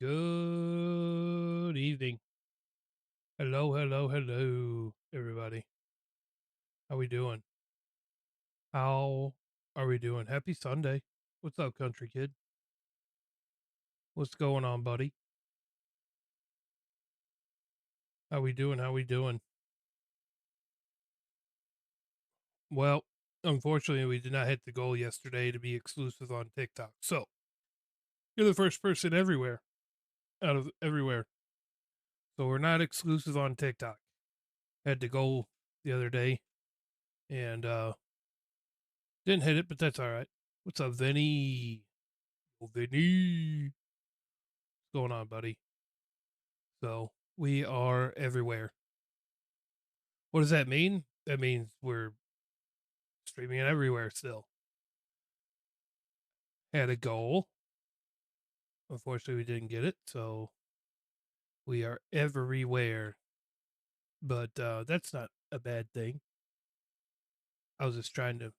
Good evening. Hello, hello, hello, everybody. How we doing? How are we doing? Happy Sunday. What's up, country kid? What's going on, buddy? How we doing? How we doing? Well, unfortunately, we did not hit the goal yesterday to be exclusive on TikTok. So you're the first person everywhere, out of everywhere. So we're not exclusive on TikTok. Had the goal the other day and didn't hit it, but that's all right. What's up, Vinny? Oh, Vinny. What's going on, buddy? So we are everywhere. What does that mean? That means we're streaming it everywhere still. Had a goal. Unfortunately, we didn't get it. So we are everywhere. But that's not a bad thing. I was just trying to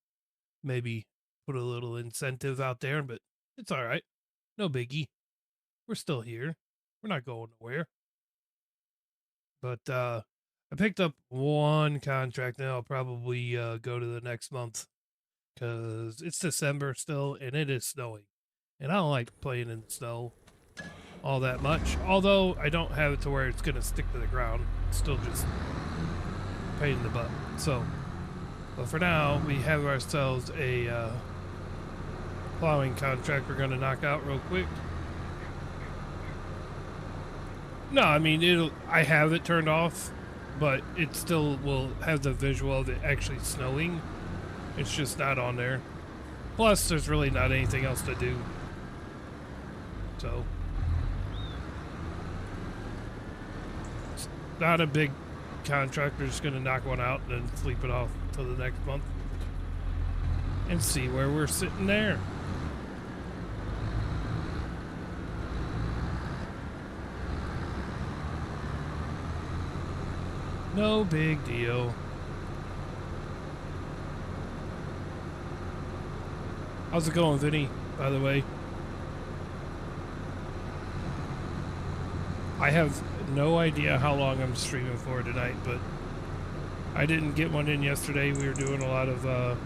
maybe put a little incentive out there, but it's all right. No biggie. We're still here. We're not going nowhere. But I picked up one contract and I'll probably go to the next month because it's December still and it is snowing. And I don't like playing in the snow all that much. Although I don't have it to where it's going to stick to the ground. It's still just pain in the butt. So, but for now, we have ourselves a plowing contract we're going to knock out real quick. No, I mean, I have it turned off, but it still will have the visual of it actually snowing. It's just not on there. Plus, there's really not anything else to do. So, it's not a big contract. We're just going to knock one out and then sleep it off till the next month and see where we're sitting there. No big deal. How's it going, Vinny, by the way? I have no idea how long I'm streaming for tonight, but I didn't get one in yesterday. We were doing a lot of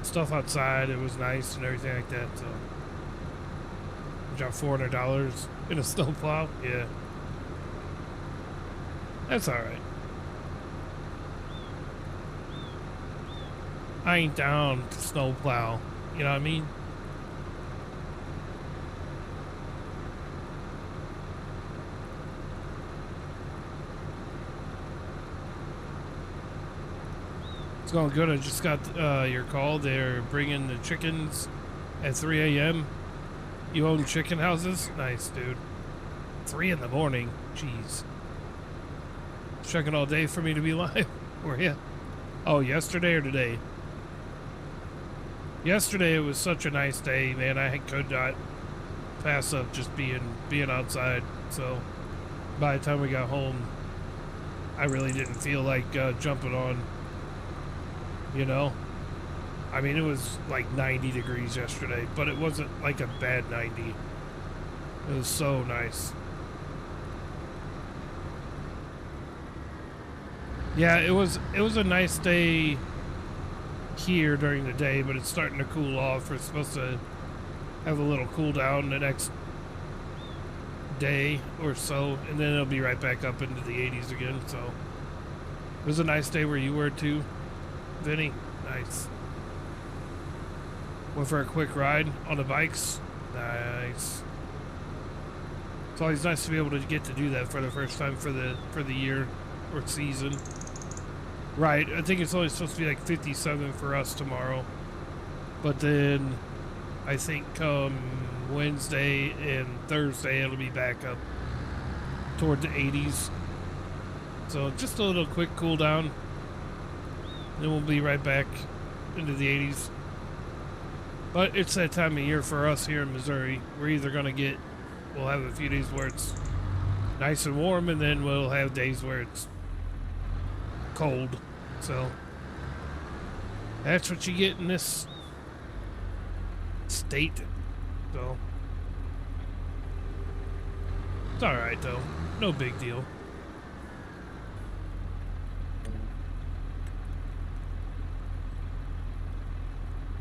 stuff outside. It was nice and everything like that, so I dropped $400 in a snowplow. Yeah. That's alright. I ain't down to snowplow. You know what I mean? It's going good. I just got your call. They're bringing the chickens at 3 a.m. You own chicken houses? Nice, dude. 3 in the morning. Jeez. Checking all day for me to be live. Were you? Oh, yesterday or today? Yesterday it was such a nice day, man. I could not pass up just being outside. So by the time we got home, I really didn't feel like jumping on. You know, I mean, it was like 90 degrees yesterday, but it wasn't like a bad 90. It was so nice. Yeah, it was a nice day here during the day, but it's starting to cool off. We're supposed to have a little cool down the next day or so, and then it'll be right back up into the 80s again. So it was a nice day where you were too, Vinny. Nice. Went for a quick ride on the bikes. Nice. It's always nice to be able to get to do that for the first time for the year or season. Right, I think it's only supposed to be like 57 for us tomorrow. But then I think come Wednesday and Thursday it'll be back up toward the 80s. So just a little quick cool down. Then we'll be right back into the 80s. But it's that time of year for us here in Missouri. We're either we'll have a few days where it's nice and warm, and then we'll have days where it's cold. So that's what you get in this state. So It's alright though. No big deal.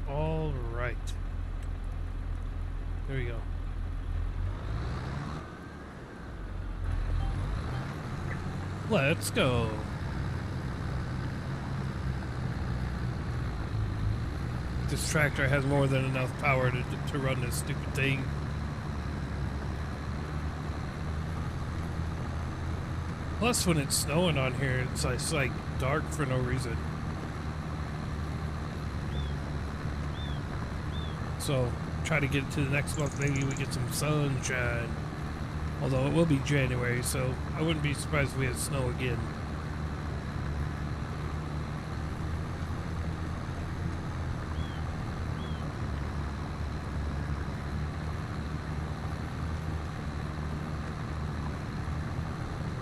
Alright. There we go. Let's go. This tractor has more than enough power to run this stupid thing. Plus, when it's snowing on here, it's like dark for no reason. So, try to get to the next month. Maybe we get some sunshine. Although it will be January, so I wouldn't be surprised if we had snow again.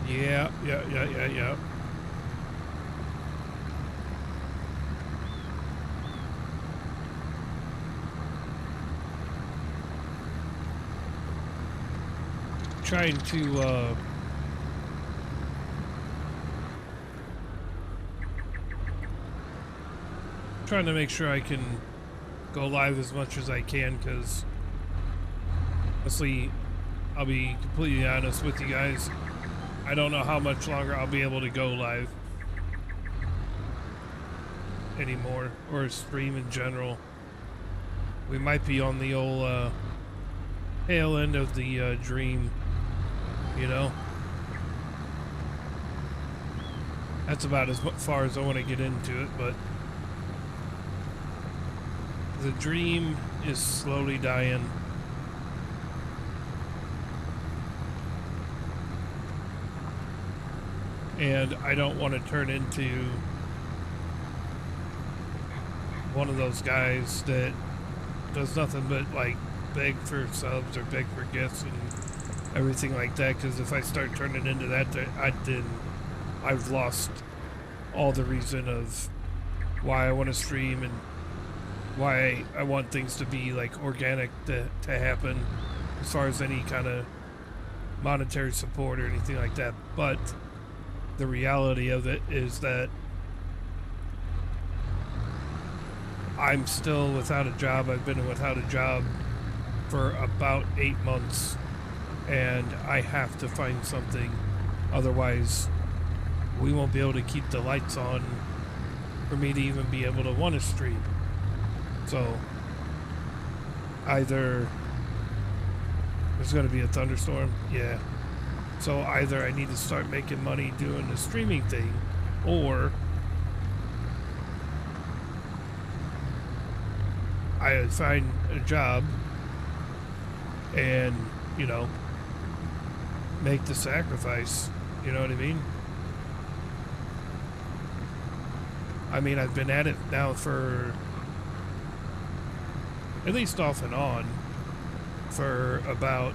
Yeah. Trying to make sure I can go live as much as I can, because honestly, I'll be completely honest with you guys, I don't know how much longer I'll be able to go live anymore, or stream in general. We might be on the old tail end of the dream, you know? That's about as far as I want to get into it, but the dream is slowly dying. And I don't want to turn into one of those guys that does nothing but like beg for subs or beg for gifts and everything like that, because if I start turning into that, I've lost all the reason of why I want to stream and why I want things to be like organic to happen as far as any kind of monetary support or anything like that. But the reality of it is that I'm still without a job. I've been without a job for about 8 months, and I have to find something. Otherwise, we won't be able to keep the lights on for me to even be able to want to stream. So, either there's going to be a thunderstorm, yeah. So either I need to start making money doing the streaming thing, or I find a job and, you know, make the sacrifice, you know what I mean? I mean, I've been at it now for, at least off and on, for about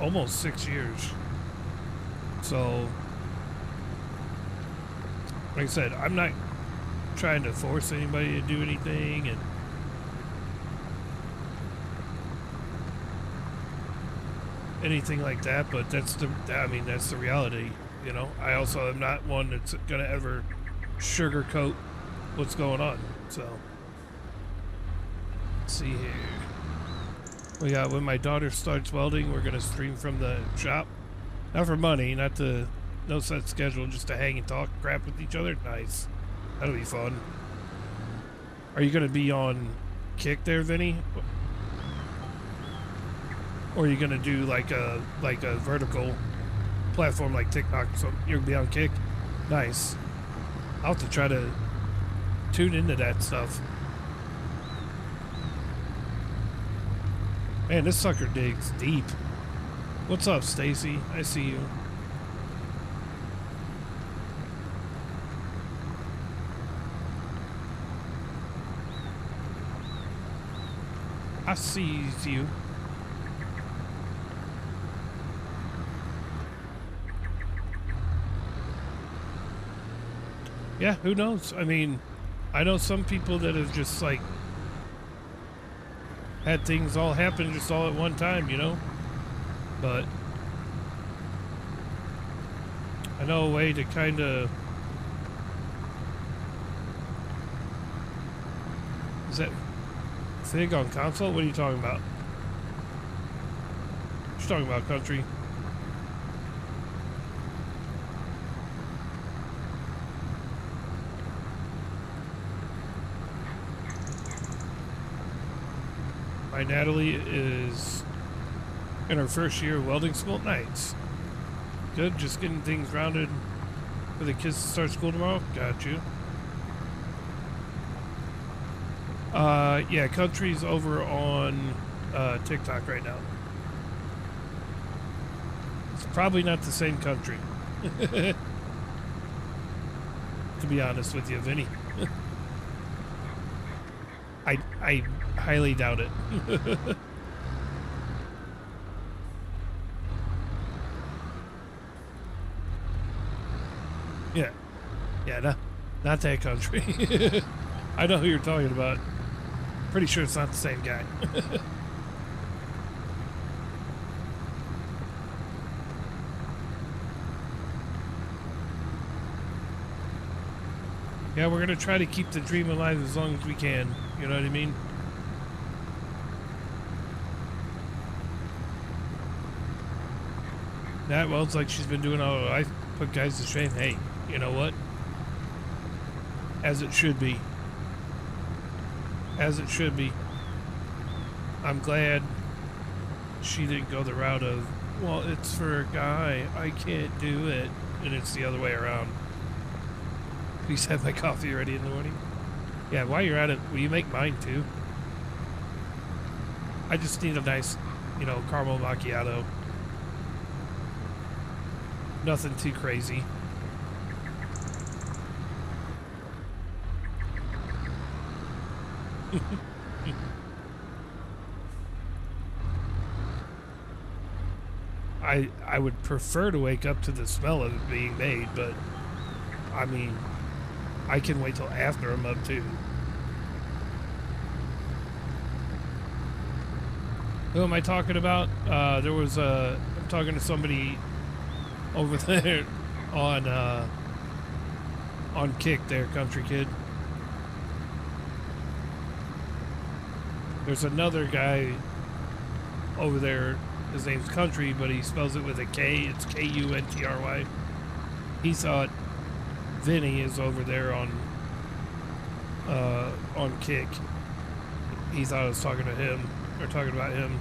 almost 6 years. So, like I said, I'm not trying to force anybody to do anything, and anything like that, but that's the reality, you know? I also am not one that's gonna ever sugarcoat what's going on, so. Let's see here. We got, when my daughter starts welding, we're gonna stream from the shop. Not for money, no set schedule, just to hang and talk crap with each other. Nice. That'll be fun. Are you gonna be on Kick there, Vinny? Or are you gonna do like a vertical platform like TikTok? So you're gonna be on Kick? Nice. I'll have to try to tune into that stuff. Man, this sucker digs deep. What's up, Stacy? I see you. I see you. Yeah, who knows? I mean, I know some people that have just like had things all happen just all at one time, you know? But I know a way to kind of... Is that Fig on console? What are you talking about? You're talking about country. My Natalie is in her first year of welding school. Nice. Good, just getting things rounded for the kids to start school tomorrow. Got you. Yeah, country's over on TikTok right now. It's probably not the same country. To be honest with you, Vinny. I highly doubt it. Yeah. Yeah, no, not that country. I know who you're talking about. Pretty sure it's not the same guy. Yeah, we're gonna try to keep the dream alive as long as we can. You know what I mean? That welds like she's been doing all. I put guys to shame. Hey, you know what? As it should be. As it should be. I'm glad she didn't go the route of, well, it's for a guy. I can't do it. And it's the other way around. Please have my coffee ready in the morning. Yeah, while you're at it, will you make mine too? I just need a nice, you know, caramel macchiato. Nothing too crazy. I would prefer to wake up to the smell of it being made, but I mean, I can wait till after I'm up too. Who am I talking about? I'm talking to somebody over there on Kick there, Country Kid. There's another guy over there. His name's Country, but he spells it with a K. It's Kuntry. He thought Vinny is over there on Kick. He thought I was talking to him, or talking about him.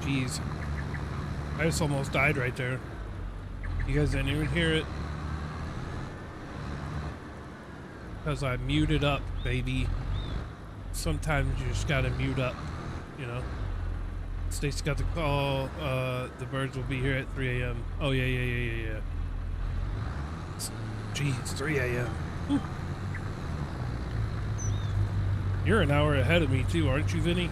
Jeez. I just almost died right there. You guys didn't even hear it. Because I muted up, baby. Sometimes you just gotta mute up, you know? Stacy got the call. The birds will be here at 3 a.m. Oh, yeah. Jeez, 3 a.m. You're an hour ahead of me, too, aren't you, Vinny?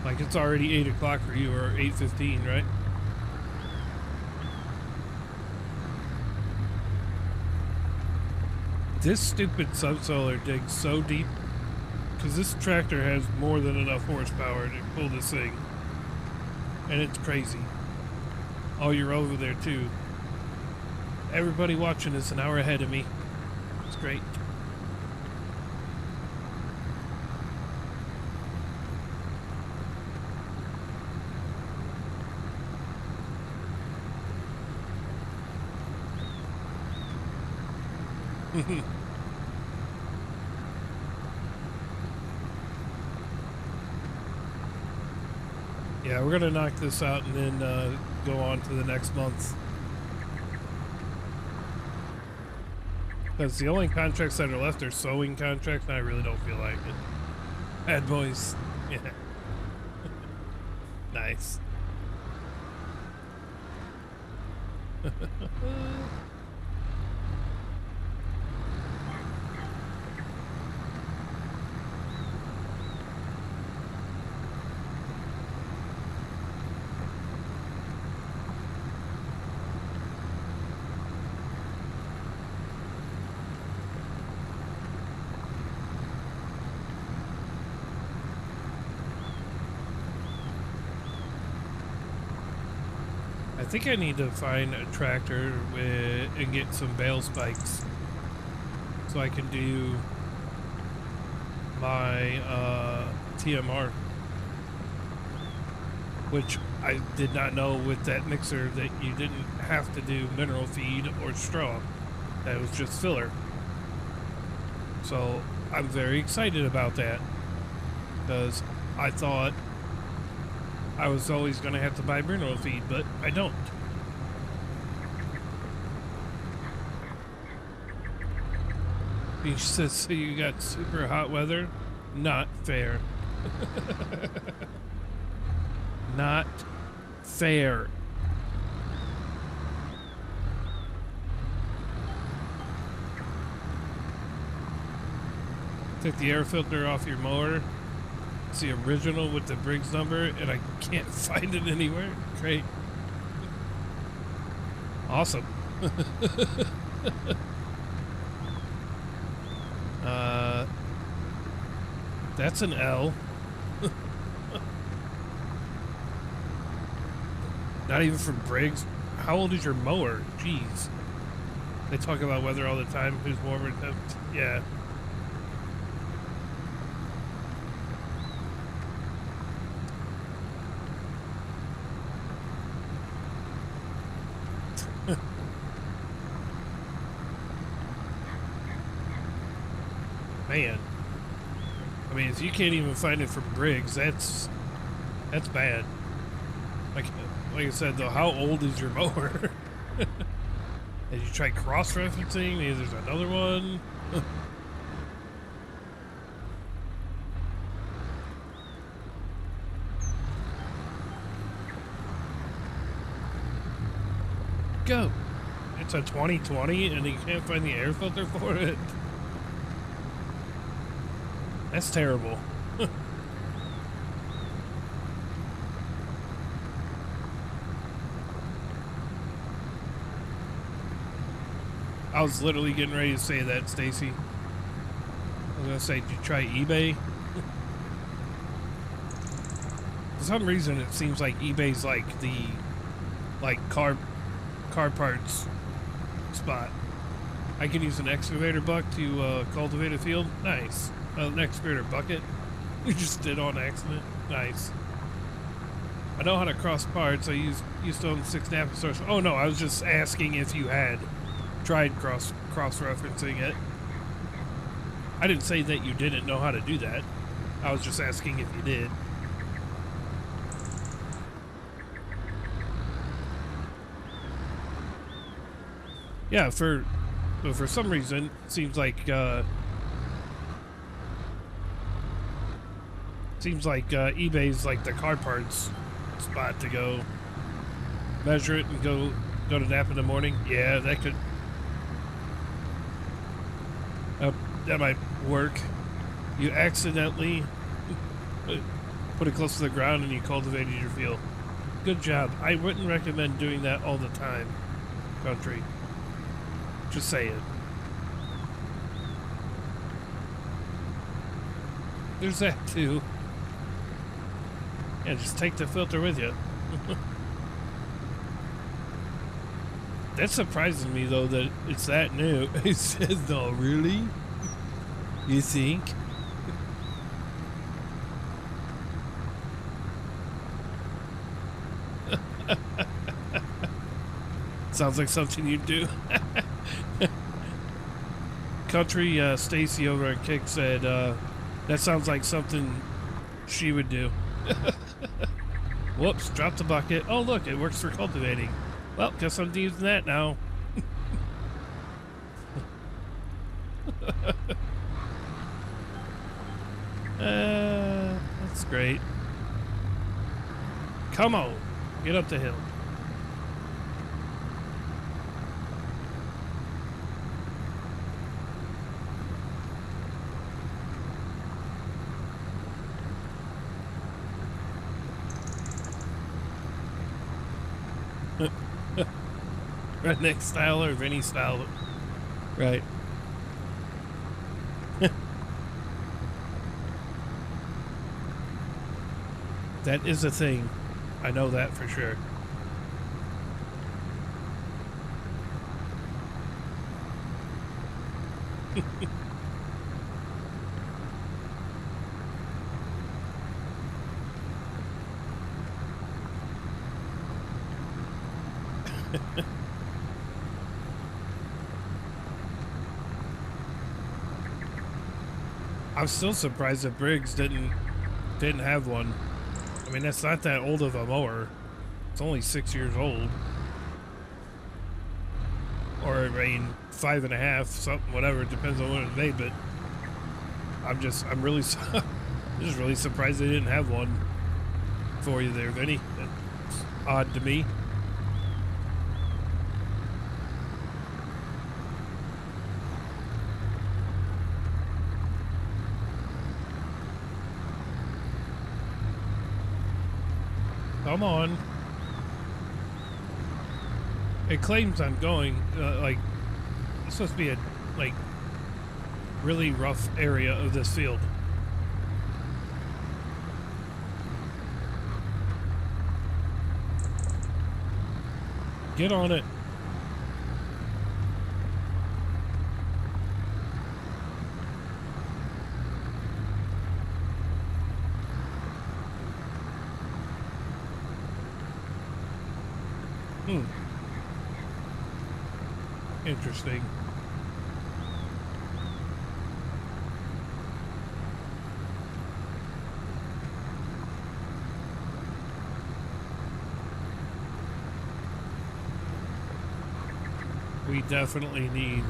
Like, it's already 8 o'clock for you, or 8:15, right? This stupid subsoiler digs so deep, because this tractor has more than enough horsepower to pull this thing. And it's crazy. Oh, you're over there, too. Everybody watching is an hour ahead of me. It's great. Yeah, we're gonna knock this out and then go on to the next month. Because the only contracts that are left are sewing contracts, and I really don't feel like it. Bad boys. Yeah. Nice. I think I need to find a tractor and get some bale spikes so I can do my TMR, which I did not know with that mixer that you didn't have to do mineral feed or straw. That was just filler. So I'm very excited about that because I thought I was always going to have to buy mineral feed, but I don't. He says, so you got super hot weather? Not fair. Not fair. Take the air filter off your mower. It's the original with the Briggs number, and I can't find it anywhere. Great. Awesome. That's an L. Not even from Briggs. How old is your mower? Jeez. They talk about weather all the time. Who's warmer? Yeah. Man. I mean, if you can't even find it from Briggs, that's bad. Like I said, though, how old is your mower? Did you try cross-referencing? Maybe there's another one. Go. It's a 2020 and you can't find the air filter for it. That's terrible. I was literally getting ready to say that, Stacy. I was gonna say, did you try eBay? For some reason, it seems like eBay's like the car parts spot. I can use an excavator buck to cultivate a field. Nice. An excavator bucket. You just did on accident. Nice. I know how to cross parts. I used to own 6 Napa stores. Oh no, I was just asking if you had tried cross-referencing it. I didn't say that you didn't know how to do that. I was just asking if you did. Yeah, for some reason, it seems like eBay's like the car parts spot to go measure it and go to nap in the morning. Yeah, that could that might work. You accidentally put it close to the ground and you cultivated your field. Good job. I wouldn't recommend doing that all the time, Country. Just saying. There's that too. Yeah, just take the filter with you. That surprises me though that it's that new. He says, "No, really? You think?" Sounds like something you'd do. Country Stacy over at Kick said, that sounds like something she would do. Whoops, dropped the bucket. Oh, look, it works for cultivating. Well, guess I'm using that now. That's great. Come on, get up the hill. Redneck style or Vinny style. Right. That is a thing. I know that for sure. I'm still surprised that Briggs didn't have one. I mean, that's not that old of a mower. It's only 6 years old. Or, I mean, 5.5, something, whatever. It depends on what it's made, but I'm really, just really surprised they didn't have one for you there, Vinny. That's odd to me. Come on. It claims I'm going, like, it's supposed to be a, like, really rough area of this field. Get on it. Interesting. We definitely need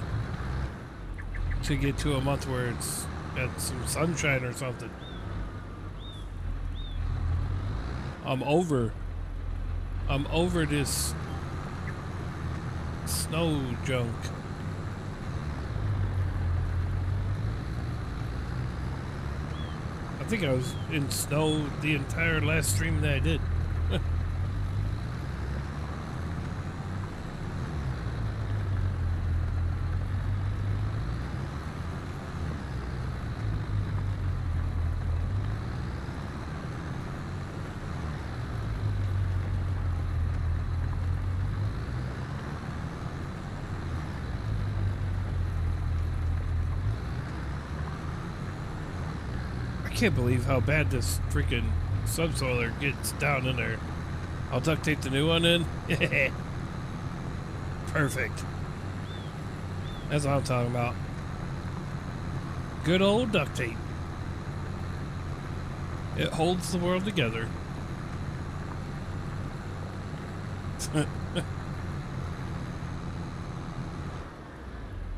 to get to a month where it's got some sunshine or something. I'm over this snow junk. I think I was in snow the entire last stream that I did. I can't believe how bad this freaking subsoiler gets down in there. I'll duct tape the new one in. Perfect. That's what I'm talking about. Good old duct tape. It holds the world together.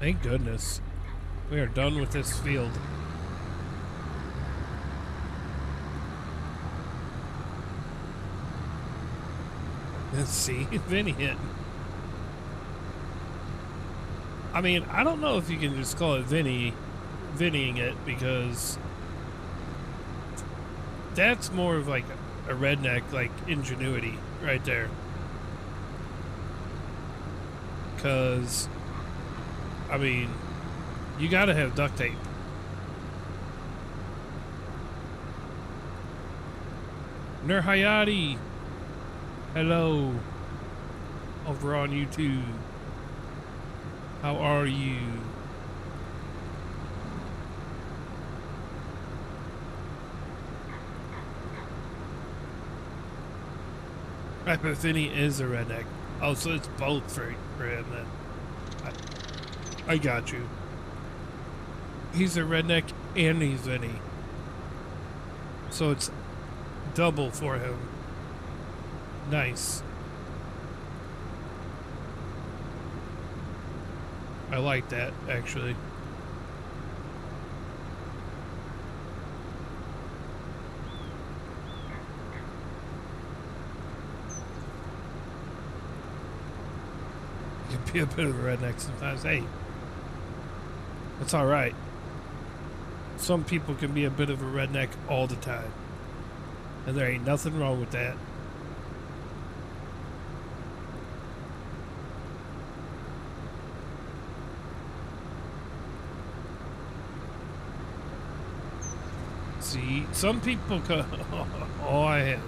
Thank goodness. We are done with this field. Let's see, Vinny hit. I mean, I don't know if you can just call it Vinnying it, because that's more of like a redneck, like, ingenuity right there. Because, I mean, you gotta have duct tape. Nurhayati! Hello, over on YouTube. How are you? Right, but Vinny is a redneck. Oh, so it's both for him then. I got you. He's a redneck and he's Vinny. So it's double for him. Nice. I like that, actually. You can be a bit of a redneck sometimes. Hey, that's all right. Some people can be a bit of a redneck all the time. And there ain't nothing wrong with that. See, some people oh, I am.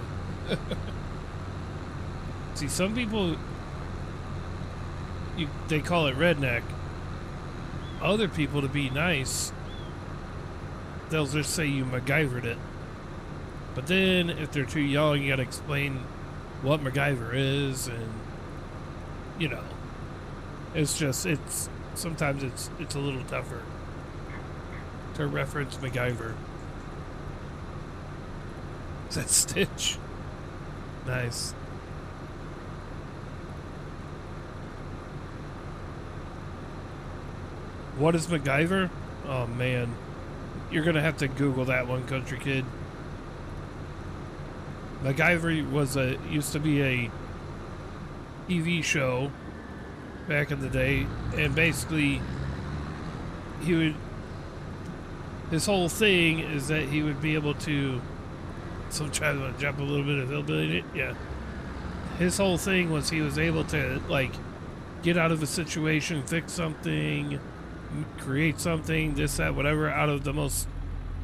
See, some people, they call it redneck. other people to be nice, they'll just say you MacGyvered it. But then if they're too young, you gotta explain what MacGyver is, and you know, it's sometimes it's a little tougher to reference MacGyver. Is that Stitch? Nice. What is MacGyver? Oh man, you're gonna have to Google that one, country kid. MacGyver used to be a TV show back in the day, and basically his whole thing is that he would be able to, so I'm trying to jump a little bit of hillbilly, yeah. His whole thing was he was able to, like, get out of a situation, fix something, create something, this, that, whatever, out of the most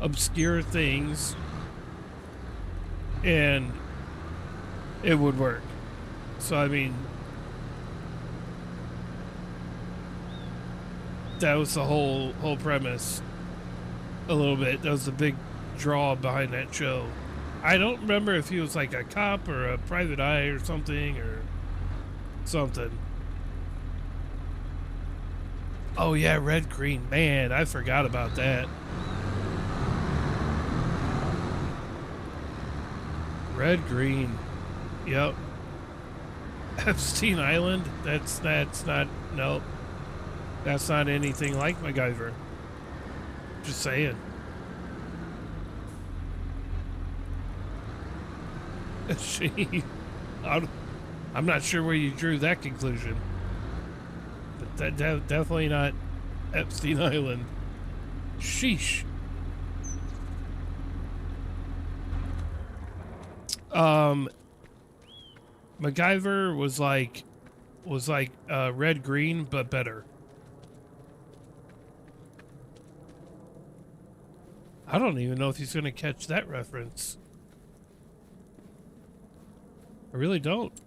obscure things, and it would work. So, I mean, that was the whole premise, a little bit. That was the big draw behind that show. I don't remember if he was like a cop or a private eye or something. Oh yeah, Red Green. Man, I forgot about that. Red Green. Yep. Epstein Island? That's not, nope. That's not anything like MacGyver. Just saying. I'm not sure where you drew that conclusion. But that definitely not Epstein Island. Sheesh. MacGyver was like Red Green, but better. I don't even know if he's gonna catch that reference. I really don't.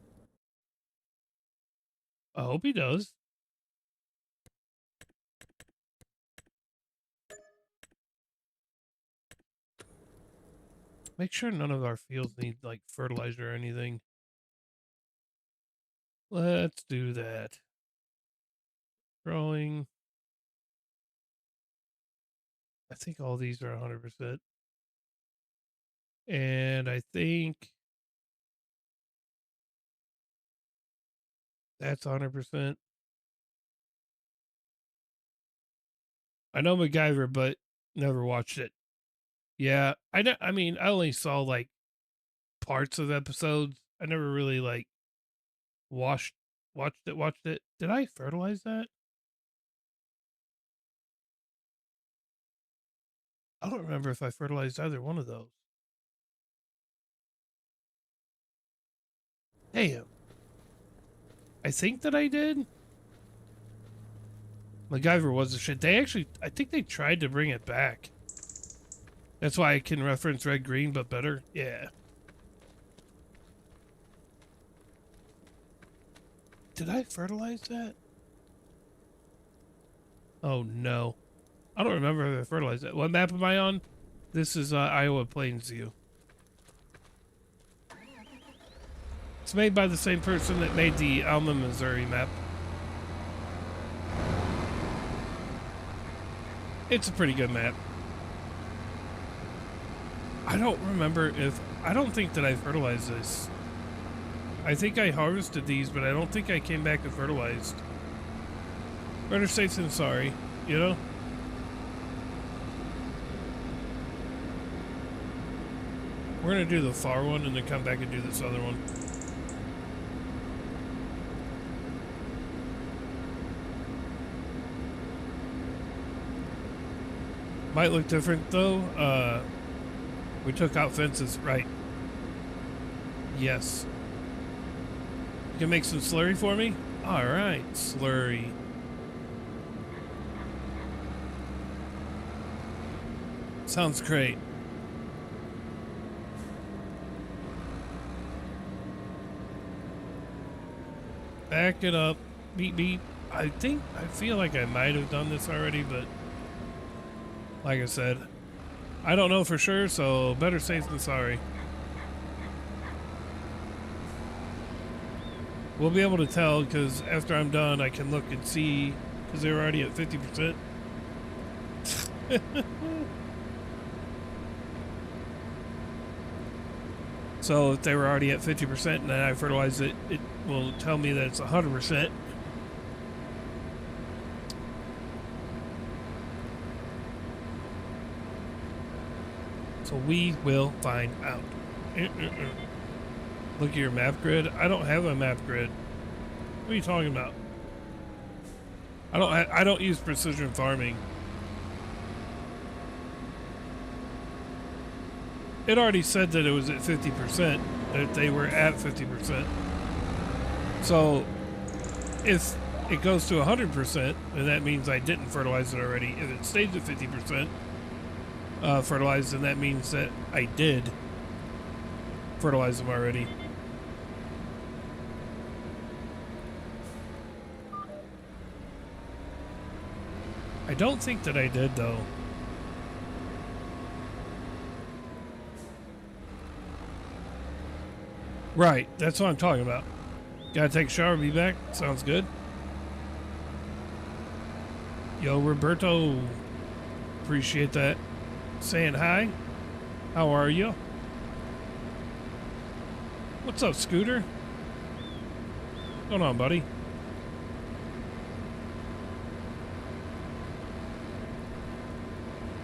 I hope he does. Make sure none of our fields need like fertilizer or anything. Let's do that. Growing. I think all these are 100%. And I think that's 100%. I know MacGyver, but never watched it. Yeah, I mean, I only saw like parts of episodes. I never really like watched it. Did I fertilize that? I don't remember if I fertilized either one of those. Damn. I think that I did. MacGyver was a shit. They actually, I think they tried to bring it back. That's why I can reference Red Green, but better. Yeah. Did I fertilize that? Oh no. I don't remember if I fertilized that. What map am I on? This is Iowa Plainsview. It's made by the same person that made the Alma, Missouri map. It's a pretty good map. I don't remember if... I don't think that I fertilized this. I think I harvested these, but I don't think I came back and fertilized. Better safe than sorry, you know? We're gonna do the far one and then come back and do this other one. Might look different though. We took out fences, right? Yes. You can make some slurry for me? Alright, slurry. Sounds great. Back it up. Beep beep. I feel like I might have done this already, but like I said, I don't know for sure, so better safe than sorry. We'll be able to tell because after I'm done, I can look and see because they're already at 50%. So if they were already at 50% and then I fertilize it, it will tell me that it's 100%. So we will find out. Look at your map grid. I don't have a map grid. What are you talking about? I don't use precision farming. It already said that it was at 50%, that they were at 50%. So if it goes to 100%, then that means I didn't fertilize it already. If it stays at 50% fertilized, then that means that I did fertilize them already. I don't think that I did, though. Right, that's what I'm talking about. Gotta take a shower, be back. Sounds good. Yo, Roberto. Appreciate that. Saying hi. How are you? What's up, Scooter? What's going on, buddy?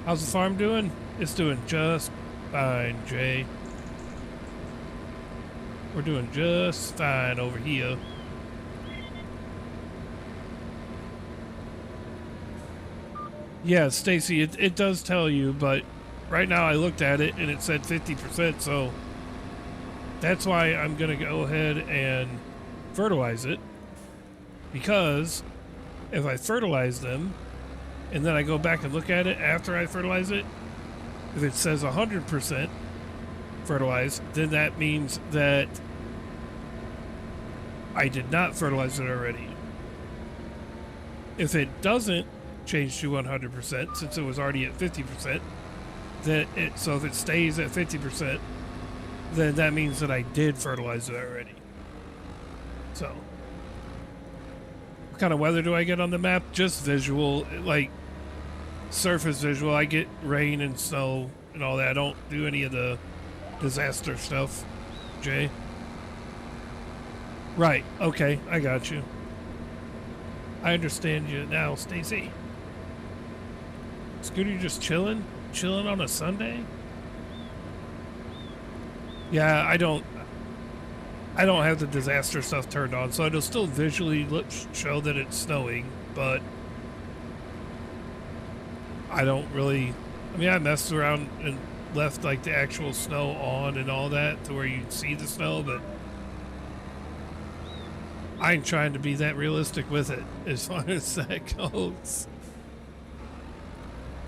How's the farm doing? It's doing just fine, Jay. We're doing just fine over here. Yeah, Stacy, it does tell you, but right now I looked at it and it said 50%, so that's why I'm going to go ahead and fertilize it. Because if I fertilize them and then I go back and look at it after I fertilize it, if it says 100% fertilized, then that means that I did not fertilize it already. If it doesn't change to 100%, since it was already at 50%, so if it stays at 50%, then that means that I did fertilize it already. So, what kind of weather do I get on the map? Just visual, like surface visual. I get rain and snow and all that. I don't do any of the disaster stuff, Jay. Right, okay, I got you. I understand you now, Stacy. Scooter just chilling? Chilling on a Sunday? Yeah, I don't have the disaster stuff turned on, so it'll still visually show that it's snowing, but I don't really, I mean, I messed around and left like the actual snow on and all that to where you'd see the snow, but I ain't trying to be that realistic with it as far as that goes.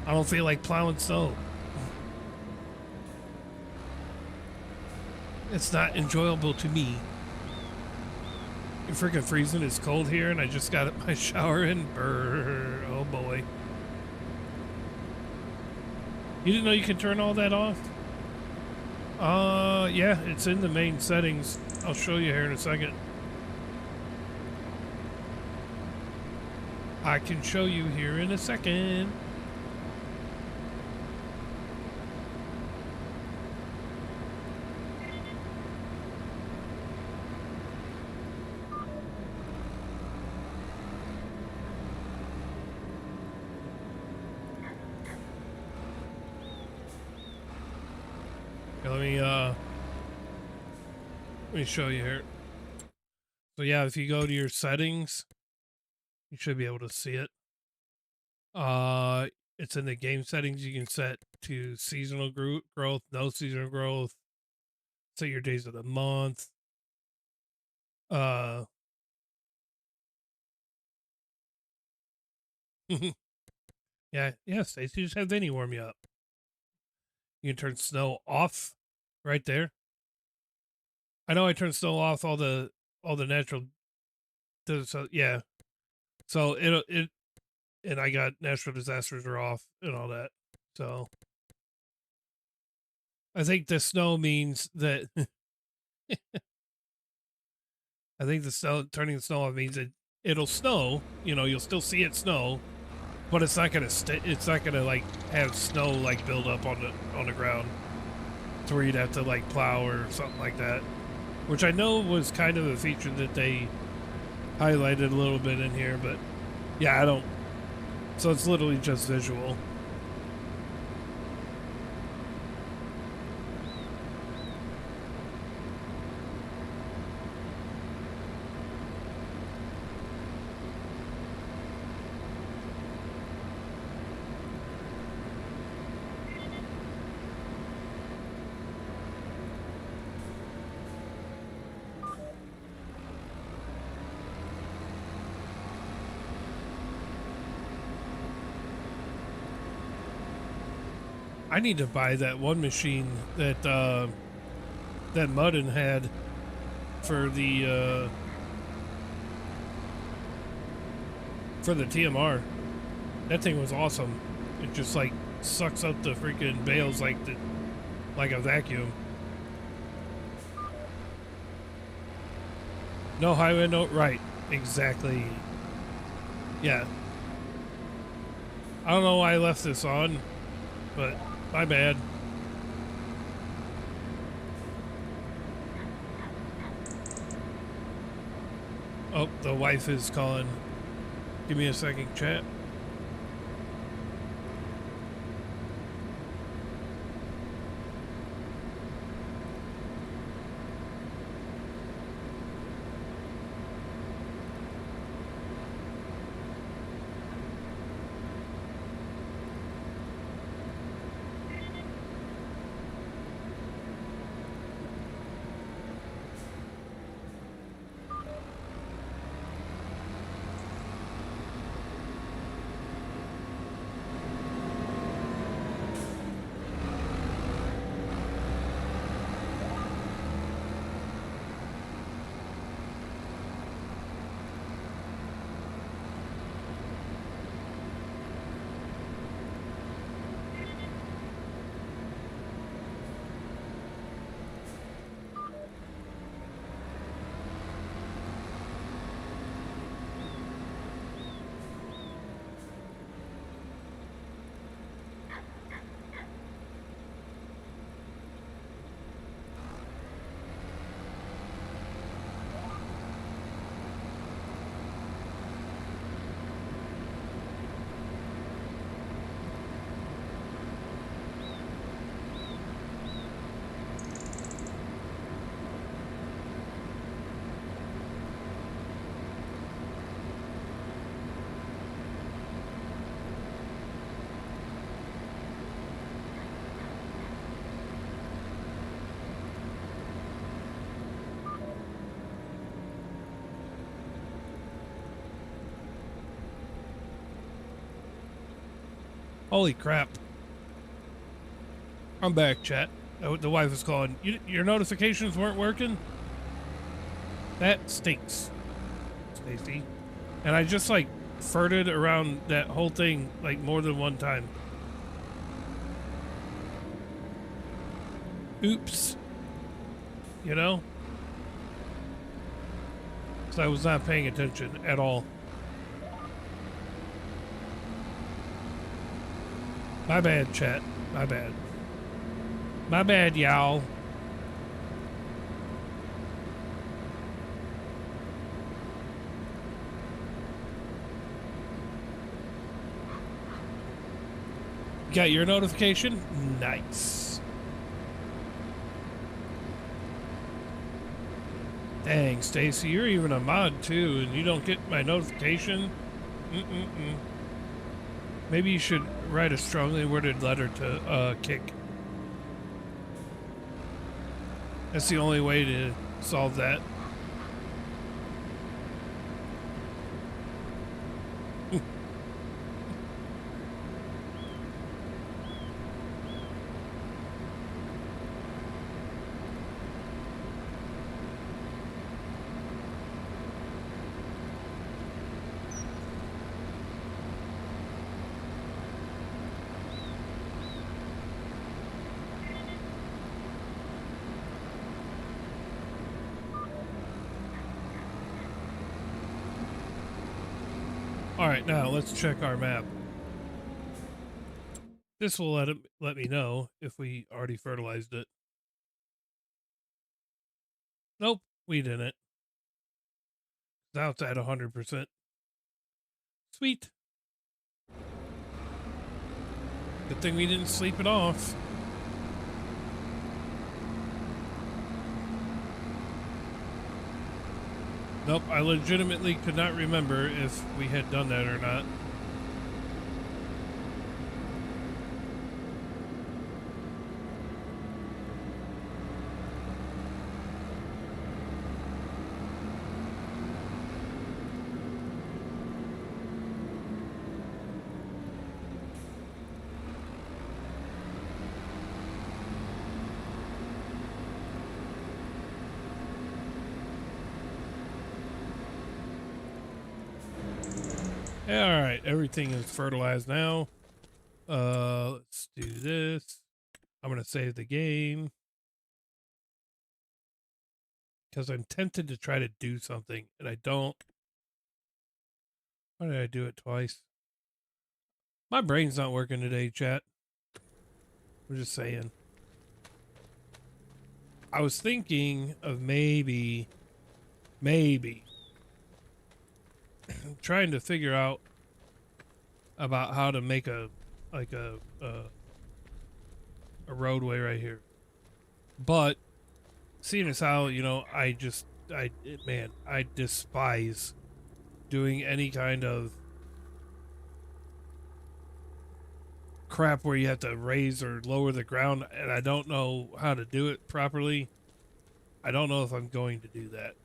I don't feel like plowing snow. It's not enjoyable to me. You're freaking freezing. It's cold here, and I just got my shower in. Brr, oh boy. You didn't know you can turn all that off? Yeah, it's in the main settings. I'll show you here in a second. I can show you here in a second. Let me show you here. So yeah, if you go to your settings, you should be able to see it. It's in the game settings. You can set to seasonal growth, no seasonal growth, set your days of the month. Yeah, Stacey, just have Vinny warm you up. You can turn snow off right there. I know I turned snow off all the natural. So yeah, So and I got natural disasters are off and all that. So I think the snow means that I think the snow turning the snow off means that it'll snow. You know, you'll still see it snow, but it's not gonna it's not gonna like have snow like build up on the ground to where you'd have to like plow or something like that. Which I know was kind of a feature that they highlighted a little bit in here, but yeah, I don't. So it's literally just visual. I need to buy that one machine that that Muddin had for the TMR. That thing was awesome. It just like sucks up the freaking bales like a vacuum. No highway note, right? Exactly. Yeah. I don't know why I left this on, but my bad. Oh, the wife is calling. Give me a second, chat. Holy crap. I'm back, chat. The wife is calling. Your notifications weren't working? That stinks, Stacy. And I just like farted around that whole thing like more than one time. Oops. You know? So I was not paying attention at all. My bad, chat. My bad. My bad, y'all. Got your notification? Nice. Dang, Stacy, you're even a mod too, and you don't get my notification? Maybe you should write a strongly worded letter to Kick. That's the only way to solve that. All right, now let's check our map. This will let me know if we already fertilized it. Nope, we didn't. Now it's at 100%. Sweet. Good thing we didn't sleep it off. Nope, I legitimately could not remember if we had done that or not. All right, everything is fertilized now. Let's do this. I'm gonna save the game because I'm tempted to try to do something and I don't. Why did I do it twice? My brain's not working today, chat. I'm just saying. I was thinking of maybe trying to figure out about how to make a roadway right here. But seeing as how, you know, I despise doing any kind of crap where you have to raise or lower the ground, and I don't know how to do it properly. I don't know if I'm going to do that.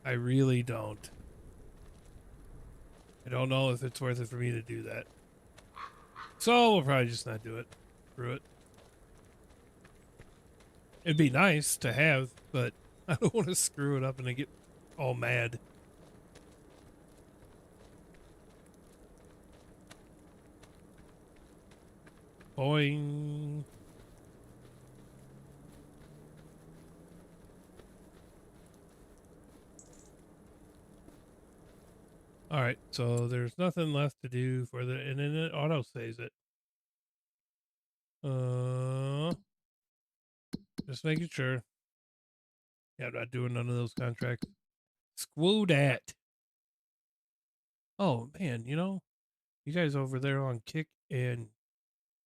I really don't. I don't know if it's worth it for me to do that. So we'll probably just not do it. Screw it. It'd be nice to have, but I don't want to screw it up and then get all mad. Boing. All right, so there's nothing left to do for the, and then it auto saves it. Just making sure. Yeah, I'm not doing none of those contracts. Squoo that. Oh man, you know, you guys over there on Kick and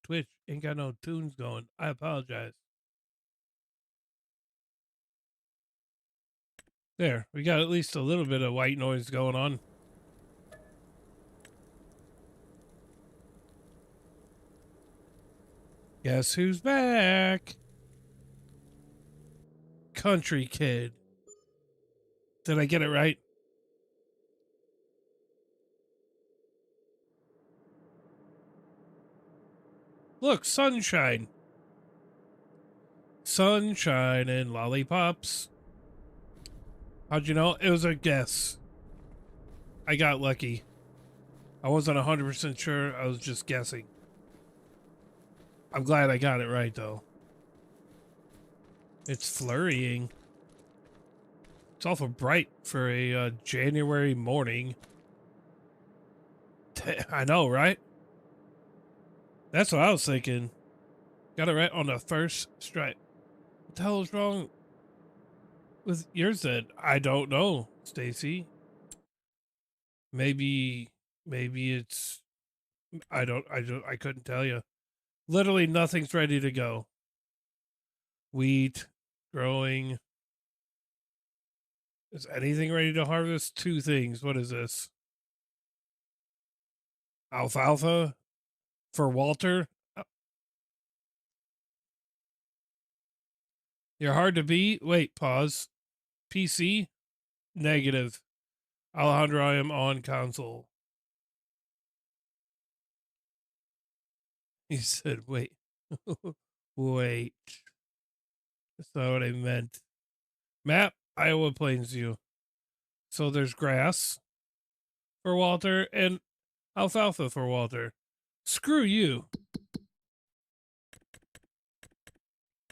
Twitch ain't got no tunes going. I apologize. There, we got at least a little bit of white noise going on. Guess who's back? Country Kid. Did I get it right? Look, sunshine. Sunshine and lollipops. How'd you know? It was a guess. I got lucky. I wasn't 100% sure. I was just guessing. I'm glad I got it right, though. It's flurrying. It's awful bright for a January morning. I know, right? That's what I was thinking. Got it right on the first strike. What the hell is wrong with yours then? I don't know, Stacy. Maybe it's I couldn't tell you. Literally nothing's ready to go. Wheat growing. Is anything ready to harvest? Two things. What is this? Alfalfa for Walter. You're hard to beat. Wait, pause. PC negative. Alejandro, I am on console. He said, wait. Wait. That's not what I meant. Map, Iowa Plainsview. So there's grass for Walter and alfalfa for Walter. Screw you.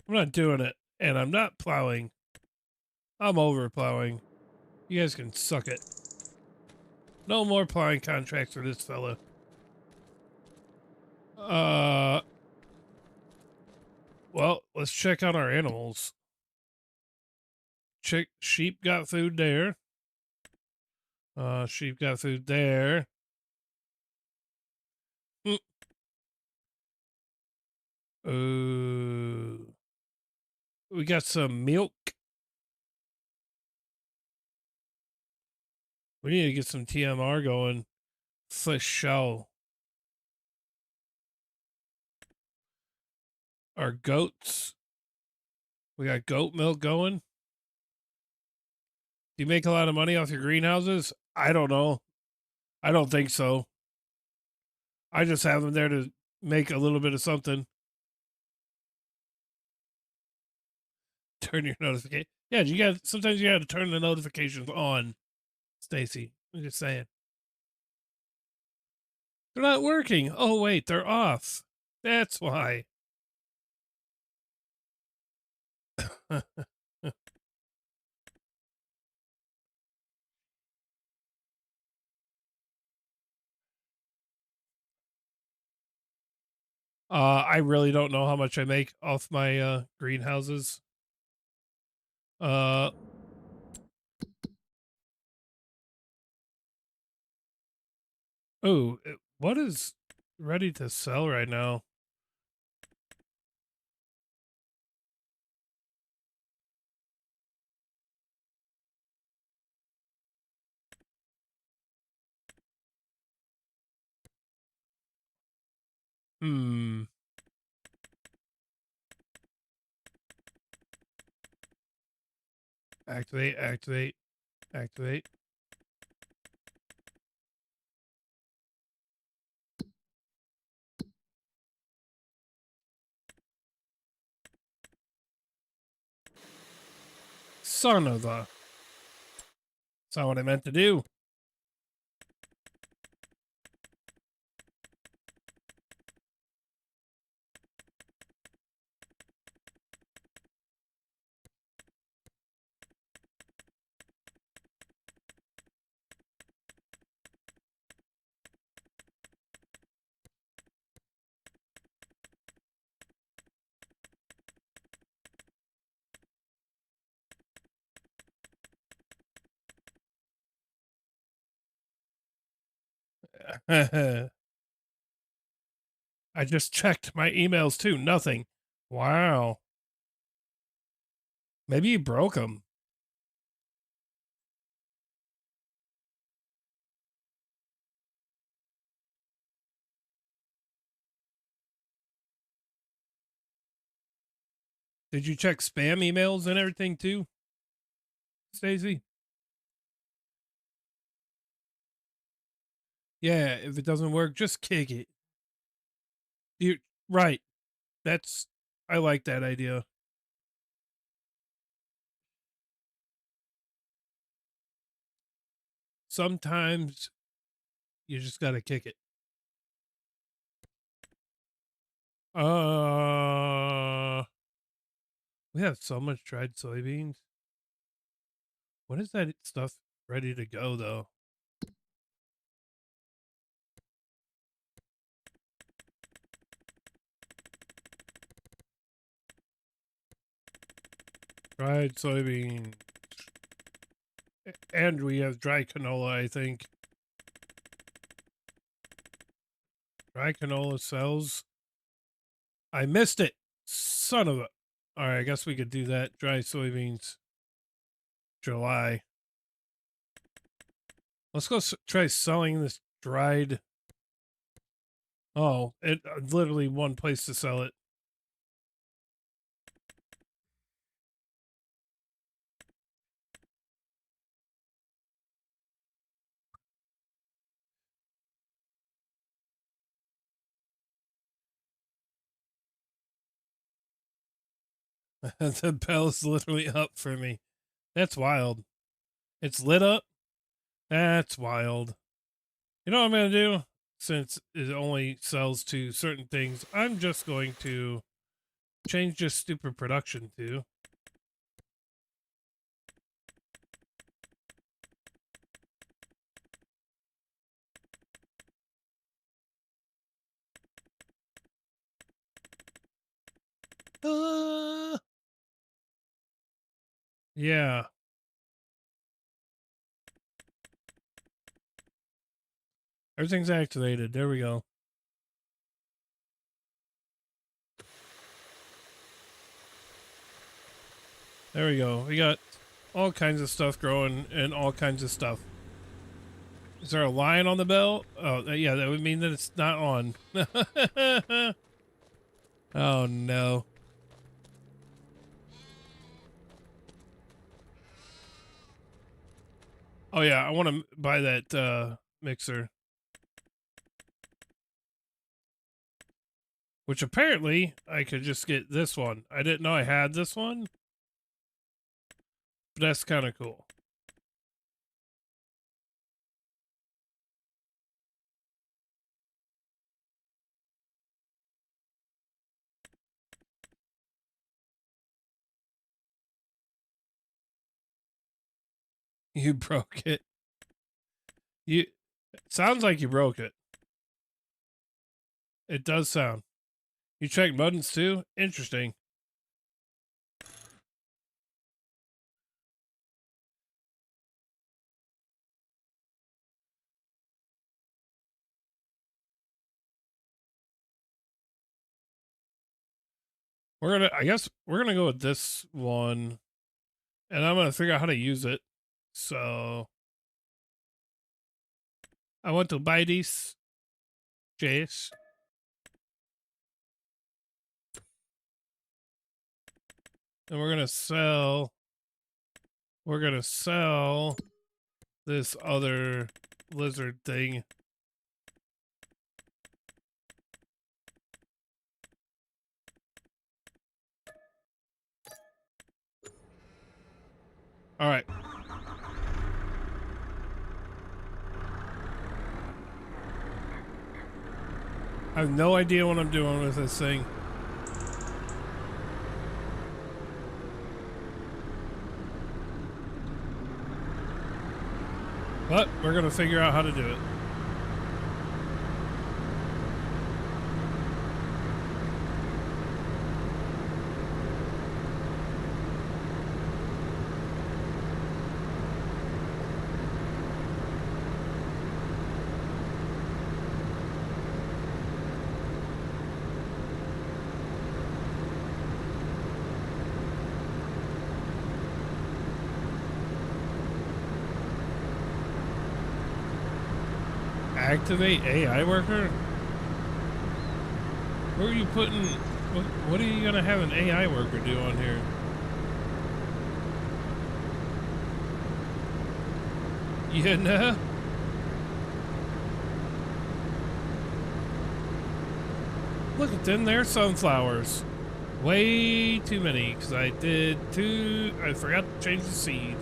I'm not doing it. And I'm not plowing. I'm over plowing. You guys can suck it. No more plowing contracts for this fella. Well, let's check on our animals. Sheep got food there. Sheep got food there. We got some milk. We need to get some TMR going. For sure. Our goats. We got goat milk going. Do you make a lot of money off your greenhouses? I don't know. I don't think so. I just have them there to make a little bit of something. Turn your notification. Yeah, sometimes you got to turn the notifications on, Stacy. I'm just saying. They're not working. Oh wait, they're off. That's why. I really don't know how much I make off my greenhouses. Oh, what is ready to sell right now? Hmm. Activate, activate, activate. Son of a. That's not what I meant to do. I just checked my emails too. Nothing. Wow. Maybe you broke them. Did you check spam emails and everything too, Stacy? Yeah, if it doesn't work, just kick it. You right. That's I like that idea. Sometimes you just gotta kick it. We have so much dried soybeans. When is that stuff ready to go though? Dried soybean. And we have dry canola, I think. Dry canola sells. I missed it. Son of a. All right, I guess we could do that. Dry soybeans. July. Let's go try selling this dried. Oh, it literally one place to sell it. The bell's literally up for me. That's wild. It's lit up. That's wild. You know what I'm going to do? Since it only sells to certain things, I'm just going to change this stupid production to Yeah. Everything's activated. There we go. There we go. We got all kinds of stuff growing and all kinds of stuff. Is there a line on the bell? Oh, yeah, that would mean that it's not on. Oh, no. Oh, yeah, I want to buy that mixer. Which apparently I could just get this one. I didn't know I had this one. But that's kind of cool. You broke it. It sounds like you broke it. It does sound. You check buttons too? Interesting. I guess we're gonna go with this one. And I'm gonna figure out how to use it. So I want to buy this. Jace. And we're gonna sell this other lizard thing. All right. I have no idea what I'm doing with this thing. But we're gonna figure out how to do it. Activate AI worker? Where are you putting... What are you going to have an AI worker do on here? You know? Look at them, they're sunflowers. Way too many, because I forgot to change the seed.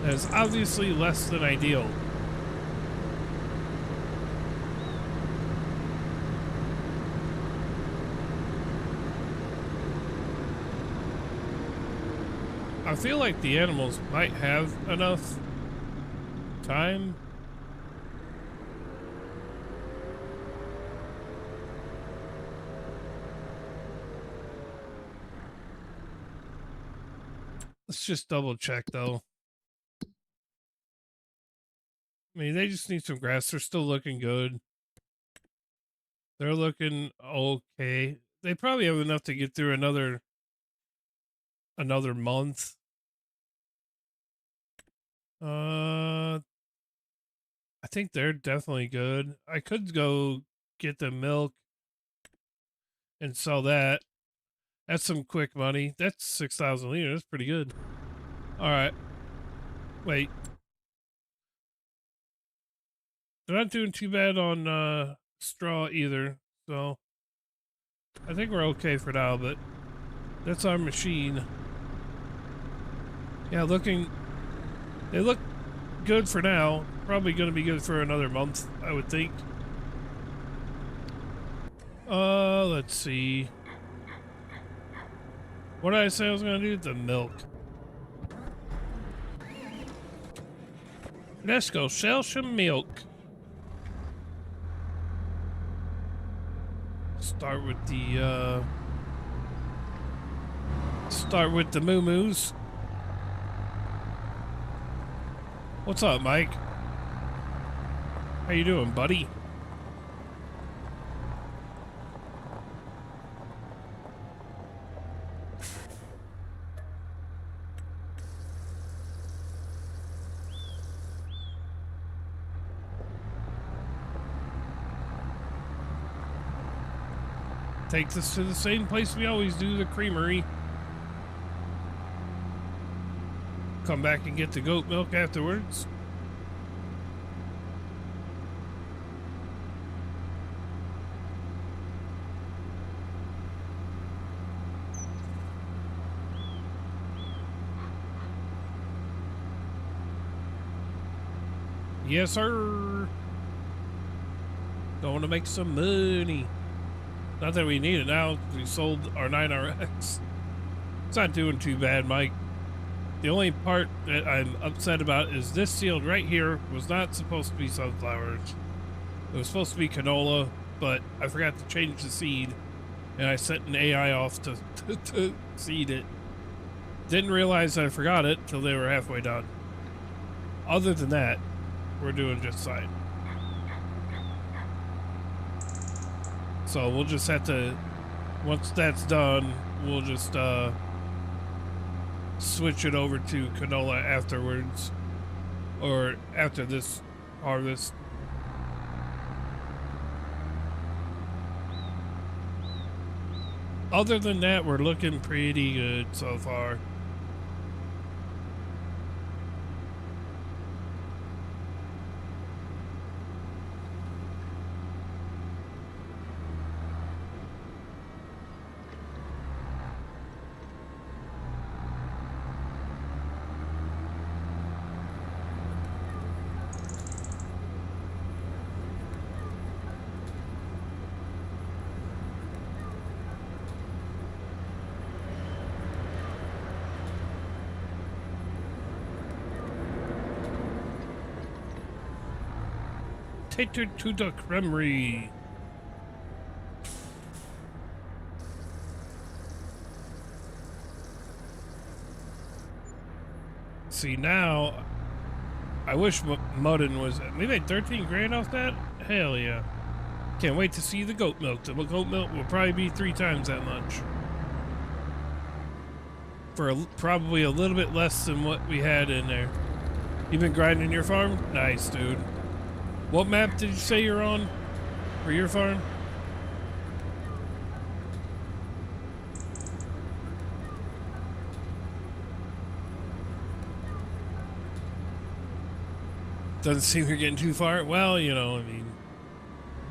That is obviously less than ideal. I feel like the animals might have enough time. Let's just double check though. I mean, they just need some grass. They're still looking good. They're looking okay. They probably have enough to get through another month. I think they're definitely good. I could go get the milk and sell that. That's some quick money. That's 6,000 liters. That's pretty good. All right. Wait. They're not doing too bad on straw either. So I think we're okay for now, but that's our machine. Yeah, they look good for now. Probably going to be good for another month, I would think. Let's see. What did I say I was going to do? The milk. Let's go sell some milk. Start with the moo-moos. What's up, Mike? How you doing, buddy? Takes us to the same place we always do, the creamery. Come back and get the goat milk afterwards. Yes, sir. Going to make some money. Not that we need it now. We sold our 9RX. It's not doing too bad, Mike. The only part that I'm upset about is this field right here was not supposed to be sunflowers. It was supposed to be canola, but I forgot to change the seed, and I set an AI off to seed it. Didn't realize I forgot it till they were halfway done. Other than that, we're doing just fine. So we'll just have to, once that's done, we'll just switch it over to canola afterwards, or after this harvest. Other than that, we're looking pretty good so far. Take her to the creamery. See, now I wish Mudden was. We made 13 grand off that. Hell yeah! Can't wait to see the goat milk. The goat milk will probably be 3 times that much for probably a little bit less than what we had in there. You been grinding your farm? Nice, dude. What map did you say you're on for your farm? Doesn't seem you're getting too far. Well, you know, I mean,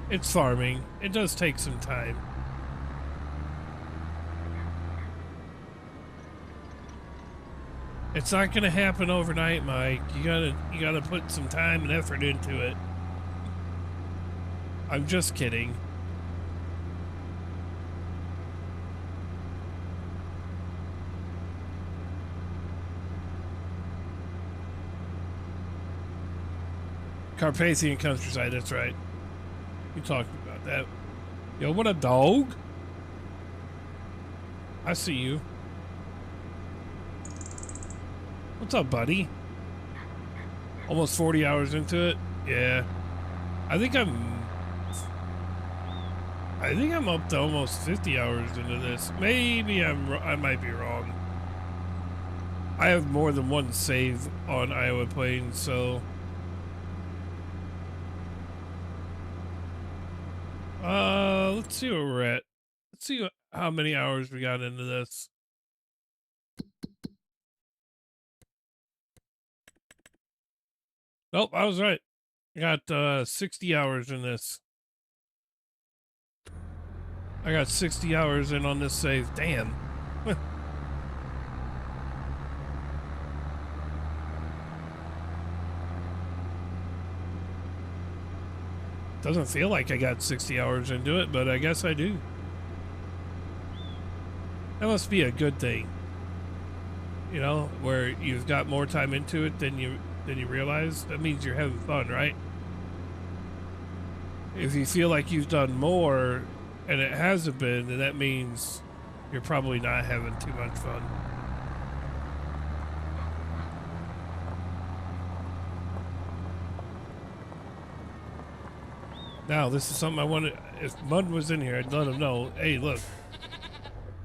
it's farming. It does take some time. It's not gonna happen overnight, Mike. You gotta put some time and effort into it. I'm just kidding. Carpathian countryside, that's right. You talked about that. Yo, what a dog? I see you. What's up, buddy? Almost 40 hours into it? Yeah. I think I'm up to almost 50 hours into this. Maybe I might be wrong. I have more than one save on Iowa Plains, so let's see where we're at. Let's see how many hours we got into this. Nope, I was right. I got 60 hours in this. I got 60 hours in on this save. Damn. Doesn't feel like I got 60 hours into it, but I guess I do. That must be a good thing. You know, where you've got more time into it than you realize. That means you're having fun, right? If you feel like you've done more, and it hasn't been, then that means you're probably not having too much fun. Now, this is something I wanted. If Mud was in here, I'd let him know. Hey, look.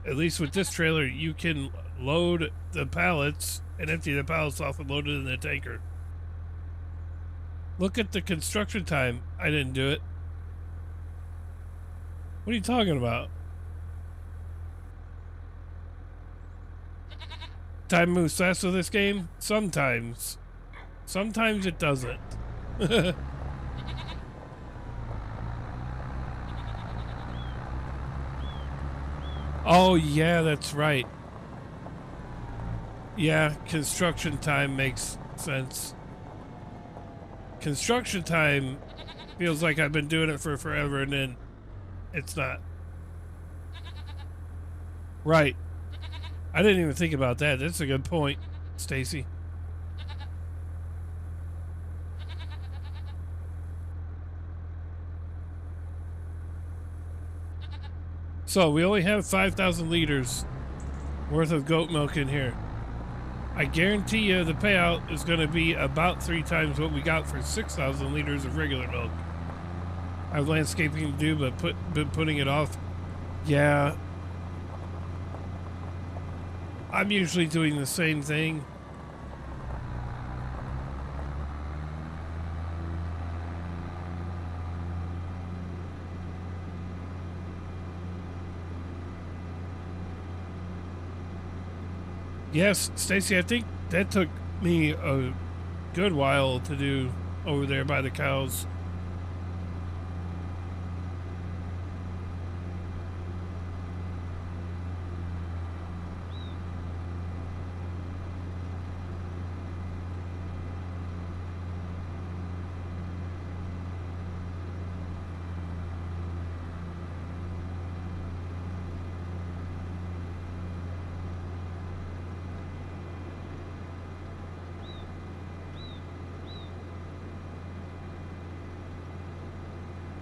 At least with this trailer, you can load the pallets and empty the pallets off and load it in the tanker. Look at the construction time. I didn't do it. What are you talking about? Time moves fast with this game? Sometimes. Sometimes it doesn't. Oh, yeah, that's right. Yeah, construction time makes sense. Construction time feels like I've been doing it for forever, and then it's not. Right. I didn't even think about that. That's a good point, Stacy. So we only have 5,000 liters worth of goat milk in here. I guarantee you the payout is going to be about 3 times what we got for 6,000 liters of regular milk. I have landscaping to do, but been putting it off. Yeah. I'm usually doing the same thing. Yes, Stacy, I think that took me a good while to do over there by the cows.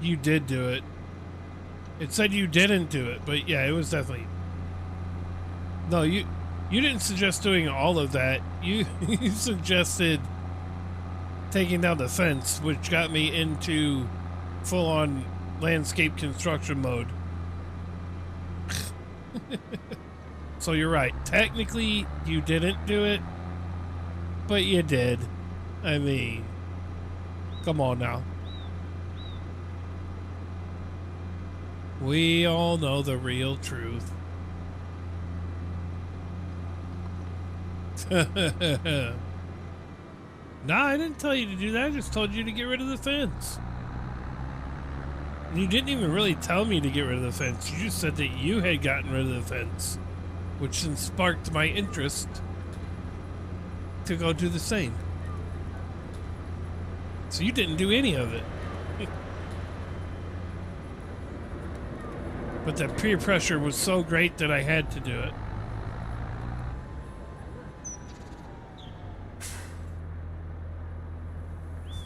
You did do it. It said you didn't do it, but yeah, it was definitely. No, you didn't suggest doing all of that. You you suggested taking down the fence, which got me into full-on landscape construction mode. So you're right. Technically, you didn't do it, but you did. I mean, come on now. We all know the real truth. Nah, I didn't tell you to do that. I just told you to get rid of the fence. And you didn't even really tell me to get rid of the fence. You just said that you had gotten rid of the fence, which then sparked my interest to go do the same. So you didn't do any of it. But the peer pressure was so great that I had to do it.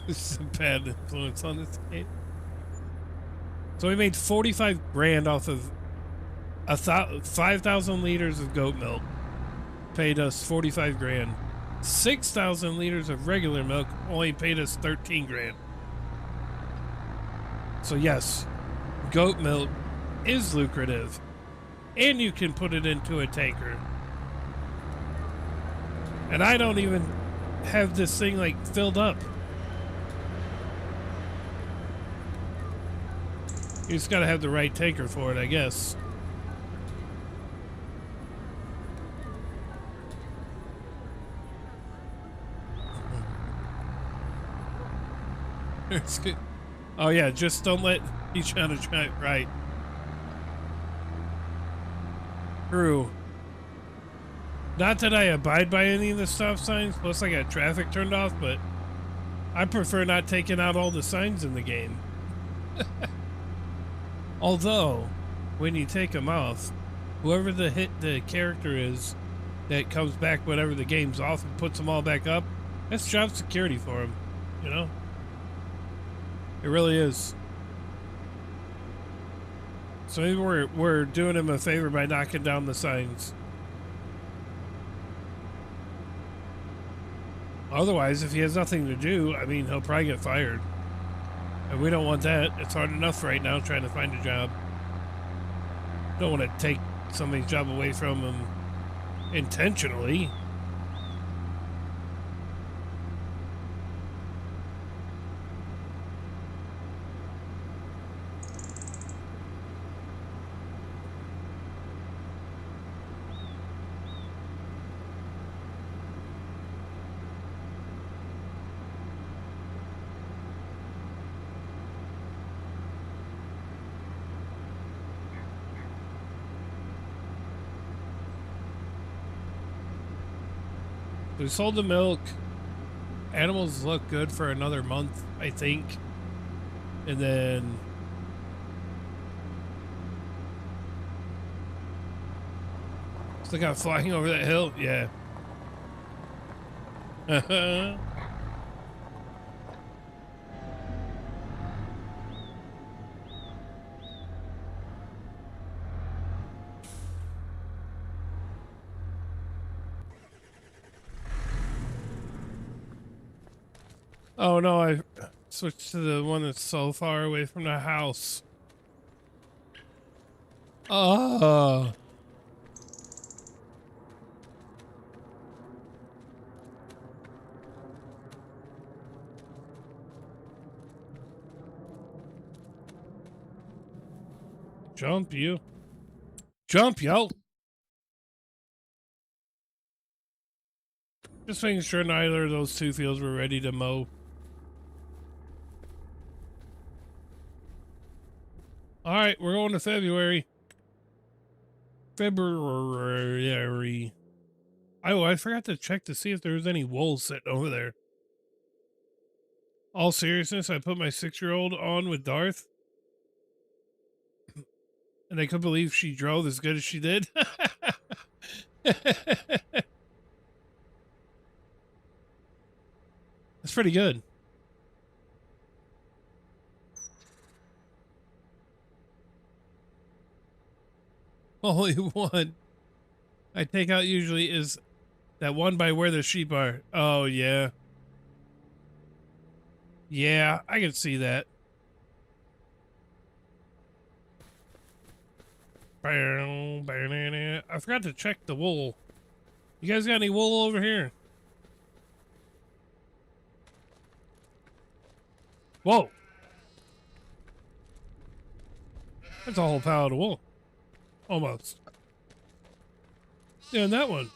This is a bad influence on this game. So we made 45 grand off of 5,000 liters of goat milk. Paid us 45 grand. 6,000 liters of regular milk only paid us 13 grand. So yes, goat milk is lucrative, and you can put it into a tanker. And I don't even have this thing like filled up. You just gotta have the right tanker for it, I guess. Oh yeah, just don't let each other try it right. True. Not that I abide by any of the stop signs, plus I got traffic turned off, but I prefer not taking out all the signs in the game. Although, when you take them off, whoever the character is that comes back whenever the game's off and puts them all back up, that's job security for him, you know? It really is. So maybe we're doing him a favor by knocking down the signs. Otherwise, if he has nothing to do, I mean, he'll probably get fired. And we don't want that. It's hard enough right now trying to find a job. Don't want to take somebody's job away from him intentionally. We sold the milk. Animals look good for another month, I think. And then still got flying over that hill. Yeah. Oh no, I switched to the one that's so far away from the house. Oh. Jump, you. Jump, yo. Just making sure neither of those two fields were ready to mow. All right, we're going to February. February. Oh, I forgot to check to see if there was any wool sitting over there. All seriousness, I put my 6-year-old on with Darth. And I couldn't believe she drove as good as she did. That's pretty good. Only one I take out usually is that one by where the sheep are. Oh, yeah. Yeah, I can see that. I forgot to check the wool. You guys got any wool over here? Whoa. That's a whole pallet of wool. Almost. Yeah, and that one.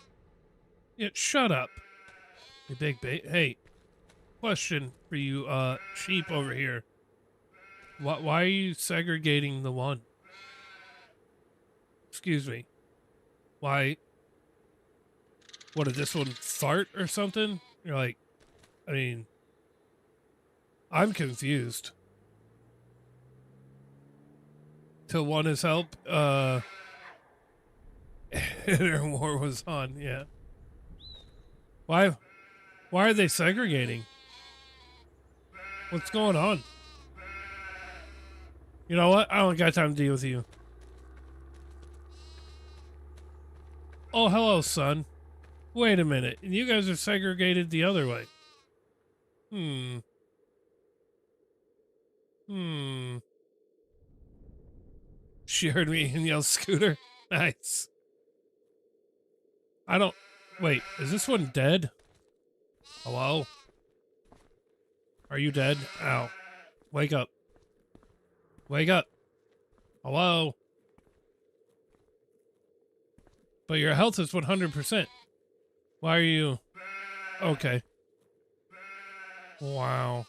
Yeah, shut up. You big bait. Hey, question for you, sheep over here. Why are you segregating the one? Excuse me. Why? What, did this one fart or something? You're like, I mean, I'm confused. Till one is help, her war was on, yeah. Why are they segregating? What's going on? You know what? I don't got time to deal with you. Oh, hello, son. Wait a minute. And you guys are segregated the other way. She heard me and yelled scooter. Nice. I don't... Wait, is this one dead? Hello? Are you dead? Ow. Wake up. Wake up. Hello? But your health is 100%. Why are you... Okay. Wow.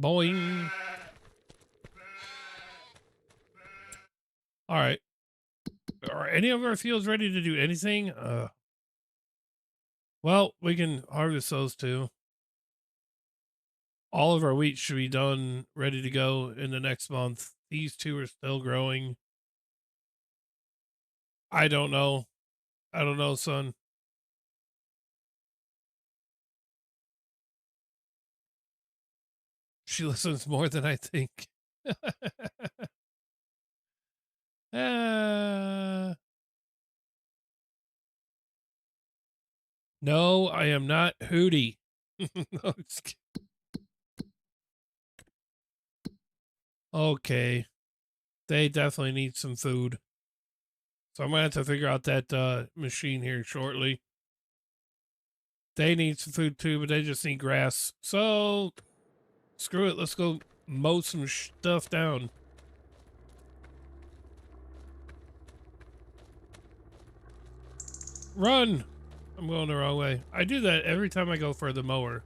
Boing. Alright. Are any of our fields ready to do anything? Well, we can harvest those too. All of our wheat should be done, ready to go in the next month. These two are still growing. I don't know. I don't know, son. She listens more than I think. Uh, no, I am not Hootie. No, okay, they definitely need some food. So I'm gonna have to figure out that machine here shortly. They need some food too, but they just need grass. So screw it. Let's go mow some stuff down. Run! I'm going the wrong way. I do that every time I go for the mower.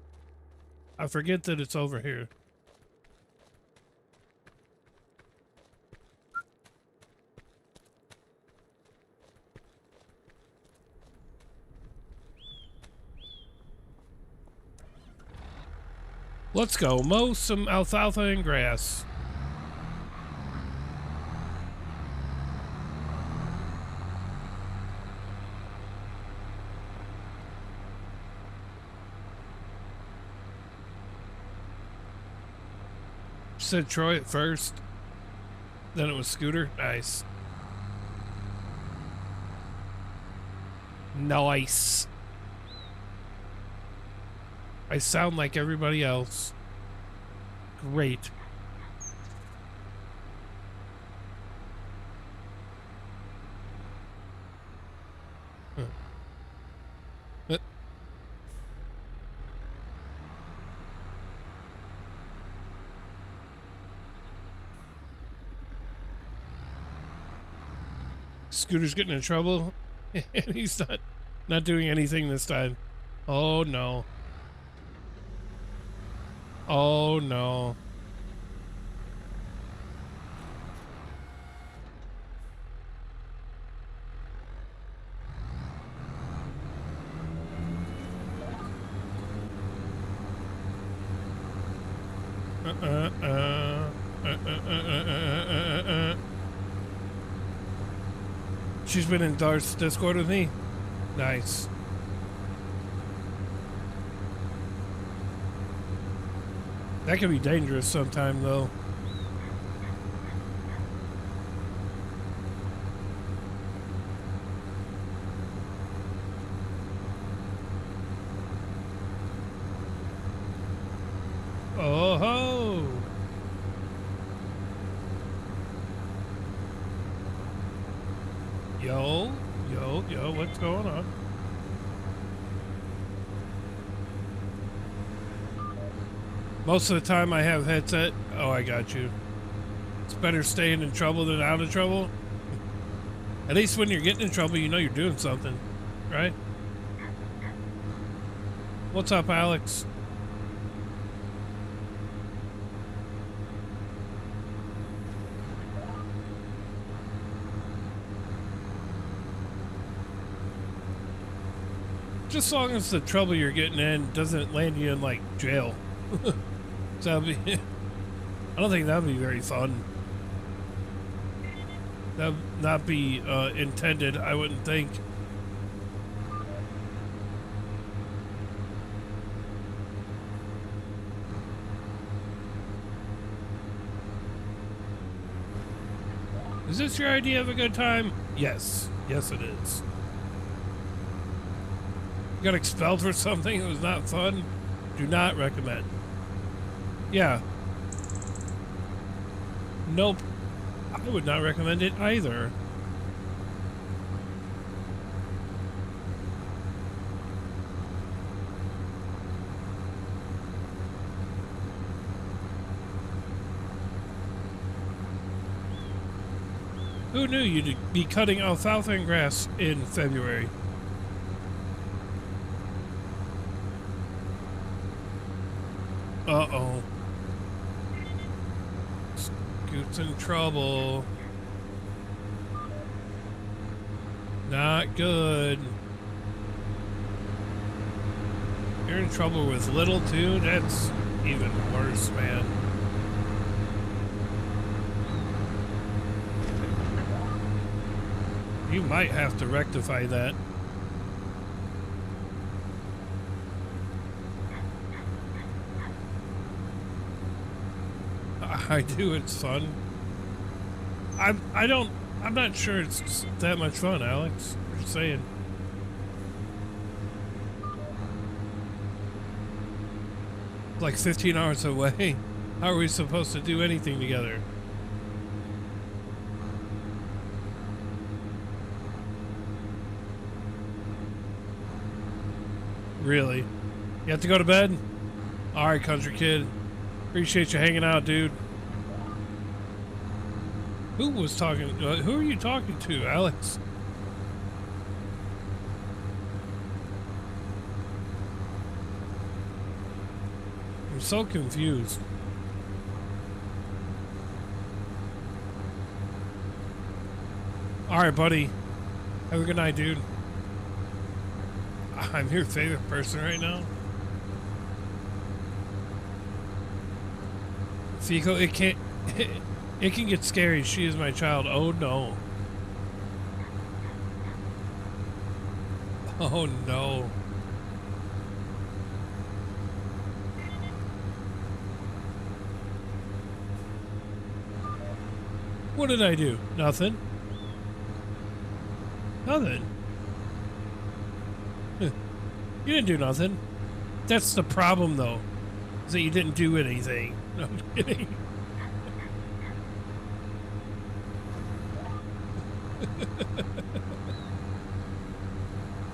I forget that it's over here. Let's go mow some alfalfa and grass. Said Troy at first. Then it was Scooter. Nice. Nice. I sound like everybody else. Great. Huh. Scooter's getting in trouble, and he's not doing anything this time. Oh no. Oh no. She's been in Darth's Discord with me. Nice. That can be dangerous sometime, though. Oh ho! Yo, what's going on? Most of the time I have headset. Oh, I got you. It's better staying in trouble than out of trouble. At least when you're getting in trouble, you know you're doing something, right? What's up, Alex? Just as long as the trouble you're getting in doesn't land you in, like, jail. So that'd be... I don't think that'd be very fun. That'd not be intended, I wouldn't think. Is this your idea of a good time? Yes. Yes, it is. You got expelled for something that was not fun? Do not recommend. Yeah. Nope. I would not recommend it either. Who knew you'd be cutting alfalfa and grass in February? Uh-oh. Scoot's in trouble. Not good. You're in trouble with Little too? That's even worse, man. You might have to rectify that. I do, it's fun. I don't I'm not sure it's that much fun, Alex. I'm just saying. Like 15 hours away. How are we supposed to do anything together? Really? You have to go to bed? Alright, country kid. Appreciate you hanging out, dude. Who was talking? Who are you talking to, Alex? I'm so confused. Alright, buddy. Have a good night, dude. I'm your favorite person right now. Fico, it can't... It can get scary. She is my child. Oh, no. Oh, no. What did I do? Nothing. Nothing. You didn't do nothing. That's the problem, though. Is that you didn't do anything. No, I'm kidding.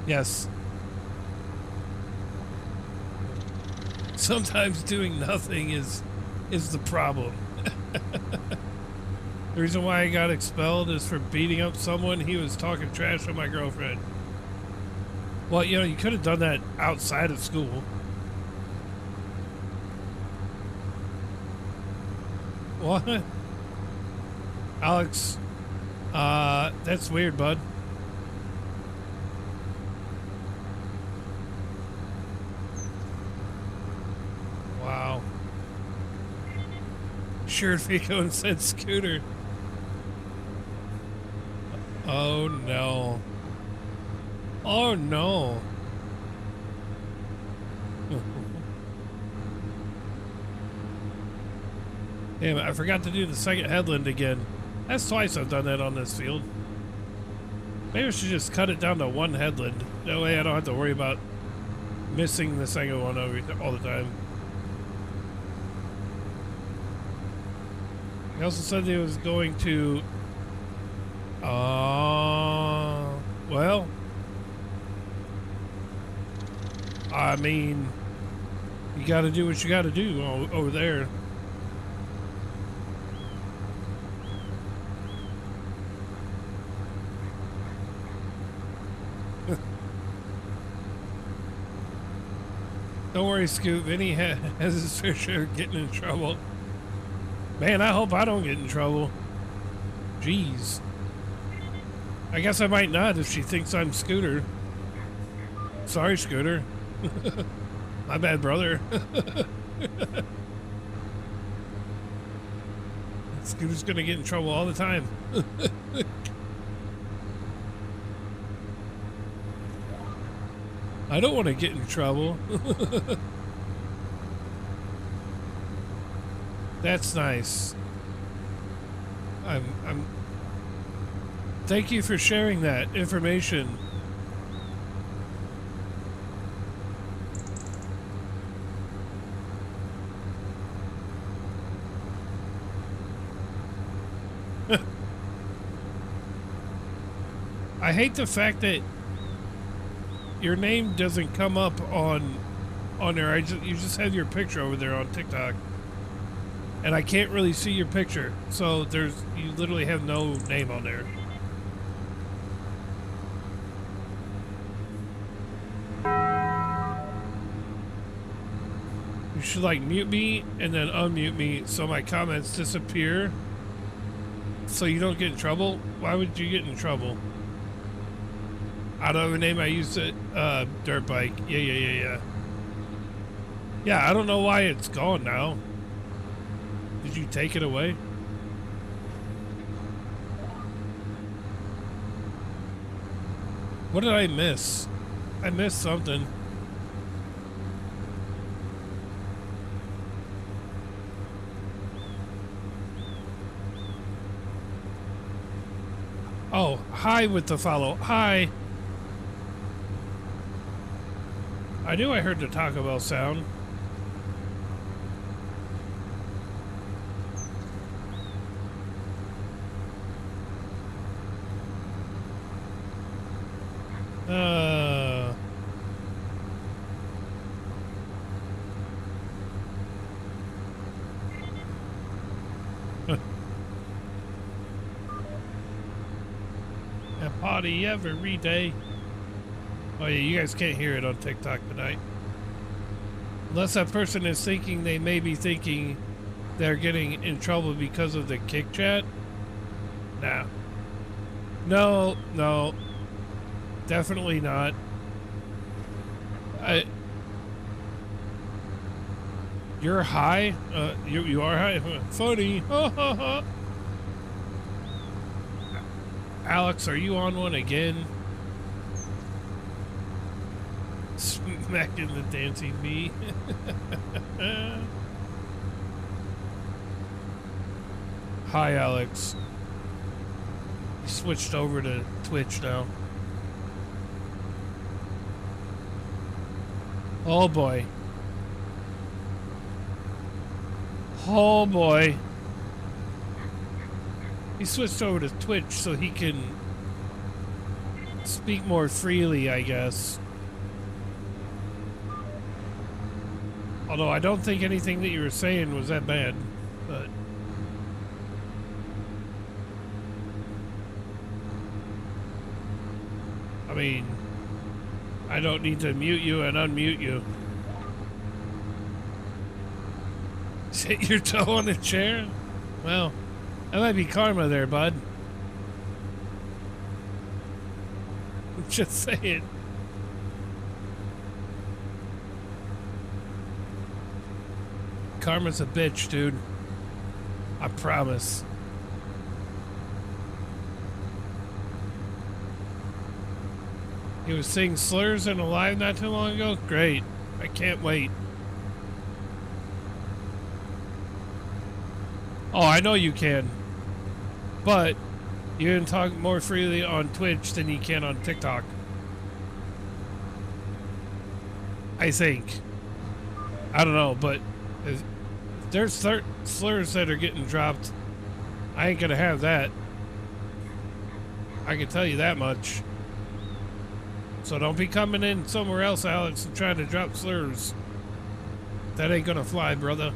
Yes. Sometimes doing nothing is the problem. The reason why I got expelled is for beating up someone. He was talking trash on my girlfriend. Well, you know, you could have done that outside of school. What? Alex, that's weird, bud. Wow. Sure, Fico and said Scooter. Oh, no. Oh, no. Damn it, I forgot to do the second headland again. That's twice I've done that on this field. Maybe I should just cut it down to one headland. That way I don't have to worry about missing the second one all the time. He also said he was going to... well... I mean... You gotta do what you gotta do over there. Don't worry, Scoop. Vinny has his fair share of getting in trouble. Man, I hope I don't get in trouble. Jeez. I guess I might not if she thinks I'm Scooter. Sorry, Scooter. My bad, brother. Scooter's gonna get in trouble all the time. I don't want to get in trouble. That's nice. I'm thank you for sharing that information. I hate the fact that your name doesn't come up on there. You just have your picture over there on TikTok. And I can't really see your picture. So you literally have no name on there. You should like mute me and then unmute me so my comments disappear. So you don't get in trouble. Why would you get in trouble? I don't have a name. I used it, dirt bike. Yeah. Yeah, I don't know why it's gone now. Did you take it away? What did I miss? I missed something. Oh, hi with the follow. Hi. I knew I heard the Taco Bell sound. A party every day. Oh yeah, you guys can't hear it on TikTok tonight. Unless that person is thinking they may be thinking they're getting in trouble because of the kick chat. Nah. No, no. Definitely not. You're high? You are high? Funny. Alex, are you on one again? Smacking the dancing bee. Hi, Alex. He switched over to Twitch now. Oh boy. Oh boy. He switched over to Twitch so he can speak more freely, I guess. Although I don't think anything that you were saying was that bad, but... I mean, I don't need to mute you and unmute you. Sit your toe on the chair? Well, that might be karma there, bud. Just saying. Karma's a bitch, dude. I promise. He was saying slurs in a live not too long ago? Great. I can't wait. Oh, I know you can. But you can talk more freely on Twitch than you can on TikTok. I think. I don't know, but if there's slurs that are getting dropped, I ain't gonna have that. I can tell you that much. So don't be coming in somewhere else, Alex, and trying to drop slurs. That ain't gonna fly, brother.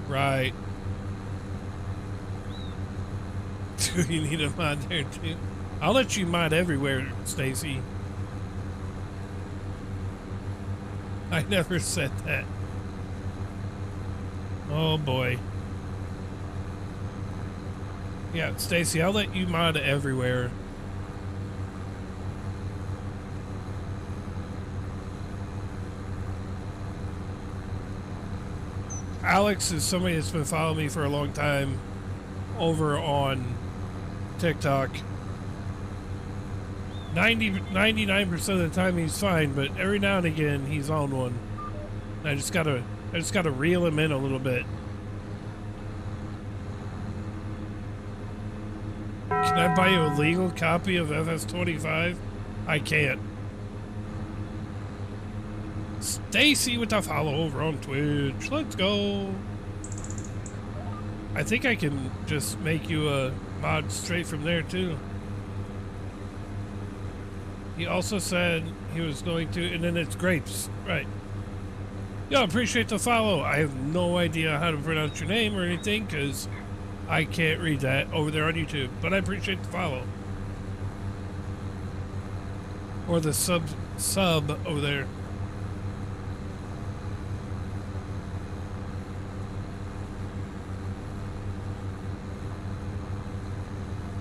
Right. Do you need a mod there too? I'll let you mod everywhere, Stacy. I never said that. Oh boy. Yeah, Stacy, I'll let you mod everywhere. Alex is somebody that's been following me for a long time over on TikTok. 99% of the time he's fine, but every now and again he's on one. I just gotta reel him in a little bit. Can I buy you a legal copy of FS25? I can't. Stacy with the follow over on Twitch. Let's go. I think I can just make you a mod straight from there too. He also said he was going to, and then it's grapes, right? Yo, appreciate the follow. I have no idea how to pronounce your name or anything because I can't read that over there on YouTube, but I appreciate the follow. Or the sub over there.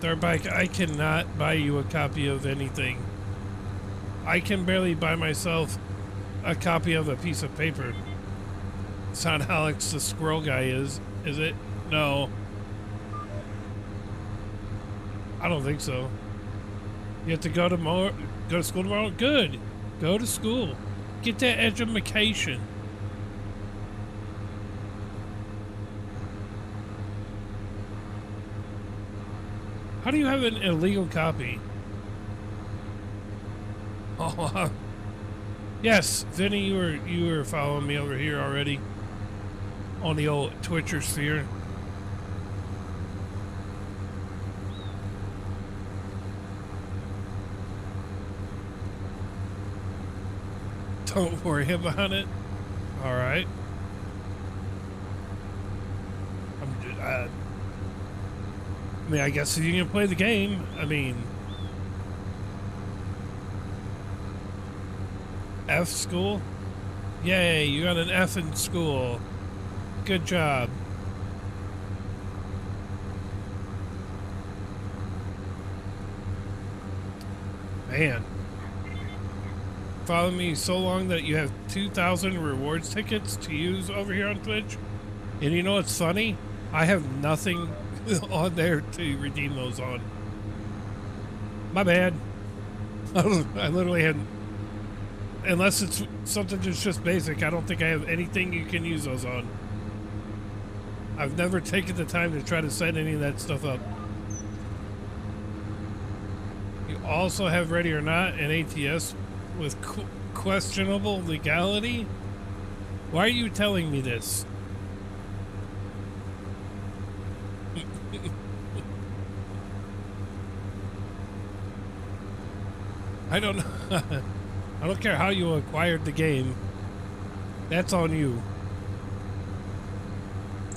Tharbike, I cannot buy you a copy of anything. I can barely buy myself a copy of a piece of paper. It's not Alex the squirrel guy is it? No. I don't think so. You have to go to school tomorrow? Good. Go to school. Get that education. How do you have an illegal copy? Oh, yes, Vinny, you were following me over here already on the old Twitcher sphere. Don't worry about it. All right. I mean, I guess if you can play the game, I mean, F school? Yay, you got an F in school. Good job. Man. Follow me so long that you have 2,000 rewards tickets to use over here on Twitch. And you know what's funny? I have nothing on there to redeem those on. My bad. I literally had... Unless it's something that's just basic, I don't think I have anything you can use those on. I've never taken the time to try to set any of that stuff up. You also have Ready or Not and ATS with questionable legality? Why are you telling me this? I don't know. I don't care how you acquired the game. That's on you.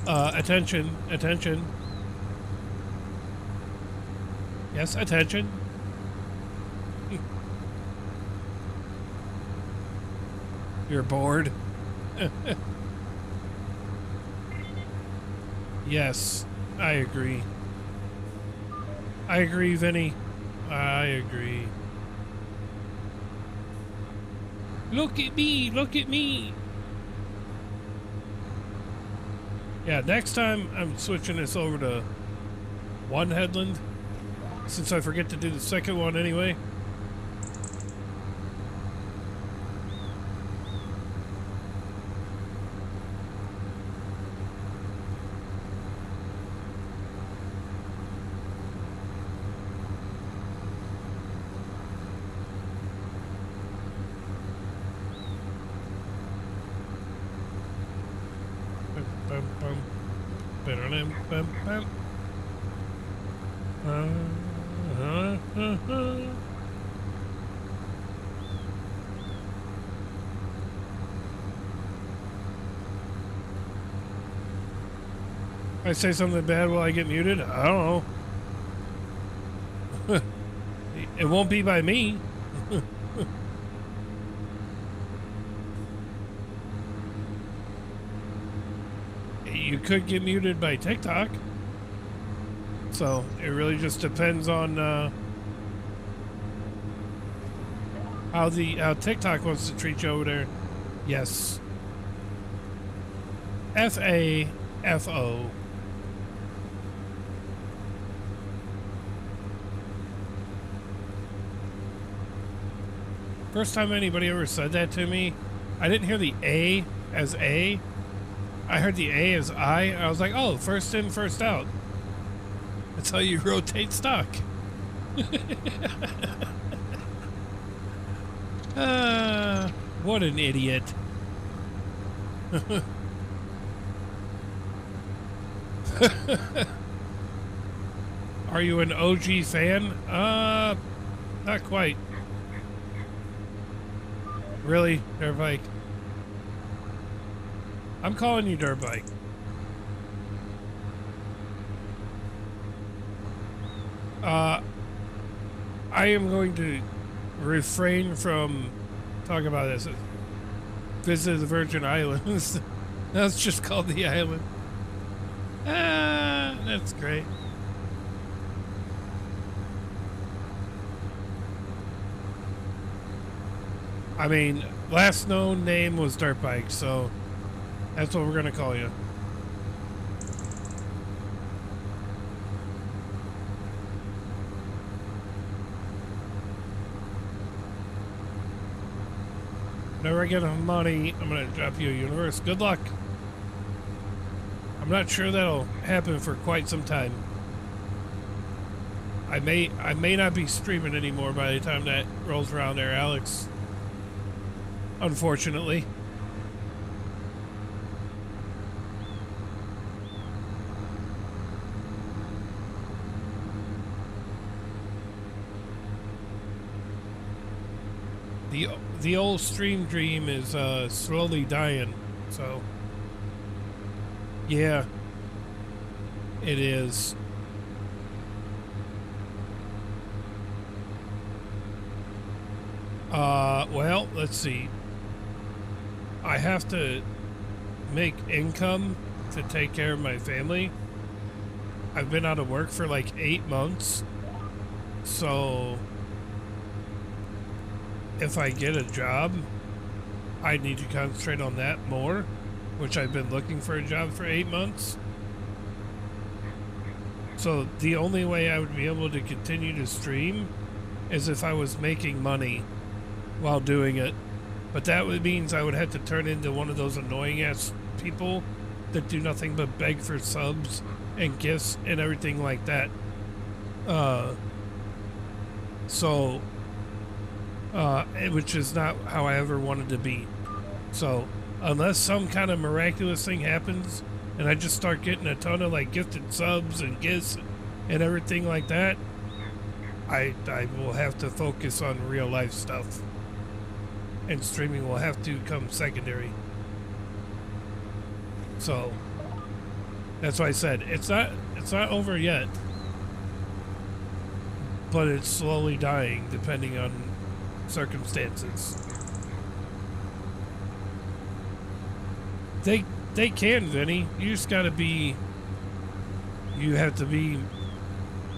Attention, attention. Yes, attention. You're bored. Yes, I agree. I agree, Vinny. I agree. Look at me, look at me. Yeah, next time I'm switching this over to one headland, since I forget to do the second one anyway. I say something bad while I get muted? I don't know. It won't be by me. You could get muted by TikTok. So it really just depends on how TikTok wants to treat you over there. Yes. FAFO. First time anybody ever said that to me, I didn't hear the A as A. I heard the A as I. I was like, oh, first in, first out. That's how you rotate stock. What an idiot. Are you an OG fan? Not quite. Really, Dirtbike? I'm calling you Dirtbike. I am going to refrain from talking about this. Visit the Virgin Islands. That's just called the island. That's great. I mean, last known name was Dirtbike, so that's what we're gonna call you. Whenever I get enough money, I'm gonna drop you a universe. Good luck. I'm not sure that'll happen for quite some time. I may not be streaming anymore by the time that rolls around there, Alex. Unfortunately. The old stream dream is slowly dying, so yeah, it is. Well, let's see. I have to make income to take care of my family. I've been out of work for like 8 months, so if I get a job, I need to concentrate on that more, which I've been looking for a job for 8 months. So the only way I would be able to continue to stream is if I was making money while doing it. But that means I would have to turn into one of those annoying ass people that do nothing but beg for subs and gifts and everything like that. Which is not how I ever wanted to be. So unless some kind of miraculous thing happens and I just start getting a ton of like gifted subs and gifts and everything like that, I will have to focus on real life stuff, and streaming will have to come secondary. So that's why I said it's not over yet, but it's slowly dying depending on circumstances. They can, Vinny. You just gotta be. You have to be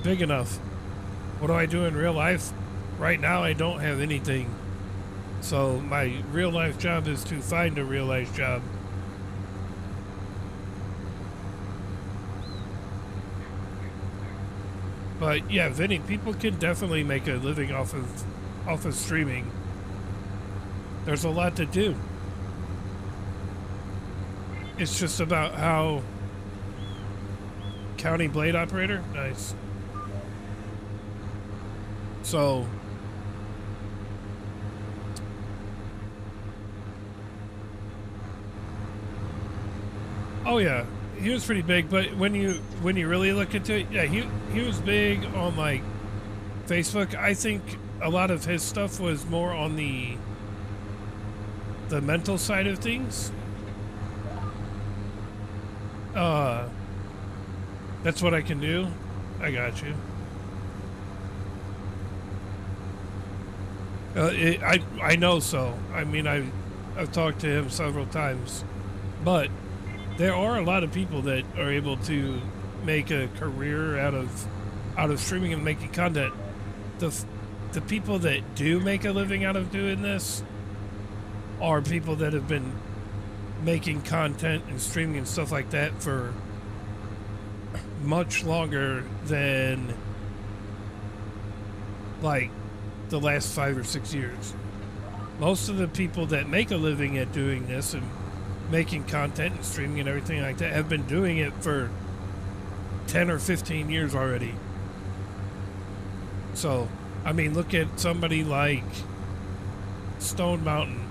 big enough. What do I do in real life? Right now, I don't have anything. So my real life job is to find a real life job. But yeah, Vinny, people can definitely make a living off of streaming. There's a lot to do. It's just about how. County blade operator? Nice. So oh yeah, he was pretty big, but when you really look into it, yeah, he was big on like Facebook. I think a lot of his stuff was more on the mental side of things. That's what I can do. I got you. I know so. I mean, I've talked to him several times, but there are a lot of people that are able to make a career out of streaming and making content. The people that do make a living out of doing this are people that have been making content and streaming and stuff like that for much longer than like the last 5 or 6 years. Most of the people that make a living at doing this and making content and streaming and everything like that have been doing it for 10 or 15 years already. So, I mean, look at somebody like Stone Mountain.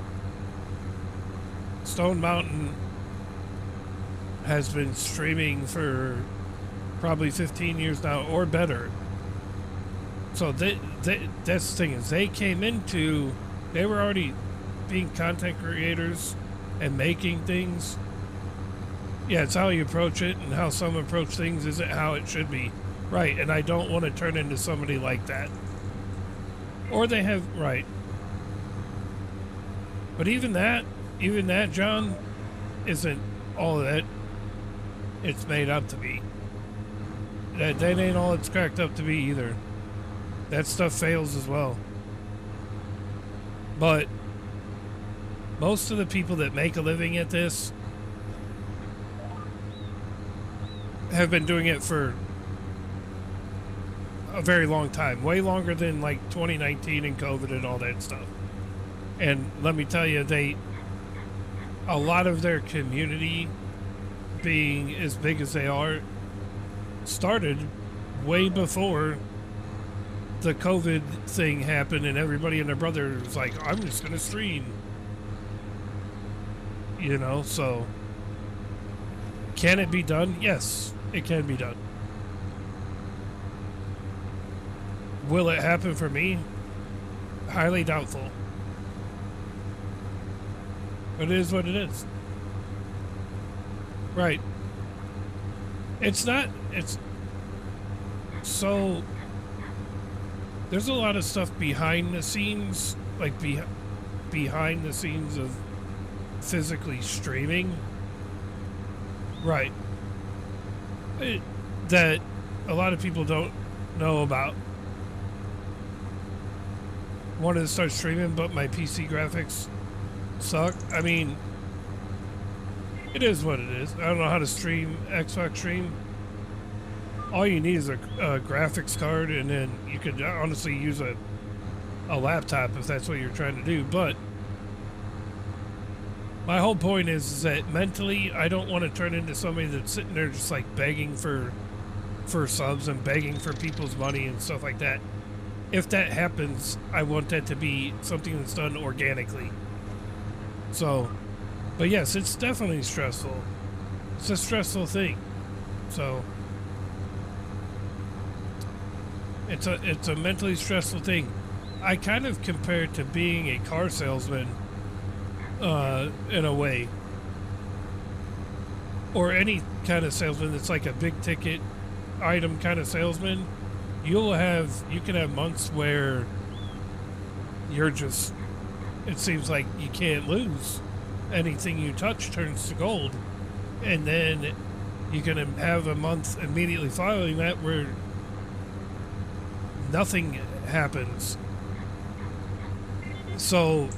Stone Mountain has been streaming for probably 15 years now or better. So that's the thing, is they were already being content creators and making things. Yeah, it's how you approach it, and how some approach things isn't how it should be. Right, and I don't want to turn into somebody like that. Or they have, right. But even that, John, isn't all that it's made up to be. That ain't all it's cracked up to be either. That stuff fails as well. But most of the people that make a living at this have been doing it for a very long time, way longer than like 2019 and COVID and all that stuff. And let me tell you, a lot of their community being as big as they are started way before the COVID thing happened and everybody and their brother was like, I'm just going to stream. You know, so can it be done? Yes, it can be done. Will it happen for me? Highly doubtful. But it is what it is. Right. It's not, it's so, there's a lot of stuff behind the scenes, like behind the scenes of physically streaming. Right. That a lot of people don't know about. Wanted to start streaming, but my PC graphics suck. I mean, it is what it is. I don't know how to stream Xbox Stream. All you need is a graphics card, and then you could honestly use a laptop if that's what you're trying to do. But my whole point is that mentally, I don't want to turn into somebody that's sitting there just like begging for subs and begging for people's money and stuff like that. If that happens, I want that to be something that's done organically. So, but yes, it's definitely stressful. It's a stressful thing. So, it's a mentally stressful thing. I kind of compare it to being a car salesman, in a way, or any kind of salesman that's like a big ticket item kind of salesman. You can have months where you're just, it seems like you can't lose. Anything you touch turns to gold. And then you can have a month immediately following that where nothing happens. So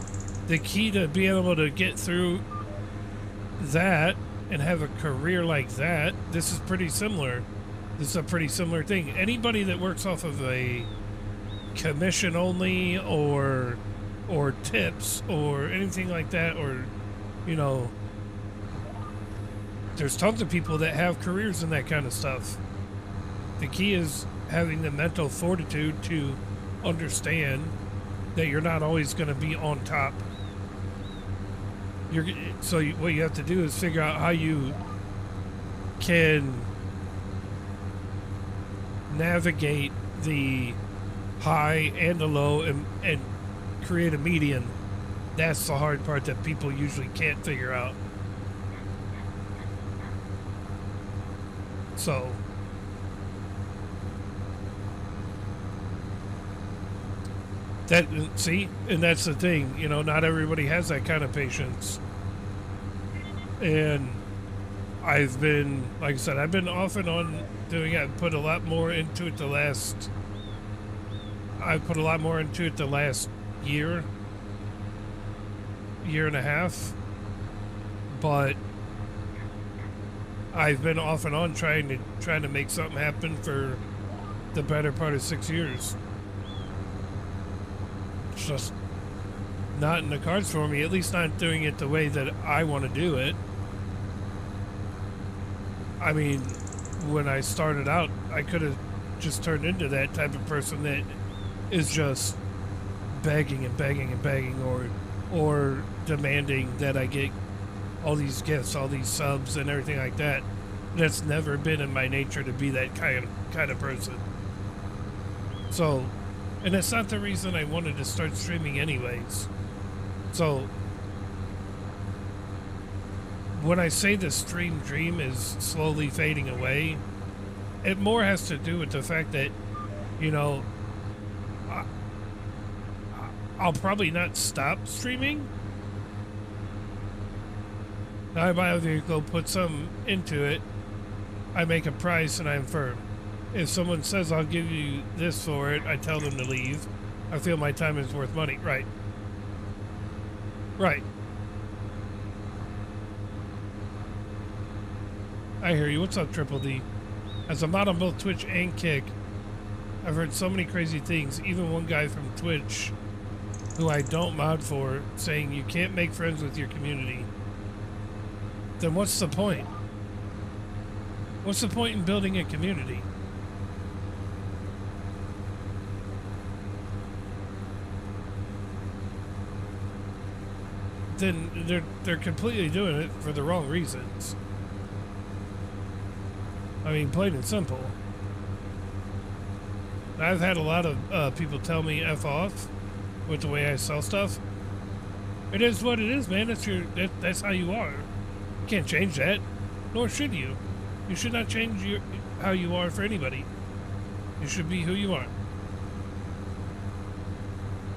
the key to being able to get through that and have a career like that, this is pretty similar. This is a pretty similar thing. Anybody that works off of a commission only or tips or anything like that, or, you know, there's tons of people that have careers in that kind of stuff. The key is having the mental fortitude to understand that you're not always going to be on top. What you have to do is figure out how you can navigate the high and the low and create a median. That's the hard part that people usually can't figure out. So and that's the thing, you know, not everybody has that kind of patience. And I've been, like I said, I've been off and on doing it. I've put a lot more into it the last year and a half. But I've been off and on trying to make something happen for the better part of 6 years. It's just not in the cards for me, at least not doing it the way that I want to do it. I mean, when I started out, I could have just turned into that type of person that is just begging and begging and begging, or demanding that I get all these gifts, all these subs and everything like that. That's never been in my nature to be that kind of person. So, and that's not the reason I wanted to start streaming anyways. So, when I say the stream dream is slowly fading away, it more has to do with the fact that, you know, I'll probably not stop streaming. I buy a vehicle, put some into it, I make a price, and I'm firm. If someone says I'll give you this for it, I tell them to leave. I feel my time is worth money. Right. Right. I hear you. What's up, Triple D? As a mod on both Twitch and Kick, I've heard so many crazy things. Even one guy from Twitch, who I don't mod for, saying you can't make friends with your community. Then what's the point? What's the point in building a community? then they're completely doing it for the wrong reasons. I mean, plain and simple. I've had a lot of people tell me F off with the way I sell stuff. It is what it is, man. That's how you are. You can't change that, nor should you. You should not change how you are for anybody. You should be who you are.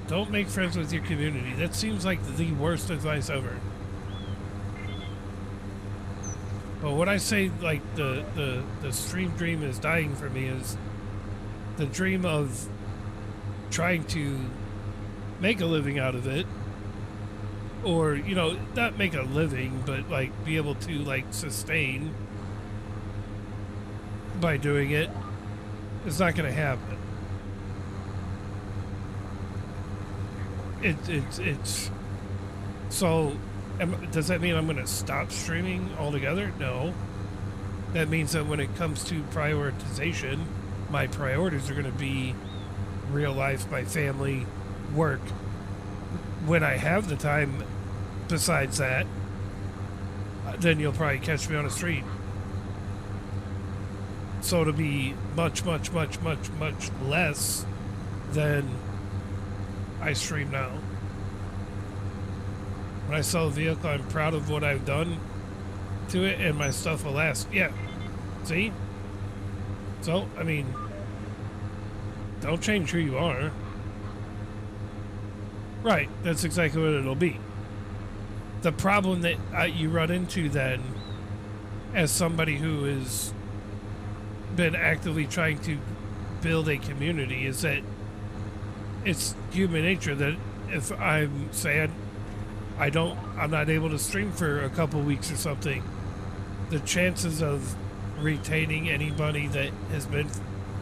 Don't make friends with your community. That seems like the worst advice ever. But what I say, like, the stream dream is dying for me is the dream of trying to make a living out of it. Or, you know, not make a living, but, like, be able to, like, sustain by doing it. It's not going to happen. It's so does that mean I'm going to stop streaming altogether? No. That means that when it comes to prioritization, my priorities are going to be real life, my family, work. When I have the time besides that, then you'll probably catch me on a stream. So it'll be much, much, much, much, much less than I stream now. When I sell a vehicle, I'm proud of what I've done to it, and my stuff will last. Yeah. See? So, I mean, don't change who you are. Right. That's exactly what it'll be. The problem that you run into then, as somebody who has been actively trying to build a community, is that it's human nature that if I'm saying I'm not able to stream for a couple weeks or something, the chances of retaining anybody that has been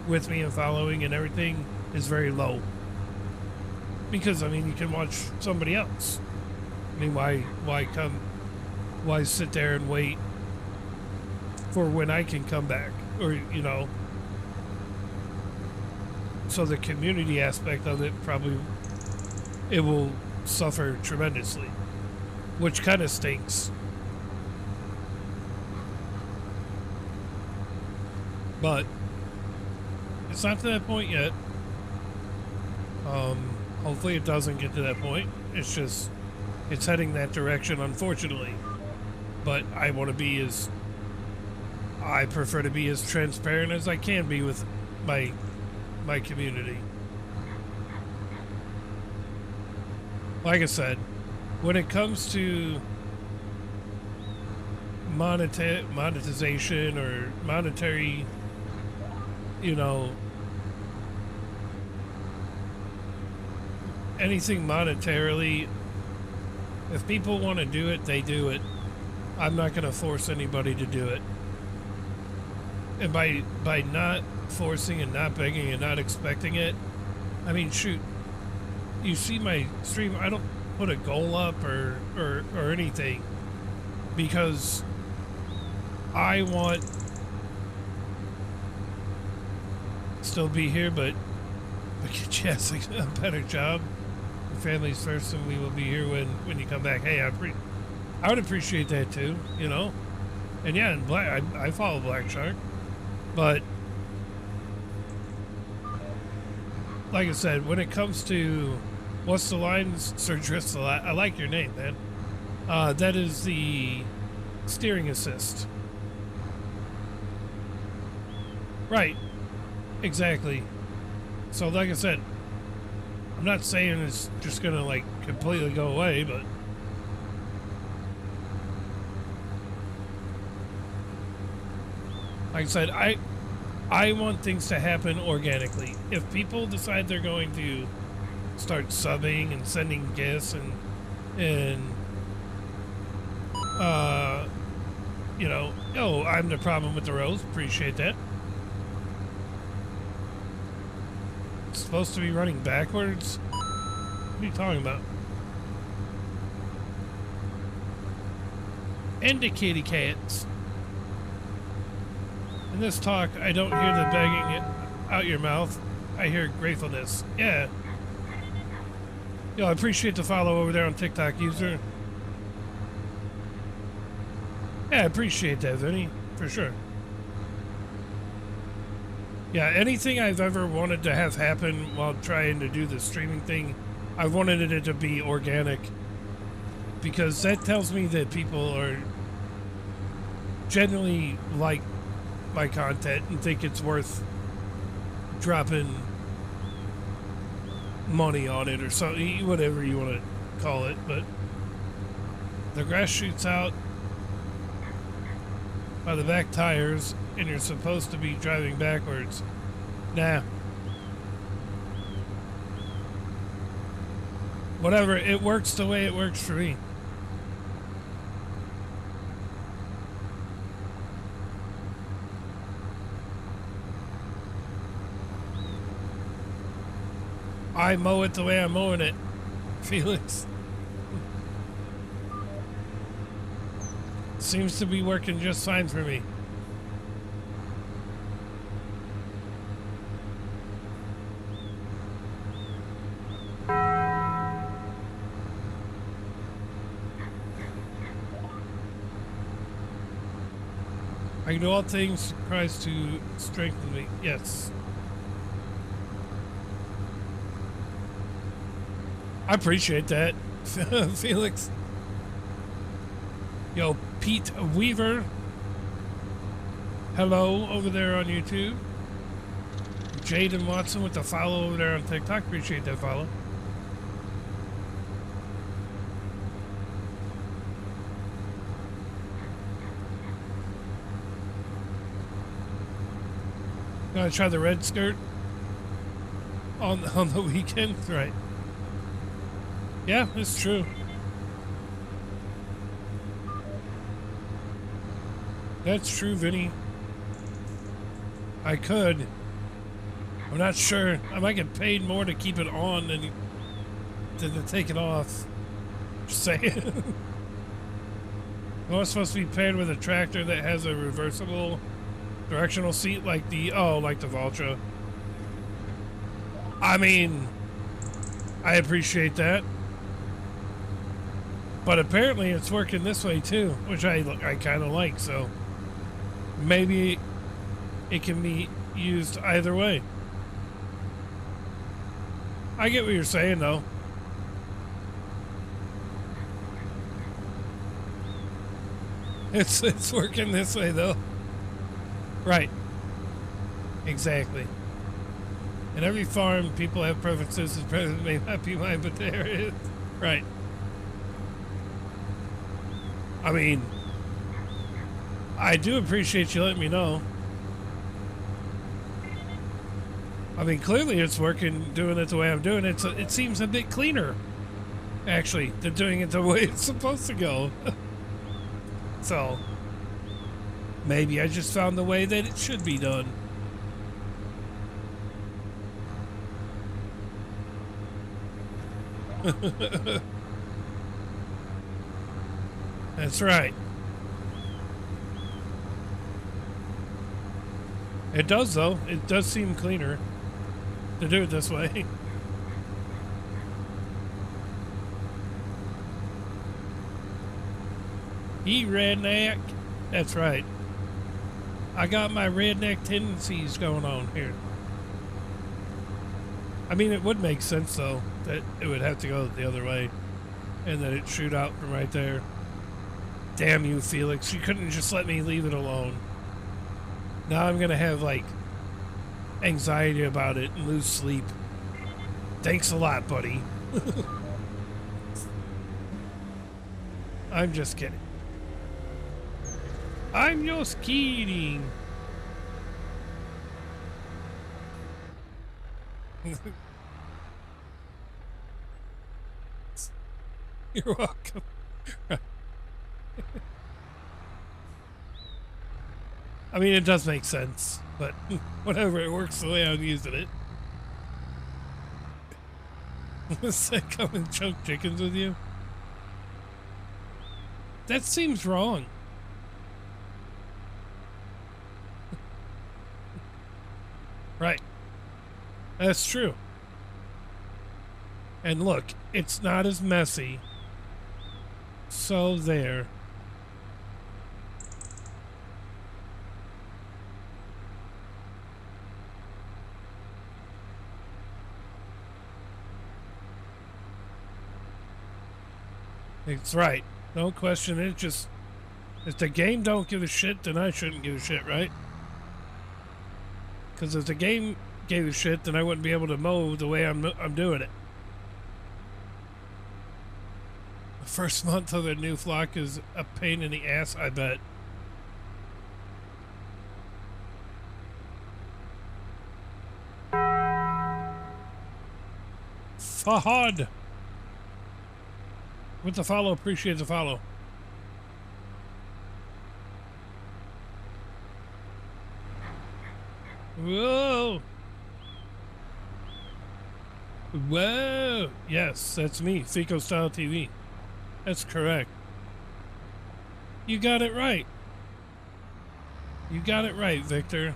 with me and following and everything is very low. Because, I mean, you can watch somebody else. I mean, why sit there and wait for when I can come back? Or, you know. So the community aspect of it it will suffer tremendously, which kind of stinks. But it's not to that point yet. Hopefully it doesn't get to that point. It's heading that direction, unfortunately. But I prefer to be as transparent as I can be with my community. Like I said, when it comes to monetization or monetary, you know, anything monetarily, if people want to do it, they do it. I'm not going to force anybody to do it. And by not forcing and not begging and not expecting it, I mean, shoot, you see my stream, I don't put a goal up or anything, because I want still be here, but get you a better job. Your family's first, and we will be here when you come back. Hey, I would appreciate that too, you know. And yeah, and I follow Black Shark, but like I said, when it comes to what's the line, Sir Driscoll, I like your name, man. That is the steering assist. Right. Exactly. So like I said, I'm not saying it's just gonna like completely go away, but like I said, I want things to happen organically. If people decide they're going to start subbing and sending gifts and you know, oh, I'm the problem with the rose. Appreciate that. It's supposed to be running backwards. What are you talking about? And the kitty cats. In this talk, I don't hear the begging out your mouth. I hear gratefulness. Yeah. Yo, I appreciate the follow over there on TikTok, user. Yeah, I appreciate that, Vinny, for sure. Yeah, anything I've ever wanted to have happen while trying to do the streaming thing, I wanted it to be organic. Because that tells me that people are generally like my content and think it's worth dropping money on it or something, whatever you want to call it. But the grass shoots out by the back tires and you're supposed to be driving backwards. Nah. Whatever, it works the way it works for me. I mow it the way I'm mowing it, Felix. Seems to be working just fine for me. I can do all things through Christ to strengthen me. Yes. I appreciate that, Felix. Yo, Pete Weaver. Hello over there on YouTube. Jaden Watson with the follow over there on TikTok. Appreciate that follow. Gonna try the red skirt on the weekend, right? Yeah, it's true. That's true, Vinny. I could. I'm not sure. I might get paid more to keep it on than to take it off. Just saying. I'm supposed to be paired with a tractor that has a reversible directional seat like the Valtra. I mean, I appreciate that. But apparently it's working this way too, which I kind of like, so maybe it can be used either way. I get what you're saying though. It's working this way though. Right. Exactly. In every farm, people have preferences. His preference may not be mine, but there it is. Right. I mean, I do appreciate you letting me know. I mean, clearly it's working, doing it the way I'm doing it. So it seems a bit cleaner, actually, than doing it the way it's supposed to go. So, maybe I just found the way that it should be done. That's right. It does, though. It does seem cleaner to do it this way. Redneck. That's right. I got my redneck tendencies going on here. I mean, it would make sense, though, that it would have to go the other way and that it'd shoot out from right there. Damn you, Felix. You couldn't just let me leave it alone. Now I'm going to have, like, anxiety about it and lose sleep. Thanks a lot, buddy. I'm just kidding. I'm just kidding. You're welcome. I mean, it does make sense, but whatever, it works the way I'm using it. Does that come and choke chickens with you? That seems wrong. Right. That's true. And look, it's not as messy. So there. It's right. No question. It just, if the game don't give a shit, then I shouldn't give a shit, right? Because if the game gave a shit, then I wouldn't be able to mow the way I'm doing it. The first month of the new flock is a pain in the ass, I bet. Fahad! With the follow, appreciate the follow. Whoa! Whoa! Yes, that's me, Fico Style TV. That's correct. You got it right. You got it right, Victor.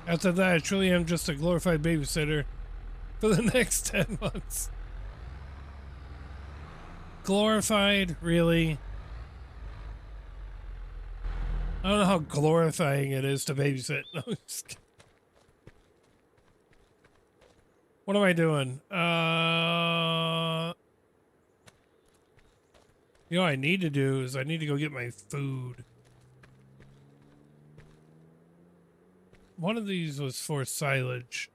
After that, I truly am just a glorified babysitter for the next 10 months. Glorified? Really? I don't know how glorifying it is to babysit. No, just kidding. What am I doing? You know what I need to do is I need to go get my food. One of these was for silage.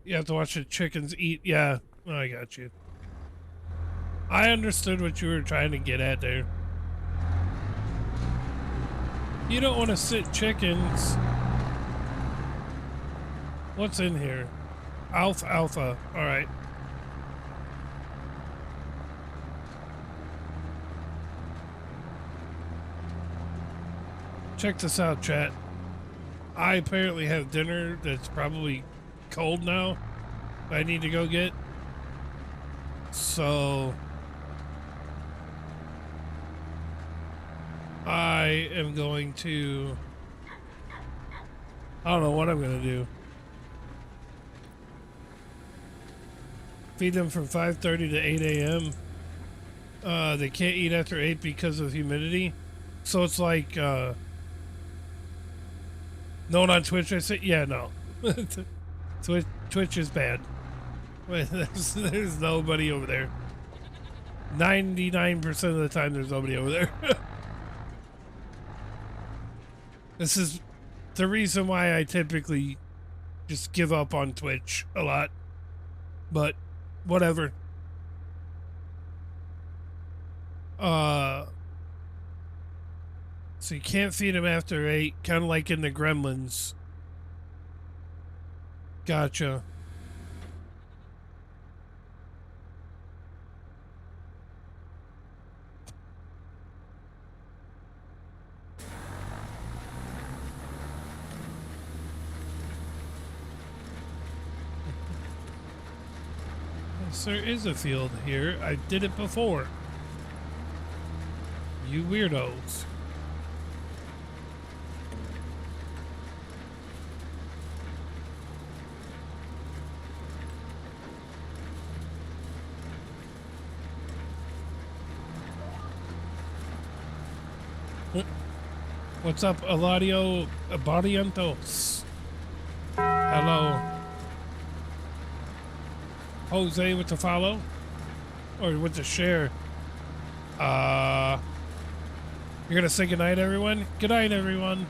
You have to watch the chickens eat. Yeah, I got you. I understood what you were trying to get at there. You don't want to sit chickens. What's in here? Alpha. All right. Check this out, chat. I apparently have dinner that's probably cold now. I need to go get. So I am going to, I don't know what I'm going to do. Feed them from 5:30 to 8 a.m. They can't eat after 8 because of humidity. So it's like, known on Twitch, I say, yeah, no. Twitch is bad. There's nobody over there. 99% of the time, there's nobody over there. This is the reason why I typically just give up on Twitch a lot. But, whatever. So you can't feed them after 8, kind of like in the Gremlins. Gotcha. Yes, there is a field here. I did it before. You weirdos. What's up, Eladio Barrientos? Hello. Jose with the follow? Or with the share? You're gonna say goodnight, everyone? Good night, everyone.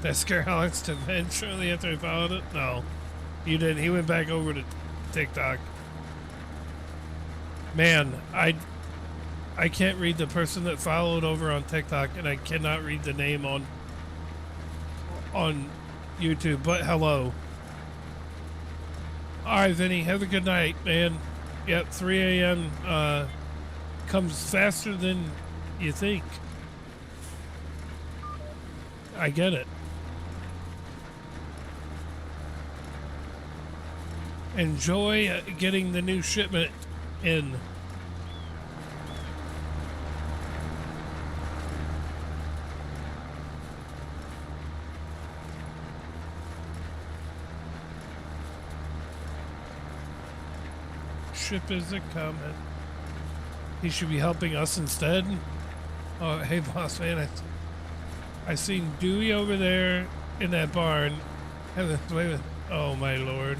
Did I scare Alex to bed shortly after I followed it? No. You didn't. He went back over to TikTok. Man, I can't read the person that followed over on TikTok, and I cannot read the name on YouTube, but hello. Alright, Vinny, have a good night, man. Yep, 3 a.m. Comes faster than you think. I get it. Enjoy getting the new shipment in. Ship is a coming. He should be helping us instead. Oh, hey, boss man. I seen Dewey over there in that barn. Wait a minute. Oh my lord.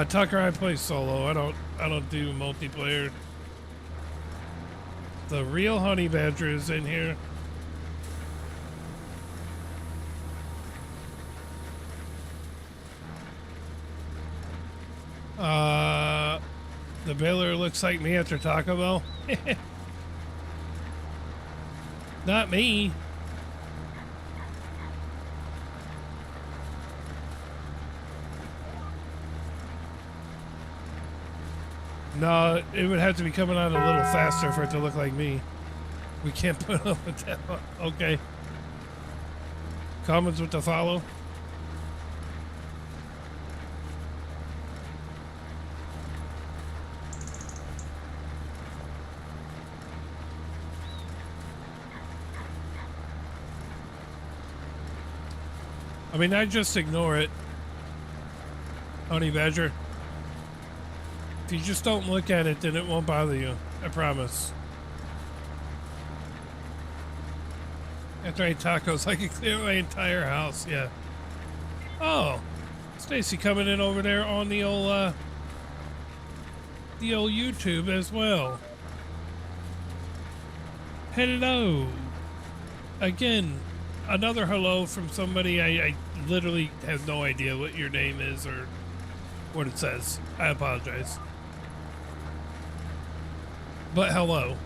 Tucker, I play solo. I don't do multiplayer. The real honey badger is in here. The Baylor looks like me after Taco Bell. Not me. No, it would have to be coming on a little faster for it to look like me. We can't put up with that. Okay. Comments with the follow. I mean, I just ignore it, honey badger. If you just don't look at it, then it won't bother you. I promise. After I eat tacos, I can clear my entire house. Yeah. Oh, Stacy coming in over there on the old YouTube as well. Hello. Again, another hello from somebody I literally have no idea what your name is or what it says. I apologize. But hello.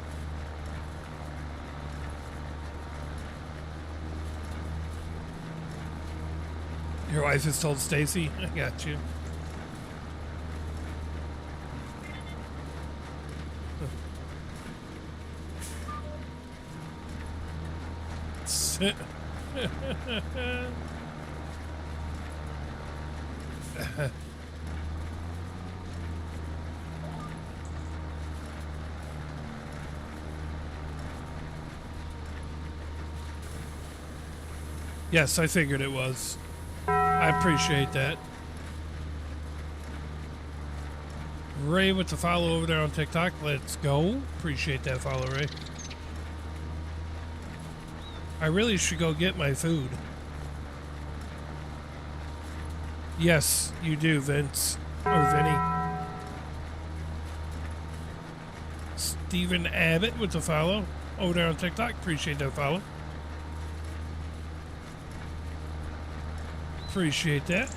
Your wife has told Stacy. I got you. Yes, I figured it was. I appreciate that. Ray with the follow over there on TikTok. Let's go. Appreciate that follow, Ray. I really should go get my food. Yes, you do, Vince. Or Vinny. Stephen Abbott with the follow over there on TikTok. Appreciate that follow. Appreciate that.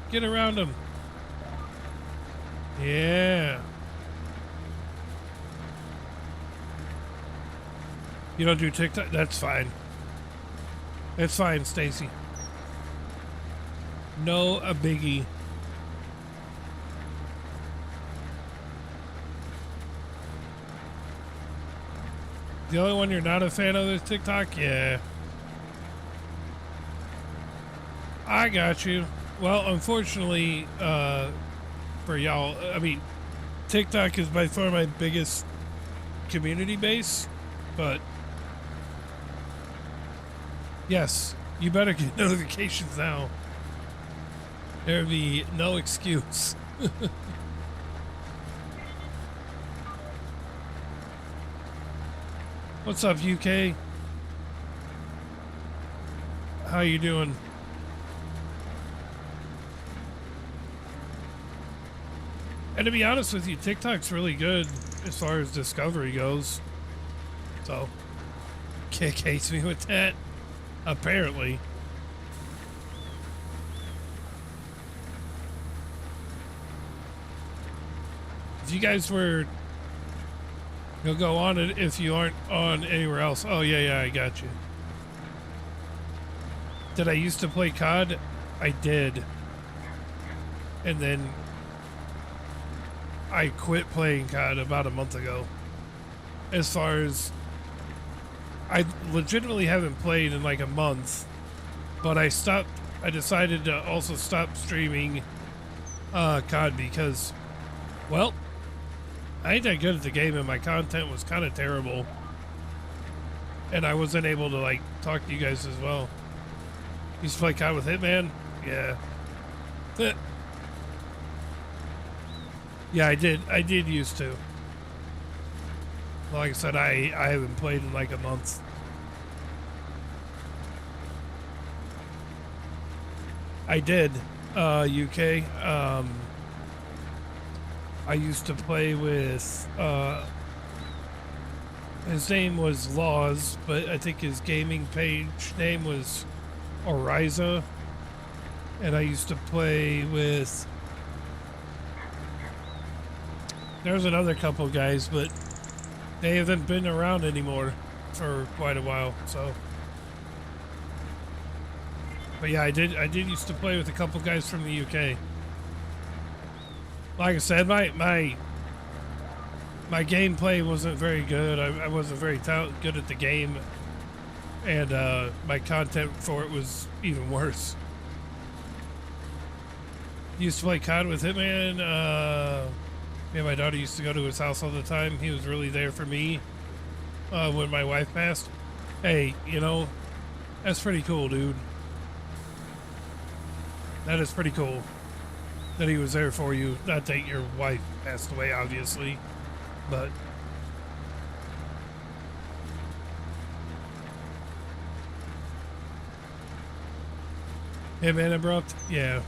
Get around him. Yeah. You don't do TikTok? That's fine. It's fine, Stacy. No a biggie. The only one you're not a fan of is TikTok? Yeah. I got you. Well, unfortunately, for y'all, I mean, TikTok is by far my biggest community base, but yes, you better get notifications now. There'd be no excuse. What's up, UK? How you doing? And to be honest with you, TikTok's really good as far as discovery goes. So, Kick hates me with that, apparently. If you guys were... You'll go on it if you aren't on anywhere else. Oh, yeah, I got you. Did I used to play COD? I did. And then I quit playing COD about a month ago. As far as... I legitimately haven't played in like a month. But I decided to also stop streaming COD because, well, I ain't that good at the game and my content was kind of terrible. and I wasn't able to like talk to you guys as well. You used to play COD with Hitman? Yeah. Yeah, I did. I did used to. Like I said, I haven't played in like a month. I did, UK. I used to play with, his name was Laws, but I think his gaming page name was Oriza. And I used to play with, there's another couple guys, but they haven't been around anymore for quite a while, so. But yeah, I did used to play with a couple guys from the UK. Like I said, my gameplay wasn't very good. I wasn't very good at the game, and my content for it was even worse. Used to play COD with Hitman. Me and my daughter used to go to his house all the time. He was really there for me when my wife passed. Hey, you know, that's pretty cool, dude. That is pretty cool that he was there for you. Not that your wife passed away, obviously, but Hitman Abrupt, yeah.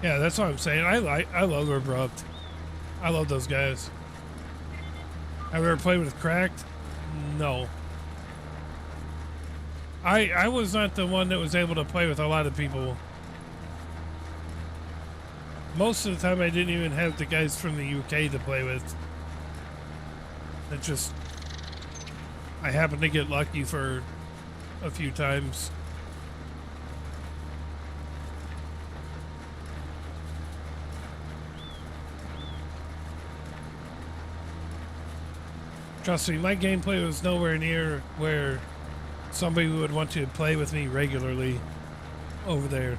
Yeah, that's what I'm saying. I love Abrupt. I love those guys. Have you ever played with Cracked? No. I was not the one that was able to play with a lot of people. Most of the time I didn't even have the guys from the UK to play with. It just, I happened to get lucky for a few times. Trust me, my gameplay was nowhere near where somebody would want to play with me regularly over there.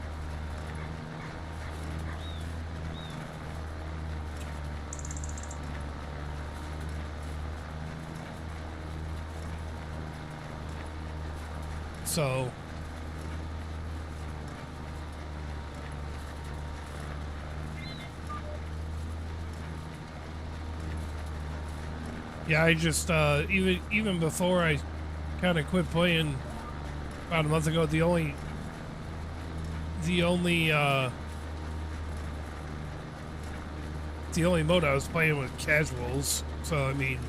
So yeah, I just even before I kind of quit playing about a month ago, the only mode I was playing was casuals. So I mean,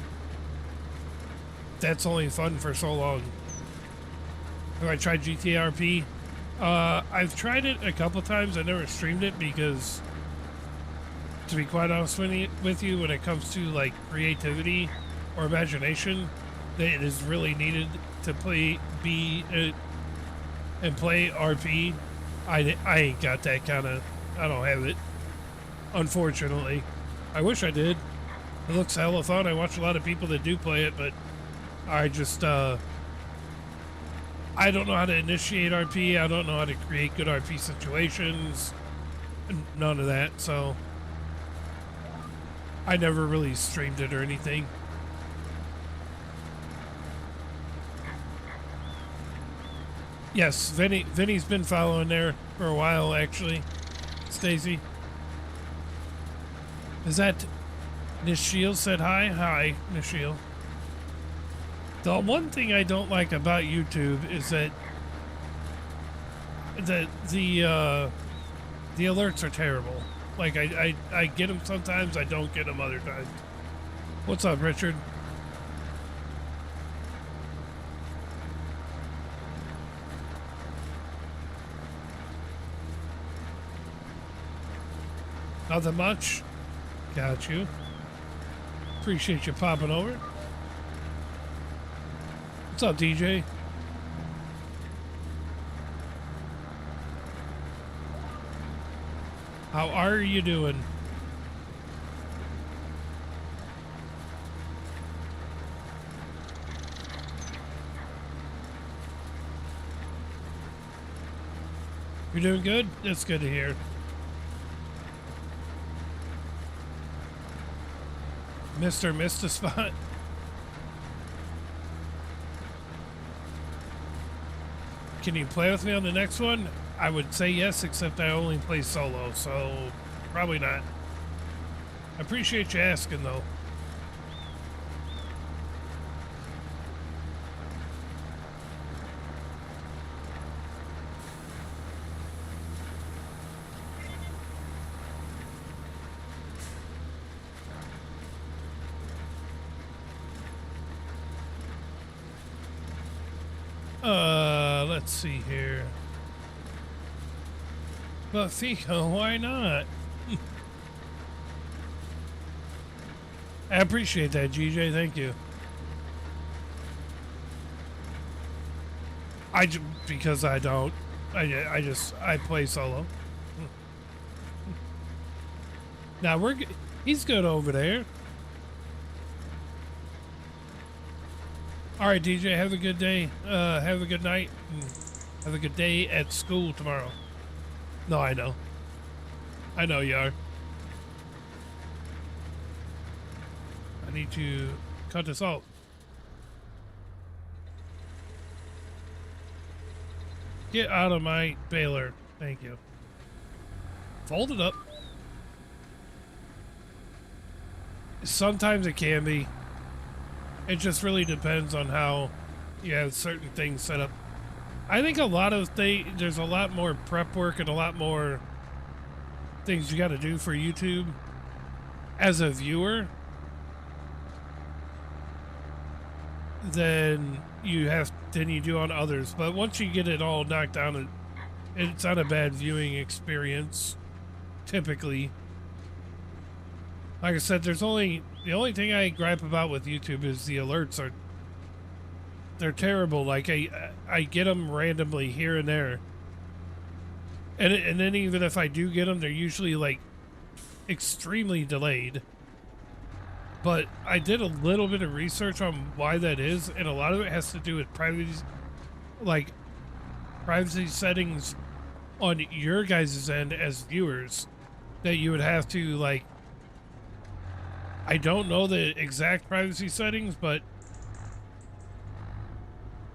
that's only fun for so long. Have I tried GTA RP? I've tried it a couple times. I never streamed it because, to be quite honest with you, when it comes to like creativity or imagination, it is really needed to play RP. I ain't got that kind of. I don't have it, unfortunately. I wish I did. It looks hella fun. I watch a lot of people that do play it, but I just I don't know how to initiate RP. I don't know how to create good RP situations. None of that. So I never really streamed it or anything. Yes, Vinny's been following there for a while, actually. Stacy. Is that Nishil said hi? Hi, Nishil. The one thing I don't like about YouTube is that the alerts are terrible. Like I get them sometimes, I don't get them other times. What's up, Richard? Nothing much. Got you. Appreciate you popping over. What's up, DJ? How are you doing? You're doing good? That's good to hear. Mr. Missed a spot. Can you play with me on the next one? I would say yes, except I only play solo, so probably not. I appreciate you asking, though. Let's see here. But Fico, why not? I appreciate that, GJ. Thank you. Because I don't. I play solo. Now he's good over there. All right, DJ, have a good day. Have a good night. Have a good day at school tomorrow. No, I know. I know you are. I need to cut this off. Get out of my baler. Thank you. Fold it up. Sometimes it can be. It just really depends on how you have certain things set up. I think a lot of there's a lot more prep work and a lot more things you got to do for YouTube as a viewer than you do on others. But once you get it all knocked down, it's not a bad viewing experience typically. Like I said, the only thing I gripe about with YouTube is the alerts they're terrible. Like I get them randomly here and there, and then even if I do get them, they're usually like extremely delayed. But I did a little bit of research on why that is, and a lot of it has to do with privacy settings on your guys' end as viewers that you would have to like. I don't know the exact privacy settings, but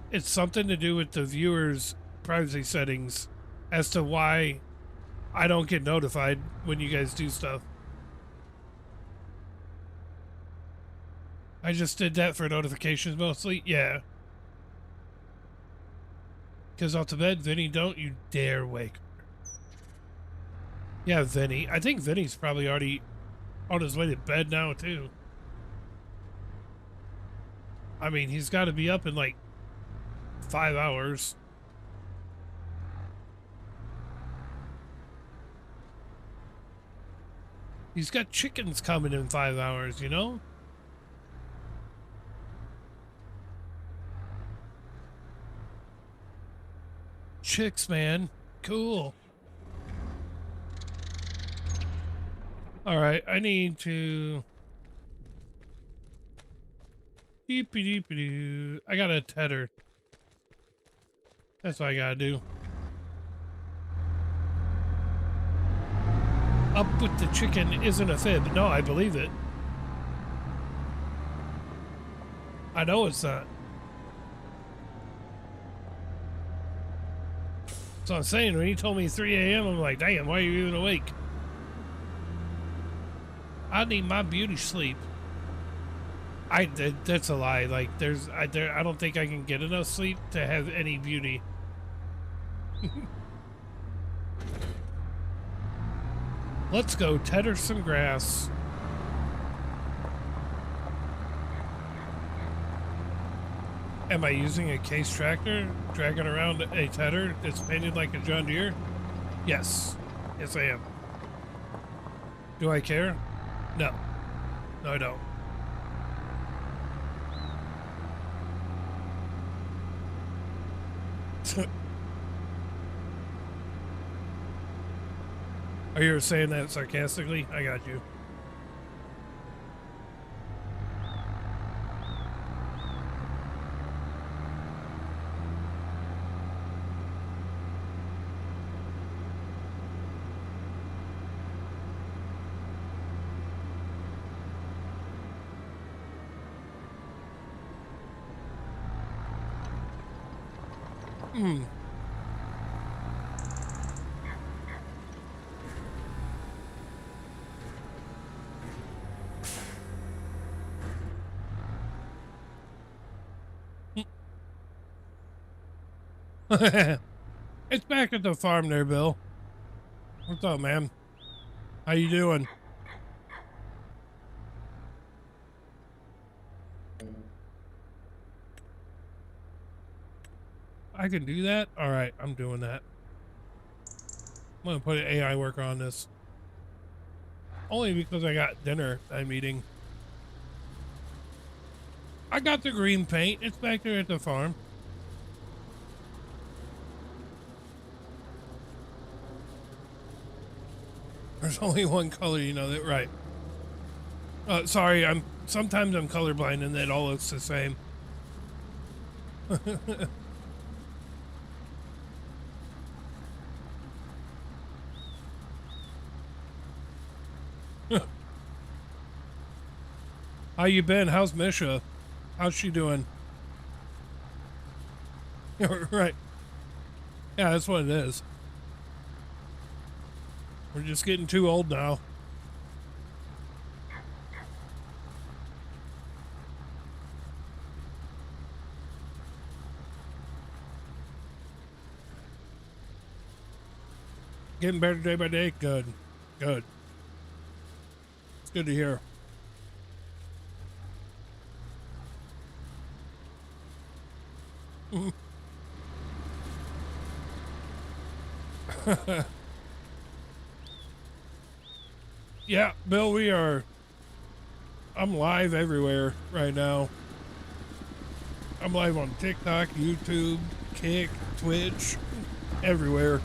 it's something to do with the viewers' privacy settings as to why I don't get notified when you guys do stuff. I just did that for notifications mostly. Yeah. Because off to bed, Vinny, don't you dare wake. Yeah, Vinny. I think Vinny's probably already on his way to bed now, too. I mean, he's got to be up in like 5 hours. He's got chickens coming in 5 hours, you know? Chicks, man. Cool. All right, I need to... Deepy-deepy-doo. I got a tether. That's what I gotta do. Up with the chicken isn't a fib. No, I believe it. I know it's not. So I'm saying, when he told me 3 a.m., I'm like, damn, why are you even awake? I need my beauty sleep. That's a lie. Like, I don't think I can get enough sleep to have any beauty. Let's go tether some grass. Am I using a case tractor, dragging around a tether that's painted like a John Deere? Yes. Yes, I am. Do I care? No. No, I don't. Are you saying that sarcastically? I got you. It's back at the farm there, Bill. What's up, man? How you doing? I can do that? All right, I'm doing that. I'm going to put an AI worker on this. Only because I got dinner I'm eating. I got the green paint. It's back there at the farm. There's only one color, you know that, right? Sorry, sometimes I'm colorblind and it all looks the same. How you been? How's Misha? How's she doing? Right. Yeah, that's what it is. We're just getting too old now. Getting better day by day. Good. Good. It's good to hear. Yeah, Bill, I'm live everywhere right now. I'm live on TikTok, YouTube, Kick, Twitch, everywhere.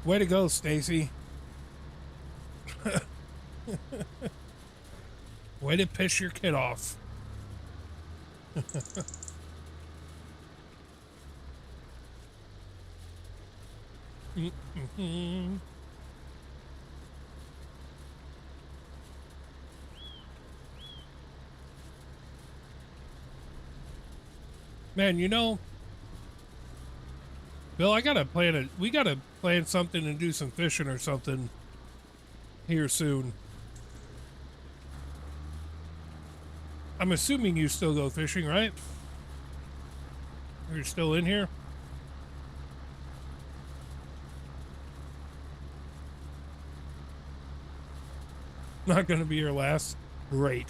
Way to go, Stacy. Way to piss your kid off. Man, you know, Bill, we gotta plan something and do some fishing or something here soon. I'm assuming you still go fishing, right? You're still in here? Not gonna be your last? Great.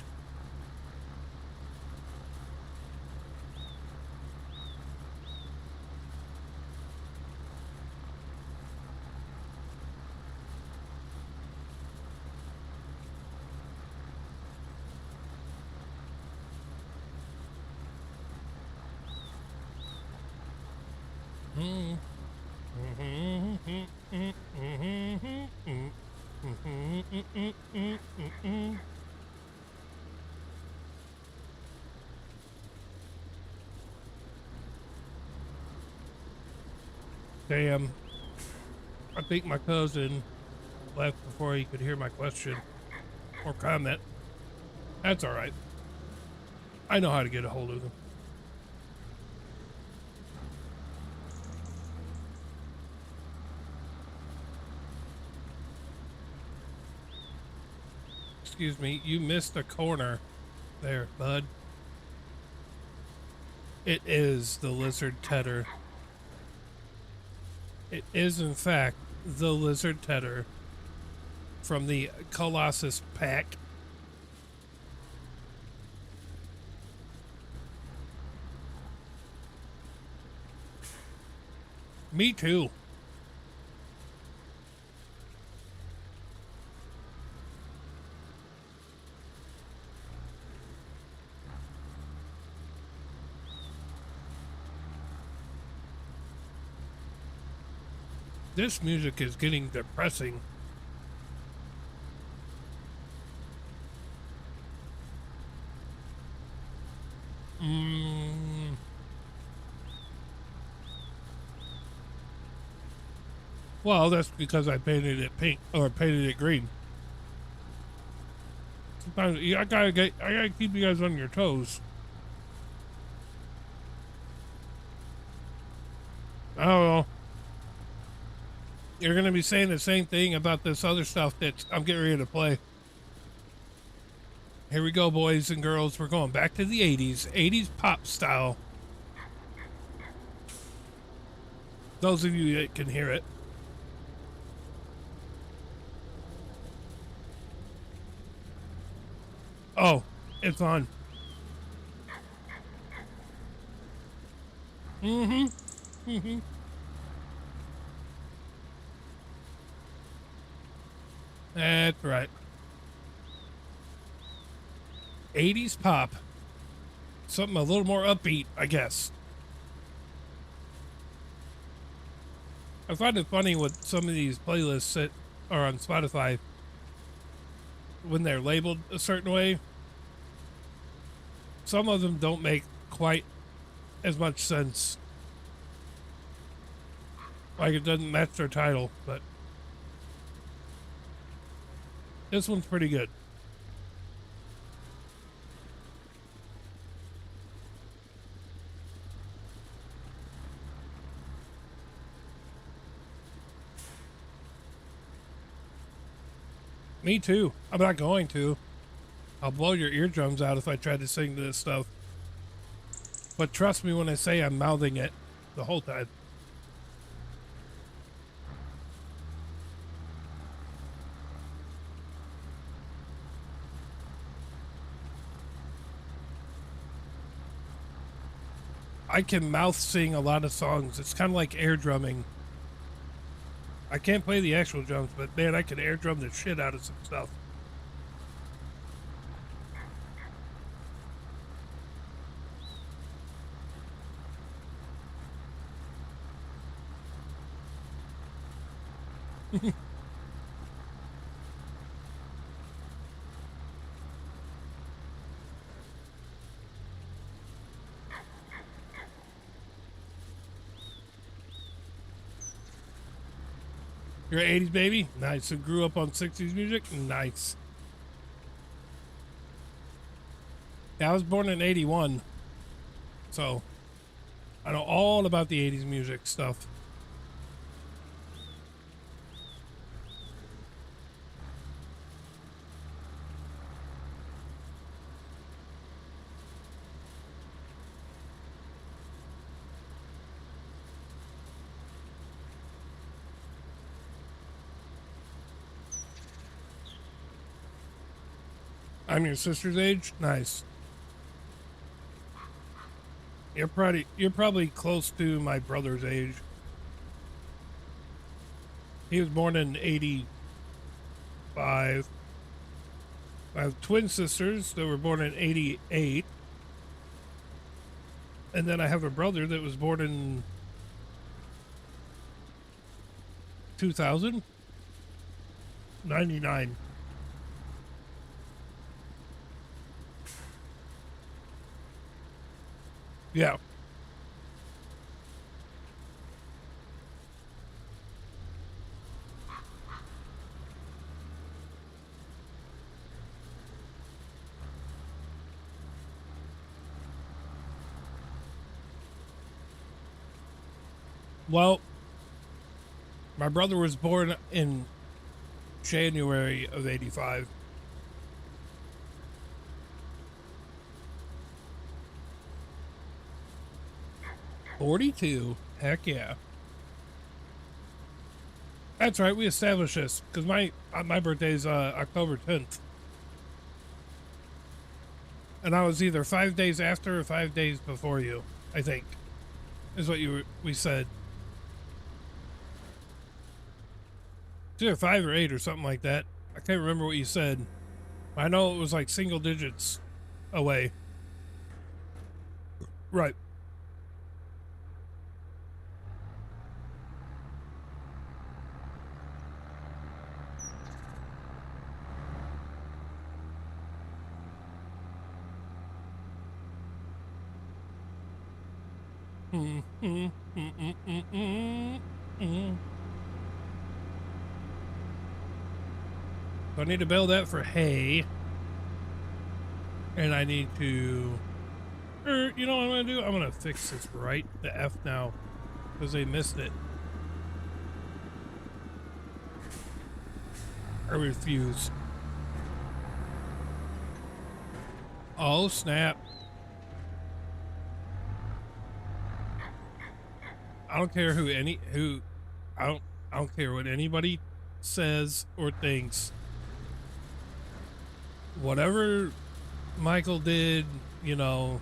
Damn. I think my cousin left before he could hear my question or comment. That's all right. I know how to get a hold of them. Excuse me, you missed a corner there, bud. It is the lizard tedder. It is, in fact, the lizard tedder from the Colossus pack. Me too. This music is getting depressing. Well, that's because I painted it pink or painted it green. Sometimes I gotta keep you guys on your toes. I don't know. You're gonna be saying the same thing about this other stuff that I'm getting ready to play. Here we go, boys and girls. We're going back to the 80s. 80s pop style. Those of you that can hear it. Oh, it's on. Mm-hmm. Mm-hmm. That's right. 80s pop. Something a little more upbeat, I guess. I find it funny with some of these playlists that are on Spotify when they're labeled a certain way. Some of them don't make quite as much sense. Like it doesn't match their title, but this one's pretty good. Me too. I'm not going to. I'll blow your eardrums out if I try to sing this stuff. But trust me when I say I'm mouthing it the whole time. I can mouth sing a lot of songs. It's kind of like air drumming. I can't play the actual drums, but man, I can air drum the shit out of some stuff. You're an 80s baby? Nice. So grew up on 60s music? Nice. Yeah, I was born in 81. So I know all about the 80s music stuff. I'm your sister's age? Nice. You're probably close to my brother's age. He was born in 85. I have twin sisters that were born in 88. And then I have a brother that was born in 2000? 99. Yeah. Well, my brother was born in January of 85. '42. Heck yeah. That's right. We established this because my birthday's October 10th, and I was either 5 days after or 5 days before you. I think is what we said. It's either 5 or 8 or something like that. I can't remember what you said. I know it was like single digits away. Right. So I need to build that for hay. And I need to... you know what I'm going to do? I'm going to fix this right the F now. Because they missed it. I refuse. Oh, snap. I don't care I don't care what anybody says or thinks. Whatever Michael did, you know,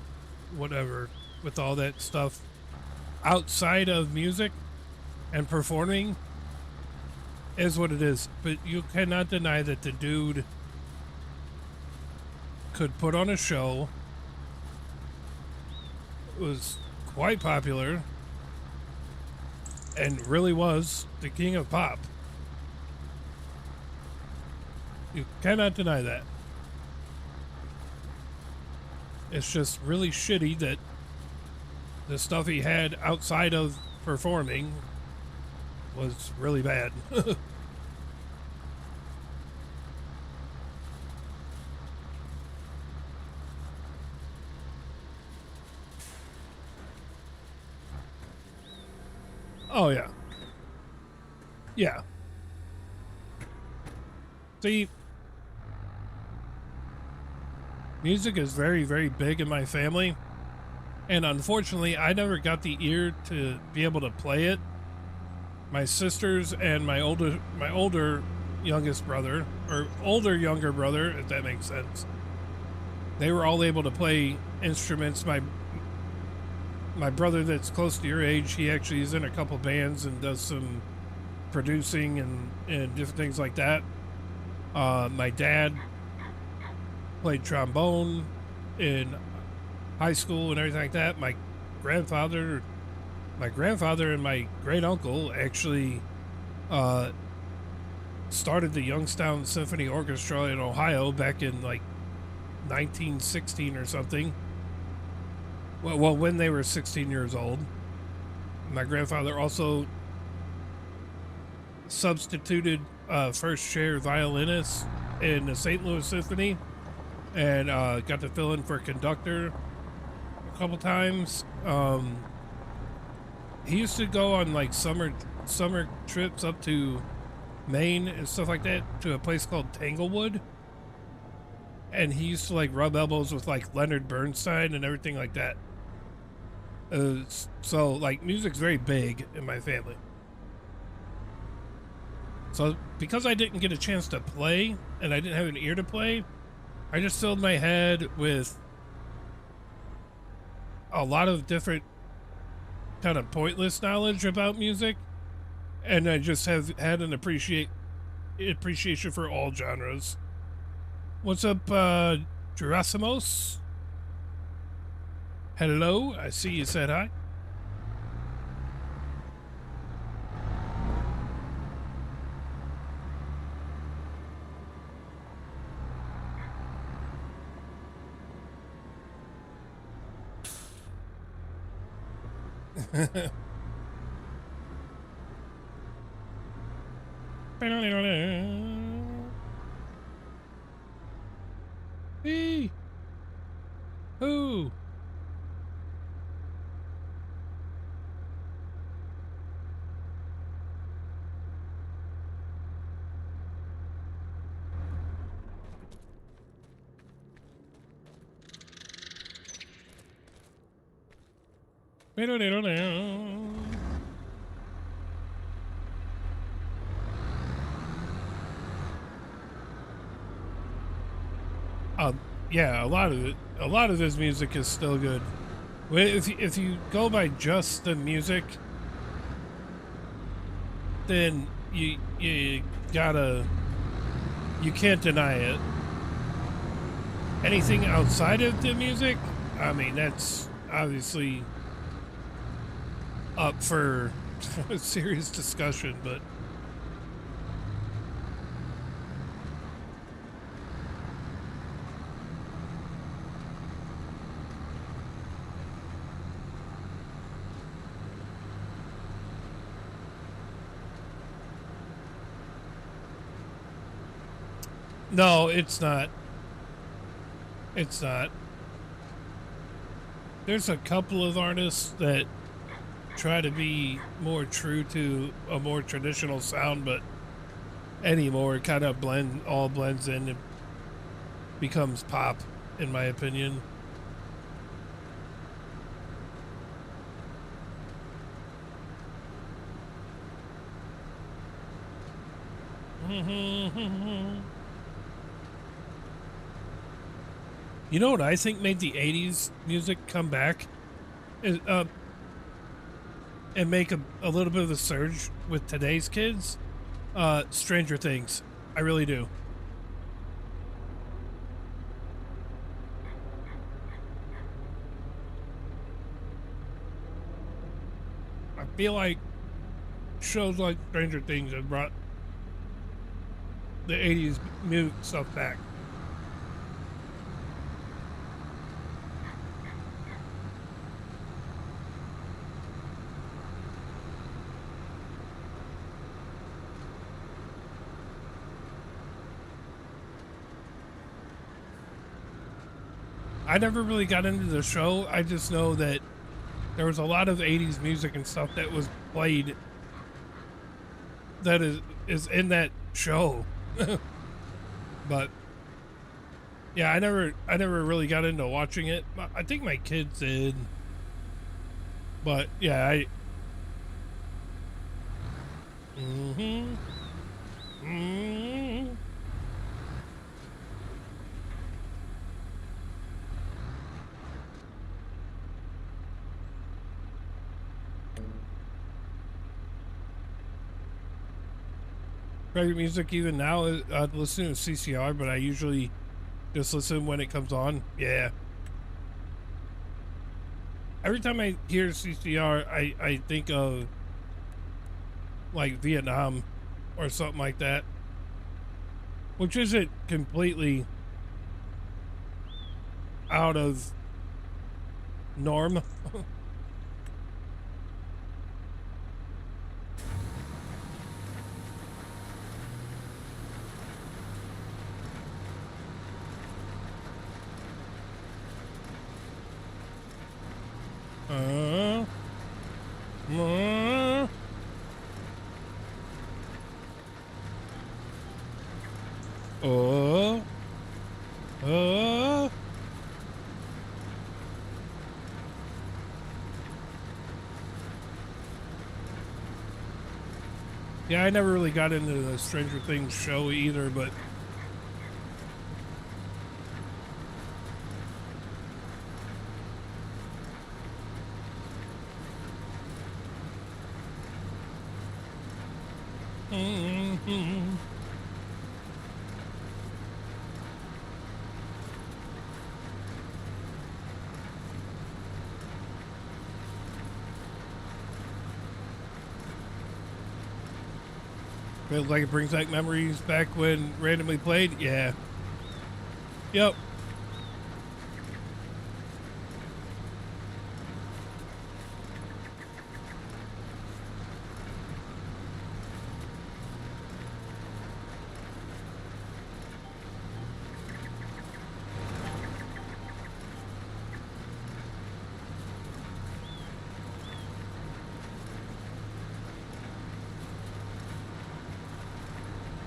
whatever, with all that stuff outside of music and performing is what it is. But you cannot deny that the dude could put on a show, was quite popular, and really was the king of pop. You cannot deny that. It's just really shitty that the stuff he had outside of performing was really bad. Oh, yeah. Yeah. See, music is very, very big in my family. And unfortunately, I never got the ear to be able to play it. My sisters and my older youngest brother, or older younger brother, if that makes sense, they were all able to play instruments. My brother that's close to your age, he actually is in a couple bands and does some producing and different things like that. My dad played trombone in high school and everything like that. My grandfather and my great uncle actually started the Youngstown Symphony Orchestra in Ohio back in like 1916 or something. Well, when they were 16 years old. My grandfather also substituted first chair violinist in the St. Louis Symphony and got to fill in for conductor a couple times. He used to go on like summer trips up to Maine and stuff like that to a place called Tanglewood. And he used to like rub elbows with like Leonard Bernstein and everything like that. So like music's very big in my family. So because I didn't get a chance to play and I didn't have an ear to play, I just filled my head with a lot of different kind of pointless knowledge about music, and I just have had an appreciation for all genres. What's up, Gerasimos? Hello, I see you said hi. Hey, who? Yeah, a lot of this music is still good. If you go by just the music, then you can't deny it. Anything outside of the music, I mean, that's obviously up for a serious discussion, but no, it's not. It's not. There's a couple of artists that try to be more true to a more traditional sound, but anymore it kind of blends in and becomes pop in my opinion. You know what I think made the 80s music come back? Is, and make a little bit of a surge with today's kids? Stranger Things. I really do. I feel like shows like Stranger Things have brought the 80s music stuff back. I never really got into the show. I just know that there was a lot of 80s music and stuff that was played that is in that show. But yeah, I never really got into watching it. I think my kids did. But yeah, I mhm. Mhm. Favorite music even now is listening to CCR, but I usually just listen when it comes on. Yeah. Every time I hear CCR, I think of like Vietnam or something like that, which isn't completely out of norm. uh, uh, uh, uh. Yeah, I never really got into the Stranger Things show either, but feels like it brings back memories back when randomly played. Yeah. Yep.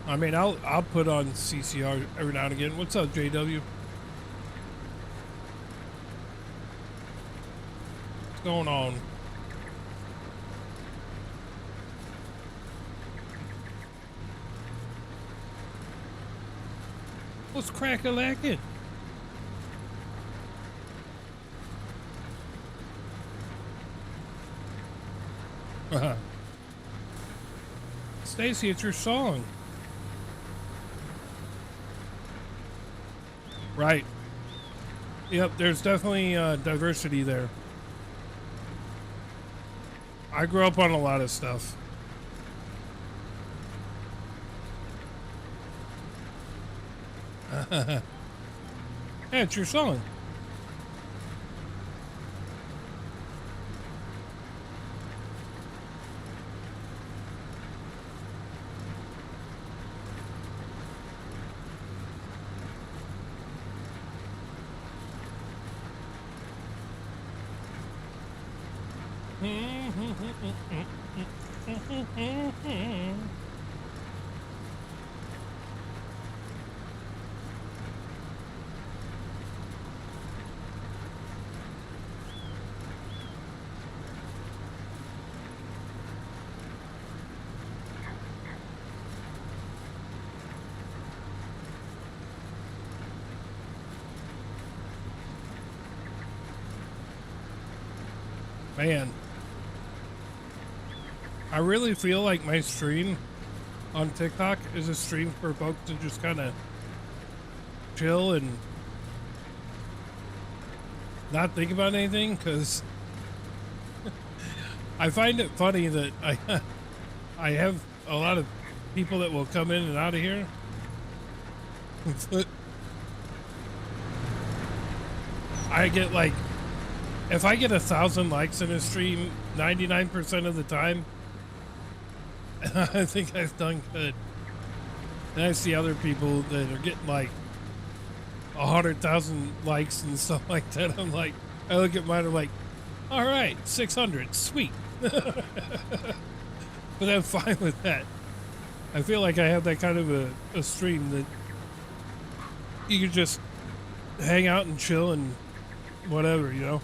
I mean, I'll put on CCR every now and again. What's up, JW? What's going on? What's crack-a-lackin'? Stacy, it's your song. Right. Yep, there's definitely diversity there. I grew up on a lot of stuff. Yeah, it's your song. Man, I really feel like my stream on TikTok is a stream for folks to just kind of chill and not think about anything, because I find it funny that I have a lot of people that will come in and out of here. But I get like, if I get 1,000 likes in a stream, 99% of the time, I think I've done good. And I see other people that are getting like 100,000 likes and stuff like that. I'm like, I look at mine, I'm like, all right, 600, sweet. But I'm fine with that. I feel like I have that kind of a stream that you can just hang out and chill and whatever, you know?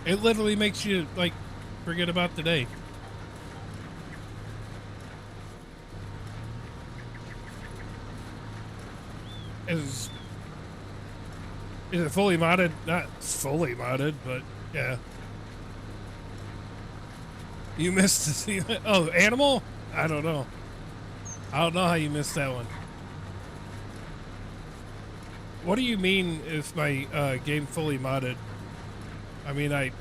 It literally makes you like forget about the day. Is it fully modded? Not fully modded, but yeah. You missed the scene. Oh, animal? I don't know. I don't know how you missed that one. What do you mean if my game fully modded? I mean, I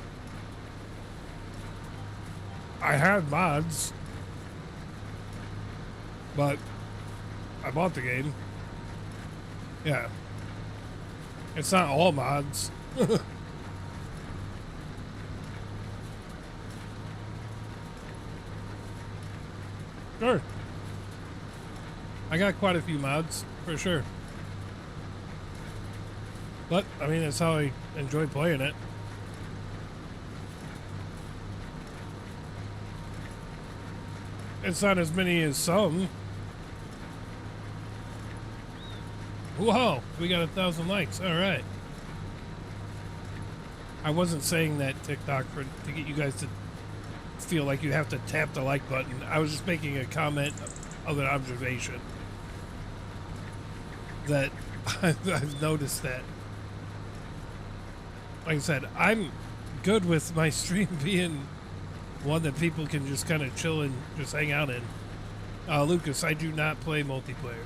had mods, but I bought the game. Yeah. It's not all mods. Sure. I got quite a few mods, for sure. But, I mean, that's how I enjoy playing it. It's not as many as some. Whoa, we got 1,000 likes. All right. I wasn't saying that TikTok to get you guys to feel like you have to tap the like button. I was just making a comment of an observation that I've noticed that. Like I said, I'm good with my stream being one that people can just kind of chill and just hang out in. Lucas, I do not play multiplayer.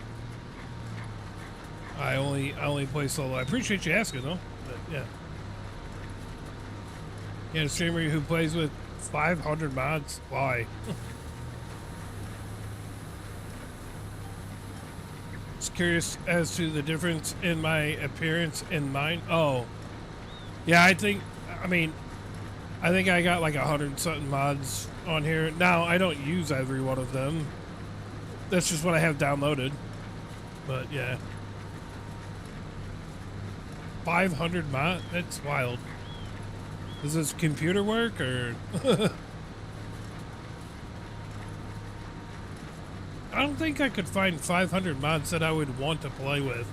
I only play solo. I appreciate you asking though, but yeah. Yeah, a streamer who plays with 500 mods. Why? Just curious as to the difference in my appearance and mine. Oh, yeah. I think I got like 100 something mods on here. Now I don't use every one of them. That's just what I have downloaded. But yeah. 500 mods? That's wild. Does this computer work or? I don't think I could find 500 mods that I would want to play with.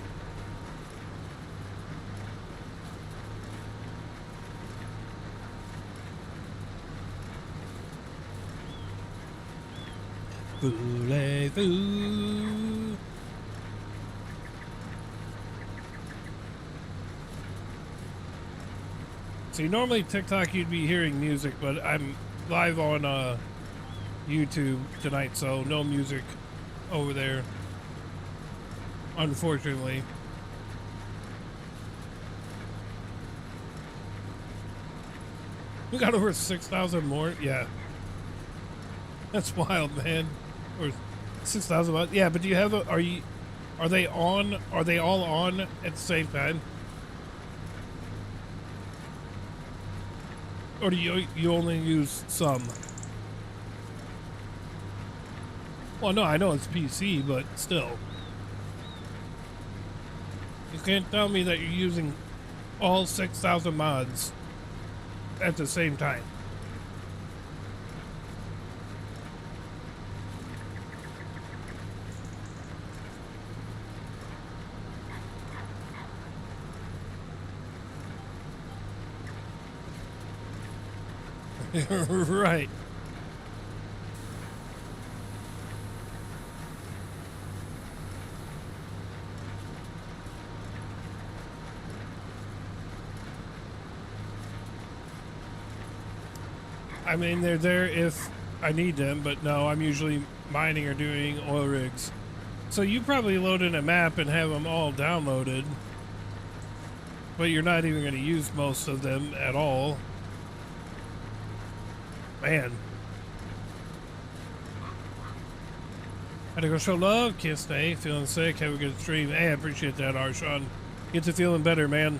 Voulez-vous? See, normally TikTok you'd be hearing music, but I'm live on YouTube tonight, so no music over there, unfortunately. We got over 6,000 more. Yeah, that's wild, man. Or 6,000. Yeah, but do you have a? Are they on? Are they all on at the same time? Or do you only use some? Well, no, I know it's PC, but still. You can't tell me that you're using all 6,000 mods at the same time. Right. I mean, they're there if I need them, but no, I'm usually mining or doing oil rigs. So you probably load in a map and have them all downloaded, but you're not even going to use most of them at all. Man. Had to go show love, can't stay, feeling sick, have a good stream. Hey, I appreciate that, Arshawn. Get to feeling better, man.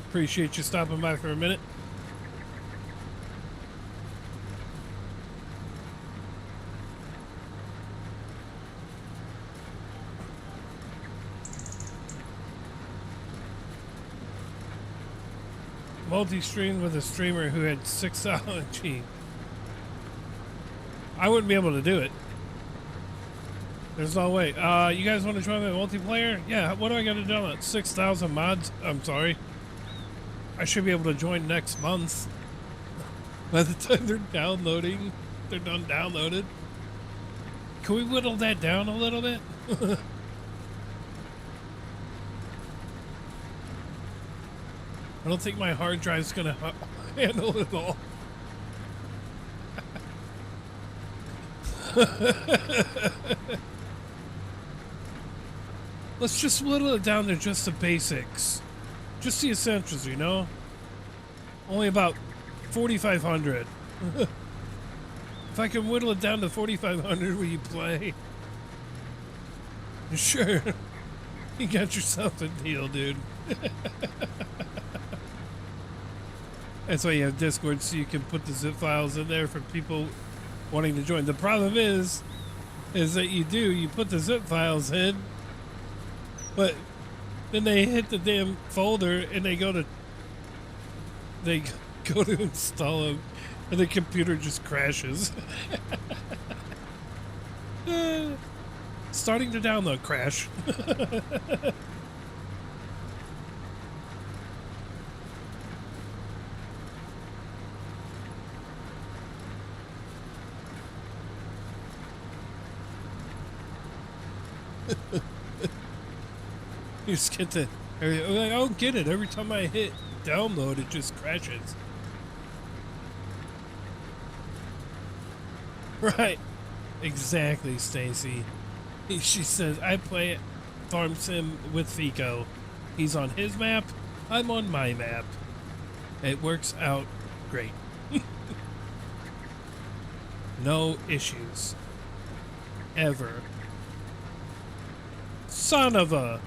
Appreciate you stopping by for a minute. Multi-streamed with a streamer who had 6,000 G. I wouldn't be able to do it. There's no way. You guys want to join the multiplayer? Yeah, what do I got to do? 6,000 mods? I'm sorry. I should be able to join next month. By the time they're downloading, they're done downloaded. Can we whittle that down a little bit? I don't think my hard drive's gonna handle it all. Let's just whittle it down to just the basics. Just the essentials, you know? Only about 4,500. If I can whittle it down to 4,500, will you play? Sure. You got yourself a deal, dude. That's why you have Discord, so you can put the zip files in there for people wanting to join. The problem is that you put the zip files in, but then they hit the damn folder and they go to install them, and the computer just crashes. Starting to download crash. You just get the. I don't get it. Every time I hit download, it just crashes. Right. Exactly, Stacy. She says, I play Farm Sim with Fico. He's on his map. I'm on my map. It works out great. No issues. Ever. Son of a...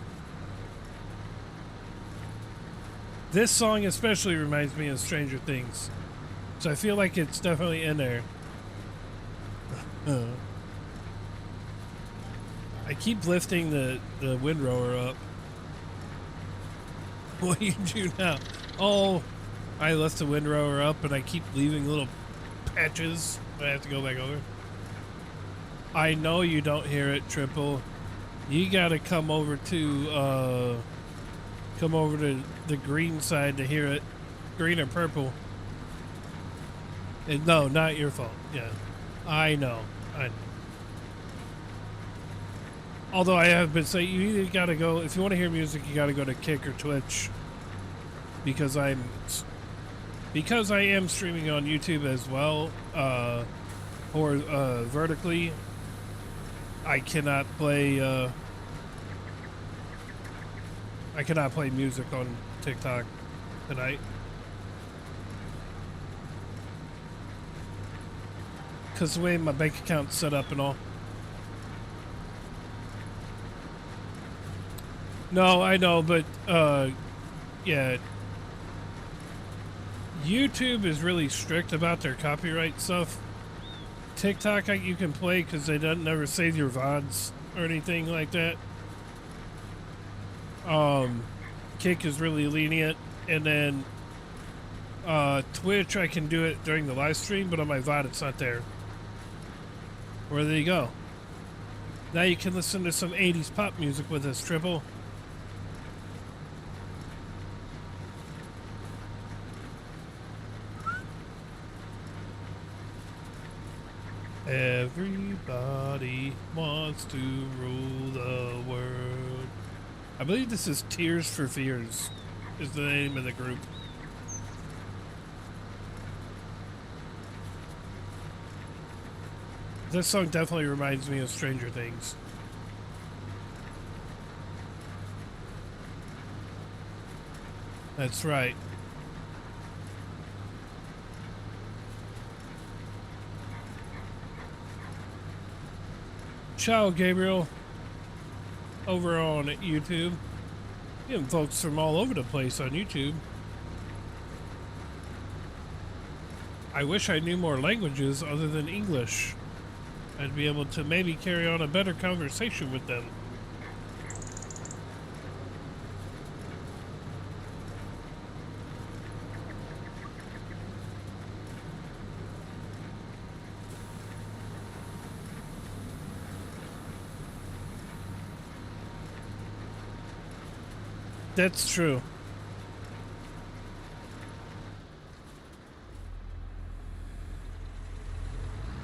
This song especially reminds me of Stranger Things. So I feel like it's definitely in there. I keep lifting the windrower up. What do you do now? Oh, I left the windrower up and I keep leaving little patches. I have to go back over. I know you don't hear it, Triple. You gotta come over to the green side to hear it. Green or purple. And no, not your fault. Yeah. I know. Although I have been saying, you either gotta go, if you want to hear music, you gotta go to Kick or Twitch. Because I am streaming on YouTube as well, or vertically. I cannot play music on TikTok tonight. Because the way my bank account's set up and all. No, I know, but, yeah. YouTube is really strict about their copyright stuff. TikTok, you can play because they don't never save your VODs or anything like that. Kick is really lenient, and then Twitch, I can do it during the live stream, but on my VOD it's not there. Where there you go. Now you can listen to some 80s pop music with us, Triple. Everybody wants to rule the world. I believe this is Tears for Fears is the name of the group. This song definitely reminds me of Stranger Things. That's right. Ciao, Gabriel. Over on YouTube. You have folks from all over the place on YouTube. I wish I knew more languages other than English. I'd be able to maybe carry on a better conversation with them. That's true.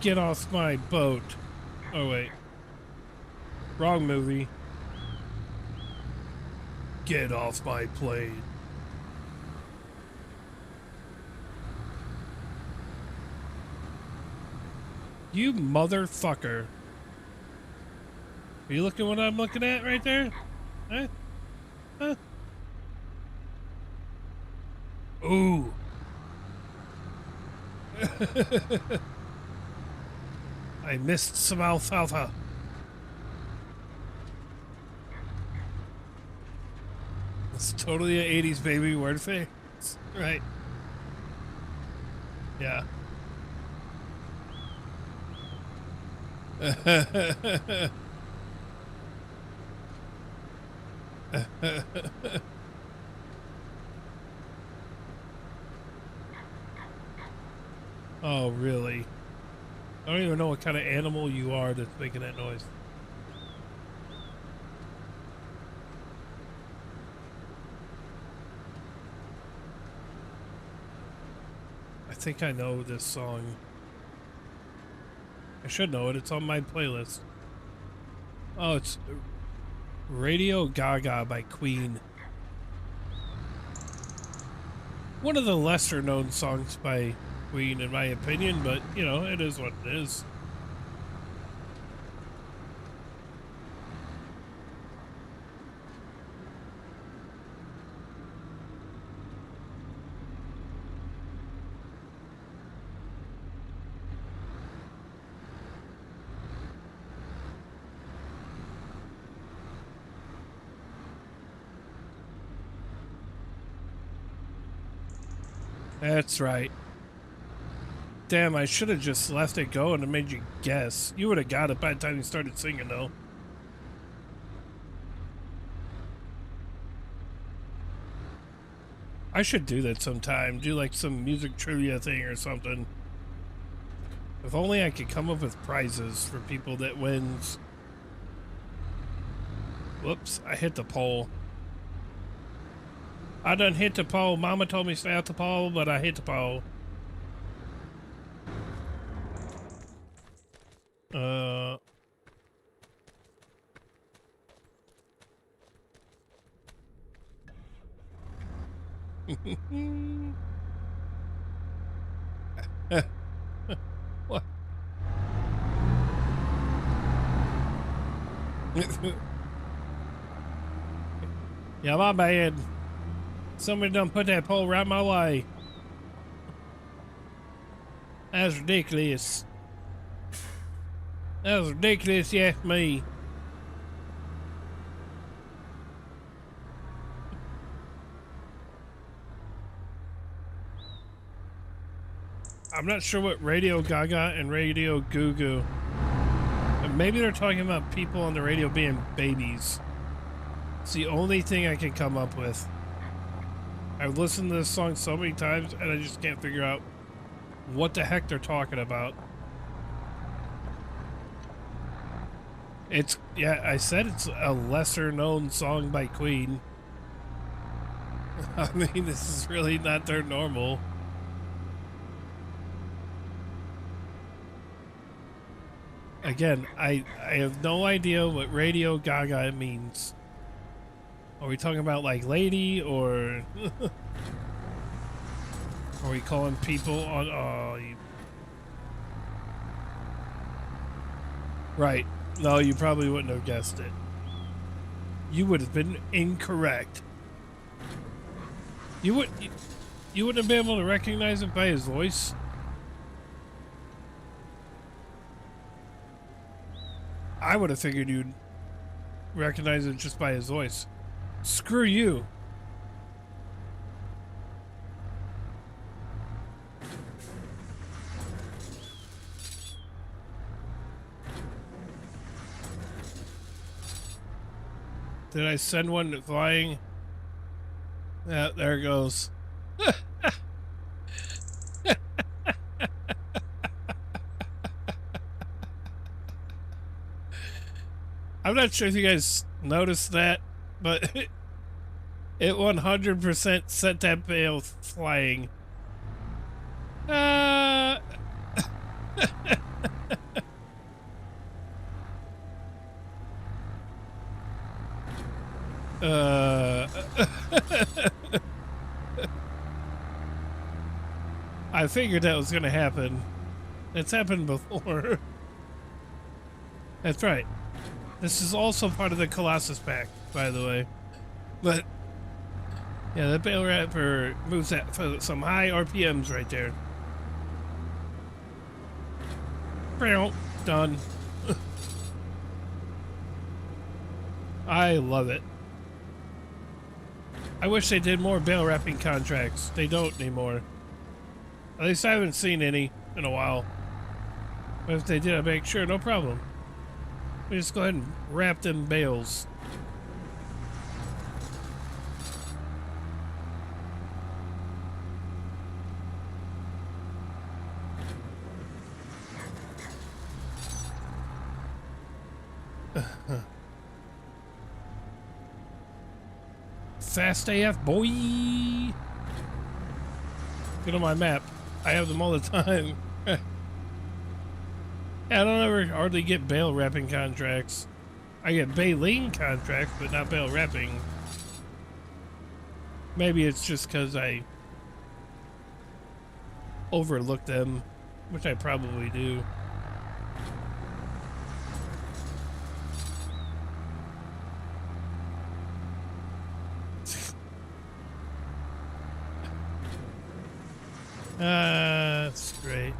Get off my boat. Oh, wait. Wrong movie. Get off my plane. You motherfucker. Are you looking what I'm looking at right there? Huh? Huh? Ooh. I missed some alfalfa. It's totally an 80s baby word face. Right. Yeah. Oh, really? I don't even know what kind of animal you are that's making that noise. I think I know this song. I should know it. It's on my playlist. Oh, it's Radio Gaga by Queen. One of the lesser known songs by Queen, in my opinion, but, you know, it is what it is. That's right. Damn, I should have just left it go and made you guess. You would have got it by the time you started singing, though. I should do that sometime. Do like some music trivia thing or something. If only I could come up with prizes for people that wins. Whoops, I hit the pole. I done hit the pole. Mama told me to stay out the pole, but I hit the pole. What? Yeah, my bad. Somebody done put that pole right my way. That's ridiculous. That was ridiculous, you ask me. I'm not sure what Radio Gaga and Radio Goo Goo. Maybe they're talking about people on the radio being babies. It's the only thing I can come up with. I've listened to this song so many times and I just can't figure out what the heck they're talking about. It's, yeah, I said it's a lesser known song by Queen. I mean, this is really not their normal. Again, I have no idea what Radio Gaga means. Are we talking about like lady or are we calling people on Right. No, you probably wouldn't have guessed it. You would have been incorrect. You wouldn't have been able to recognize it by his voice. I would have figured you'd recognize it just by his voice. Screw you. Did I send one flying? Yeah, there it goes. I'm not sure if you guys noticed that, but it 100% sent that bale flying. Uh... I figured that was going to happen. It's happened before. That's right. This is also part of the Colossus pack, by the way. But yeah, that Bale Rapper moves at for some high RPMs right there. Done. I love it. I wish they did more bale wrapping contracts. They don't anymore. At least I haven't seen any in a while. But if they did, I'd make sure, no problem. We just go ahead and wrap them bales. Fast AF, boy! Get on my map. I have them all the time. Yeah, I don't ever hardly get bale wrapping contracts. I get baling contracts, but not bale wrapping. Maybe it's just because I overlook them, which I probably do. That's great.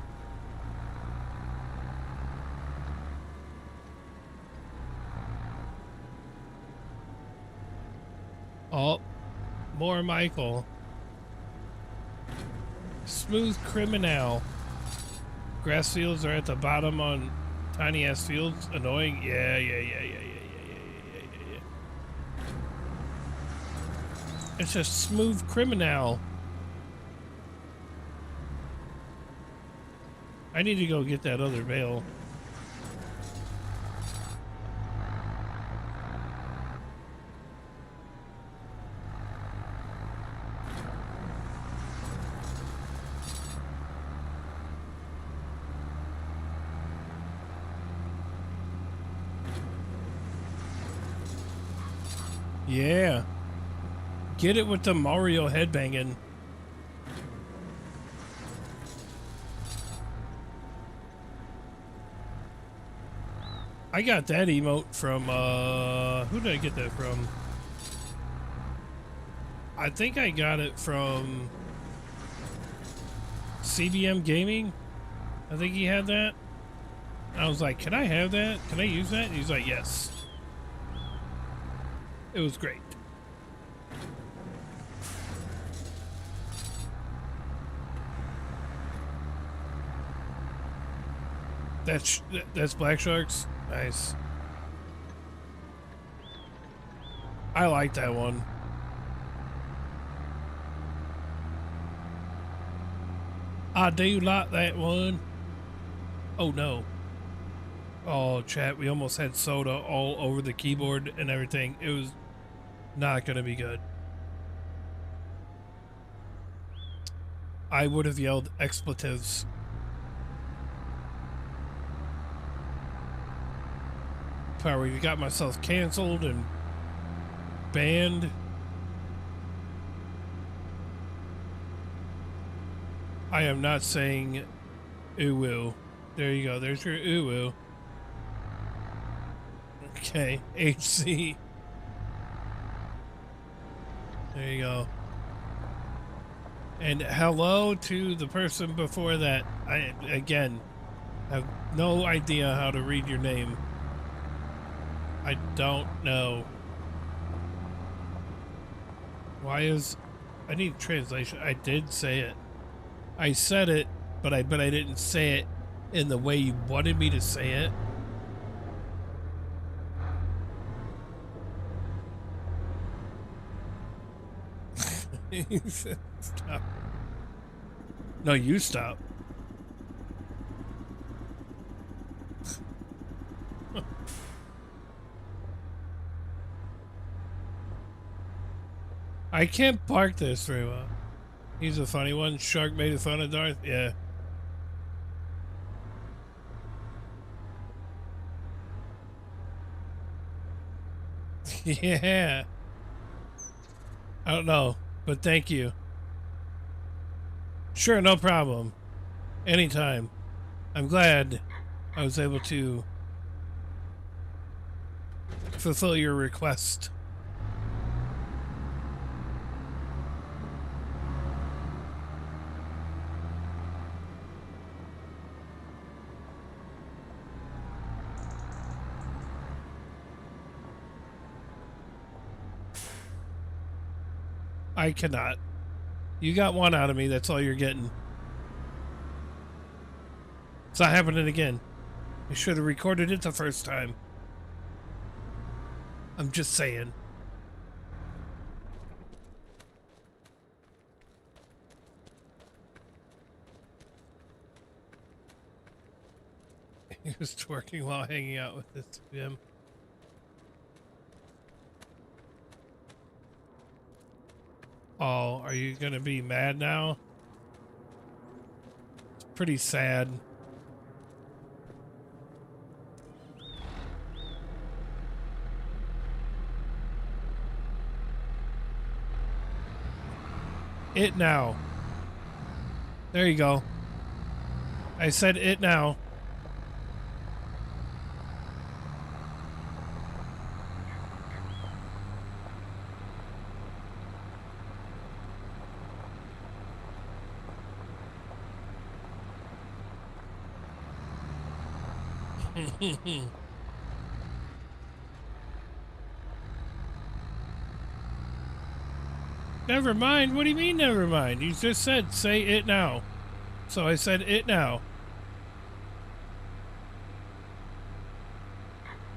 Oh, more Michael. Smooth criminal. Grass fields are at the bottom on tiny ass fields. Annoying. Yeah. It's a smooth criminal. I need to go get that other bale. Yeah. Get it with the Mario headbanging. I got that emote from, who did I get that from? I think I got it from CBM Gaming. I think he had that. I was like, can I have that? Can I use that? And he's like, yes. It was great. That's Black Sharks? Nice. I like that one. I do like that one. Oh no. Oh, chat, we almost had soda all over the keyboard and everything. It was not gonna be good. I would have yelled expletives. Probably got myself canceled and banned. I am not saying uwu. There you go. There's your uwu. Okay, HC. There you go. And hello to the person before that. I, again, have no idea how to read your name. I don't know. Why is... I need translation. I did say it. I said it, but I didn't say it in the way you wanted me to say it. Stop. No, you stop. I can't park this very well. He's a funny one. Shark made fun of Darth. Yeah. Yeah. I don't know, but thank you. Sure, no problem. Anytime. I'm glad I was able to fulfill your request. I cannot. You got one out of me, that's all you're getting. It's not happening again. You should have recorded it the first time. I'm just saying. He was twerking while hanging out with this Jim. Oh, are you gonna be mad now? It's pretty sad. It now. There you go. I said it now. Never mind. What do you mean, never mind? You just said, say it now. So I said it now.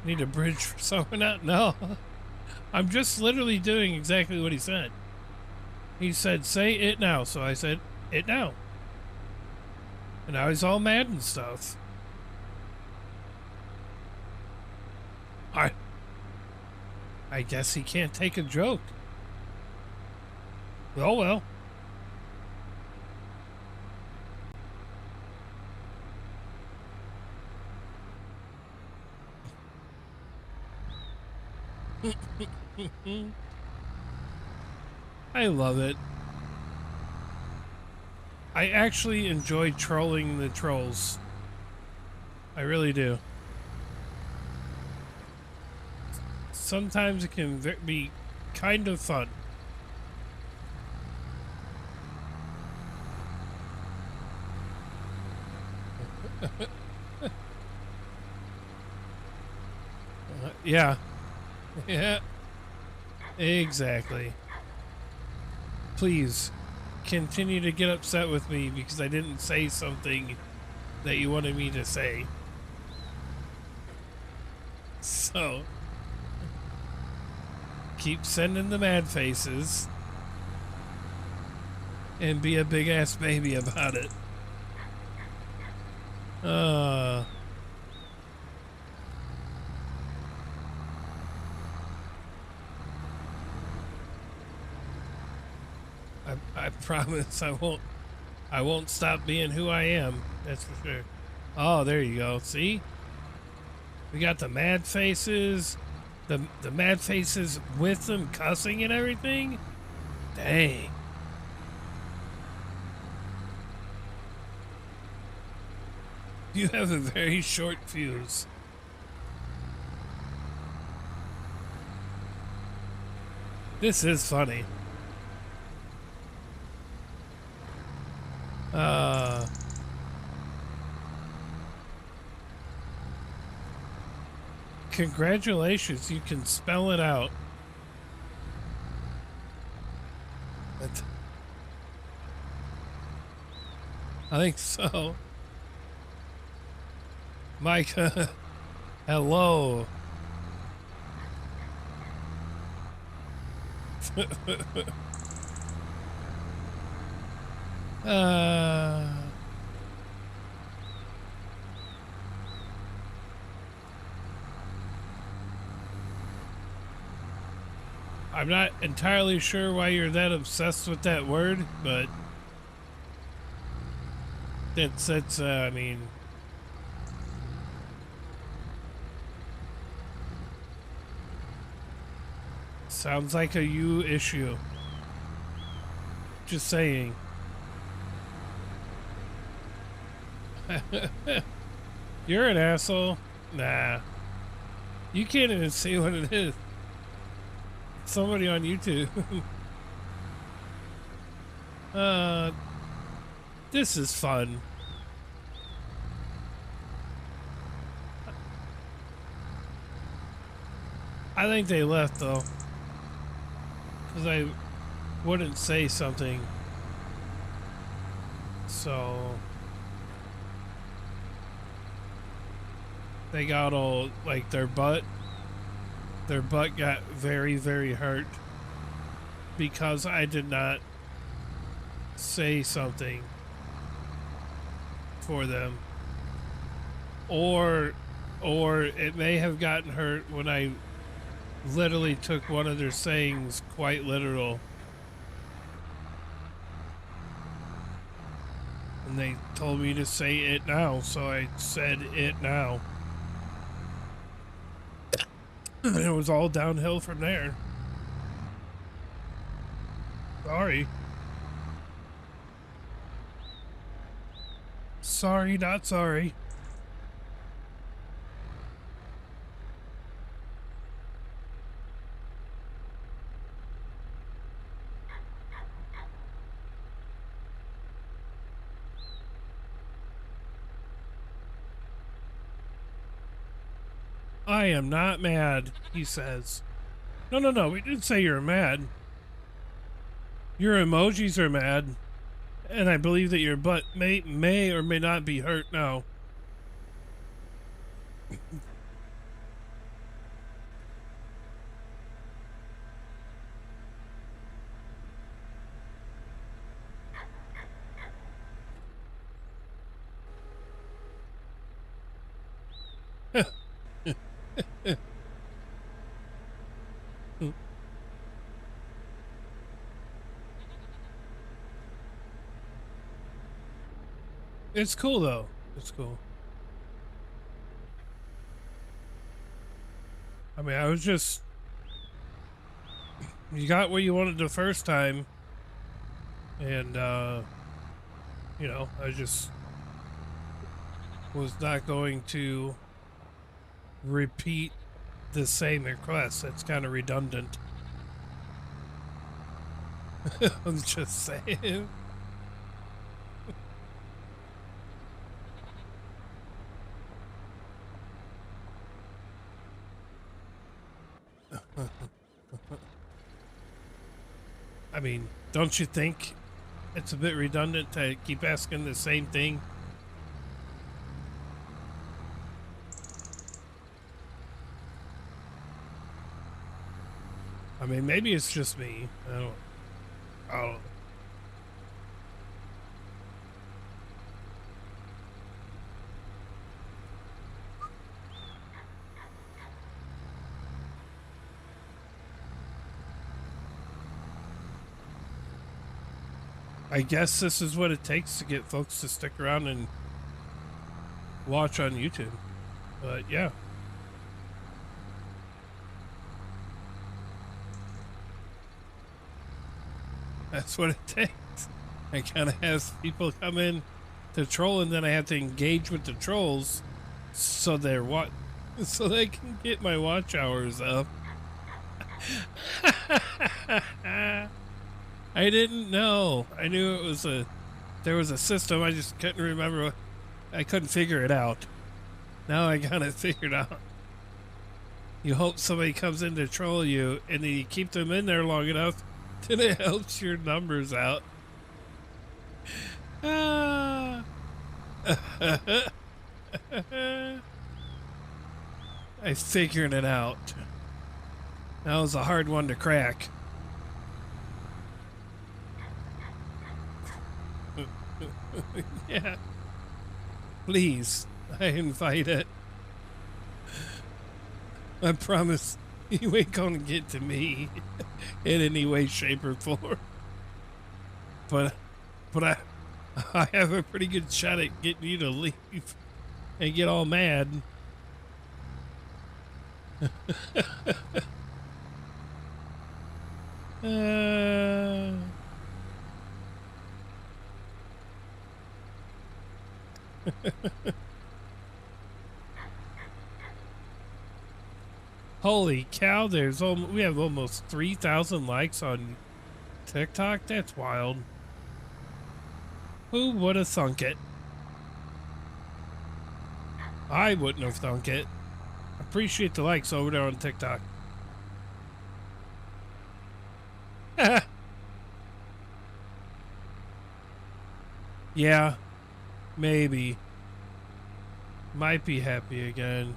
Need a bridge for someone out? No. I'm just literally doing exactly what he said. He said, say it now. So I said, it now. And now he's all mad and stuff. I guess he can't take a joke. Oh well. I love it. I actually enjoy trolling the trolls. I really do. Sometimes it can be kind of fun. Yeah. Yeah. Exactly. Please continue to get upset with me because I didn't say something that you wanted me to say. So keep sending the mad faces and be a big ass baby about it. I promise I won't stop being who I am. That's for sure. Oh, there you go. See? We got the mad faces. The mad faces with them cussing and everything. Dang. You have a very short fuse. This is funny. Congratulations, you can spell it out. I think so. Micah, hello. I'm not entirely sure why you're that obsessed with that word, but that's I mean, sounds like a you issue. Just saying. You're an asshole. Nah. You can't even see what it is. Somebody on YouTube. This is fun. I think they left though, because I wouldn't say something. So they got all like their butt got very, very hurt because I did not say something for them, or it may have gotten hurt when I literally took one of their sayings quite literal, and they told me to say it now, so I said it now. And it was all downhill from there. Sorry. Sorry, not sorry. I am not mad, he says. No, we didn't say you're mad. Your emojis are mad, and I believe that your butt may or may not be hurt now. It's cool though. It's cool. I mean, I was just... You got what you wanted the first time. And, you know, I just was not going to repeat the same request. That's kind of redundant. I'm just saying. I mean, don't you think it's a bit redundant to keep asking the same thing? I mean, maybe it's just me. I don't know. I guess this is what it takes to get folks to stick around and watch on YouTube. But yeah. That's what it takes. I kind of have people come in to troll, and then I have to engage with the trolls so so they can get my watch hours up. I didn't know. I knew it was there was a system. I just couldn't remember. I couldn't figure it out. Now I got it figured out. You hope somebody comes in to troll you, and then you keep them in there long enough, then it helps your numbers out. Ah. I figured it out. That was a hard one to crack. Yeah. Please, I invite it. I promise you ain't gonna get to me in any way, shape, or form. But I have a pretty good shot at getting you to leave and get all mad. uh... Holy cow, we have almost 3,000 likes on TikTok. That's wild. Who would have thunk it? I wouldn't have thunk it. Appreciate the likes over there on TikTok. Yeah, maybe. Might be happy again.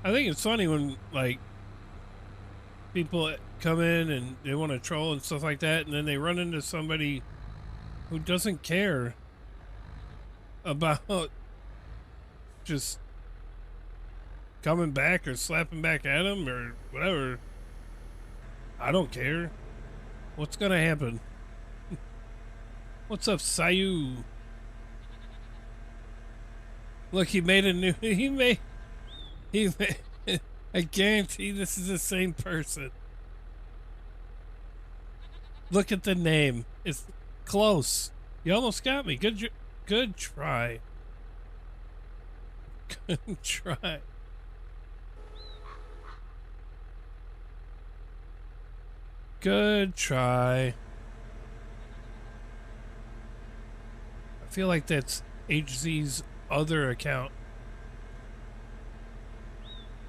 I think it's funny when, like, people come in and they want to troll and stuff like that, and then they run into somebody who doesn't care about just coming back or slapping back at them or whatever. I don't care. What's gonna happen? What's up, Sayu? Look, he made a new. He made. I guarantee this is the same person. Look at the name. It's close. You almost got me. Good try. Good try. Good try. I feel like that's HZ's other account.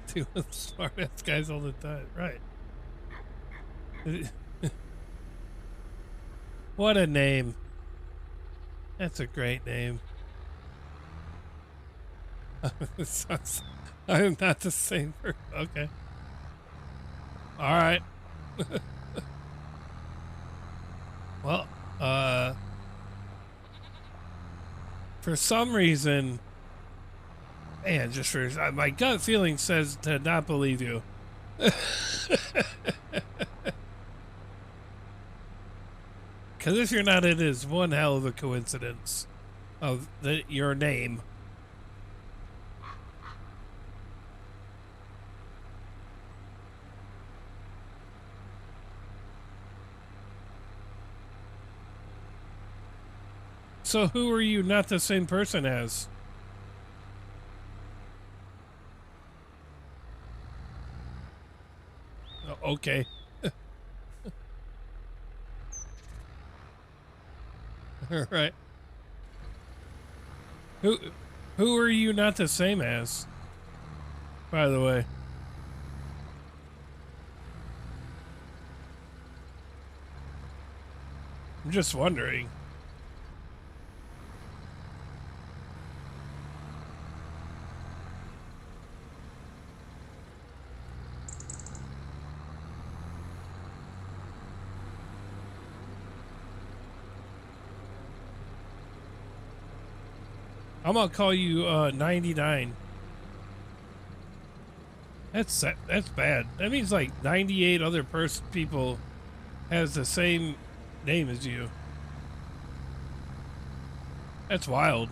Two smart ass guys all the time. Right. What a name. That's a great name. I am not the same person. Okay. All right. Well, for some reason, man, just for my gut feeling says to not believe you. Because if you're not, it is one hell of a coincidence of your name. So who are you not the same person as? Oh, okay. All right. Who are you not the same as? By the way. I'm just wondering. I'm gonna call you 99. That's bad. That means like 98 other people has the same name as you. That's wild.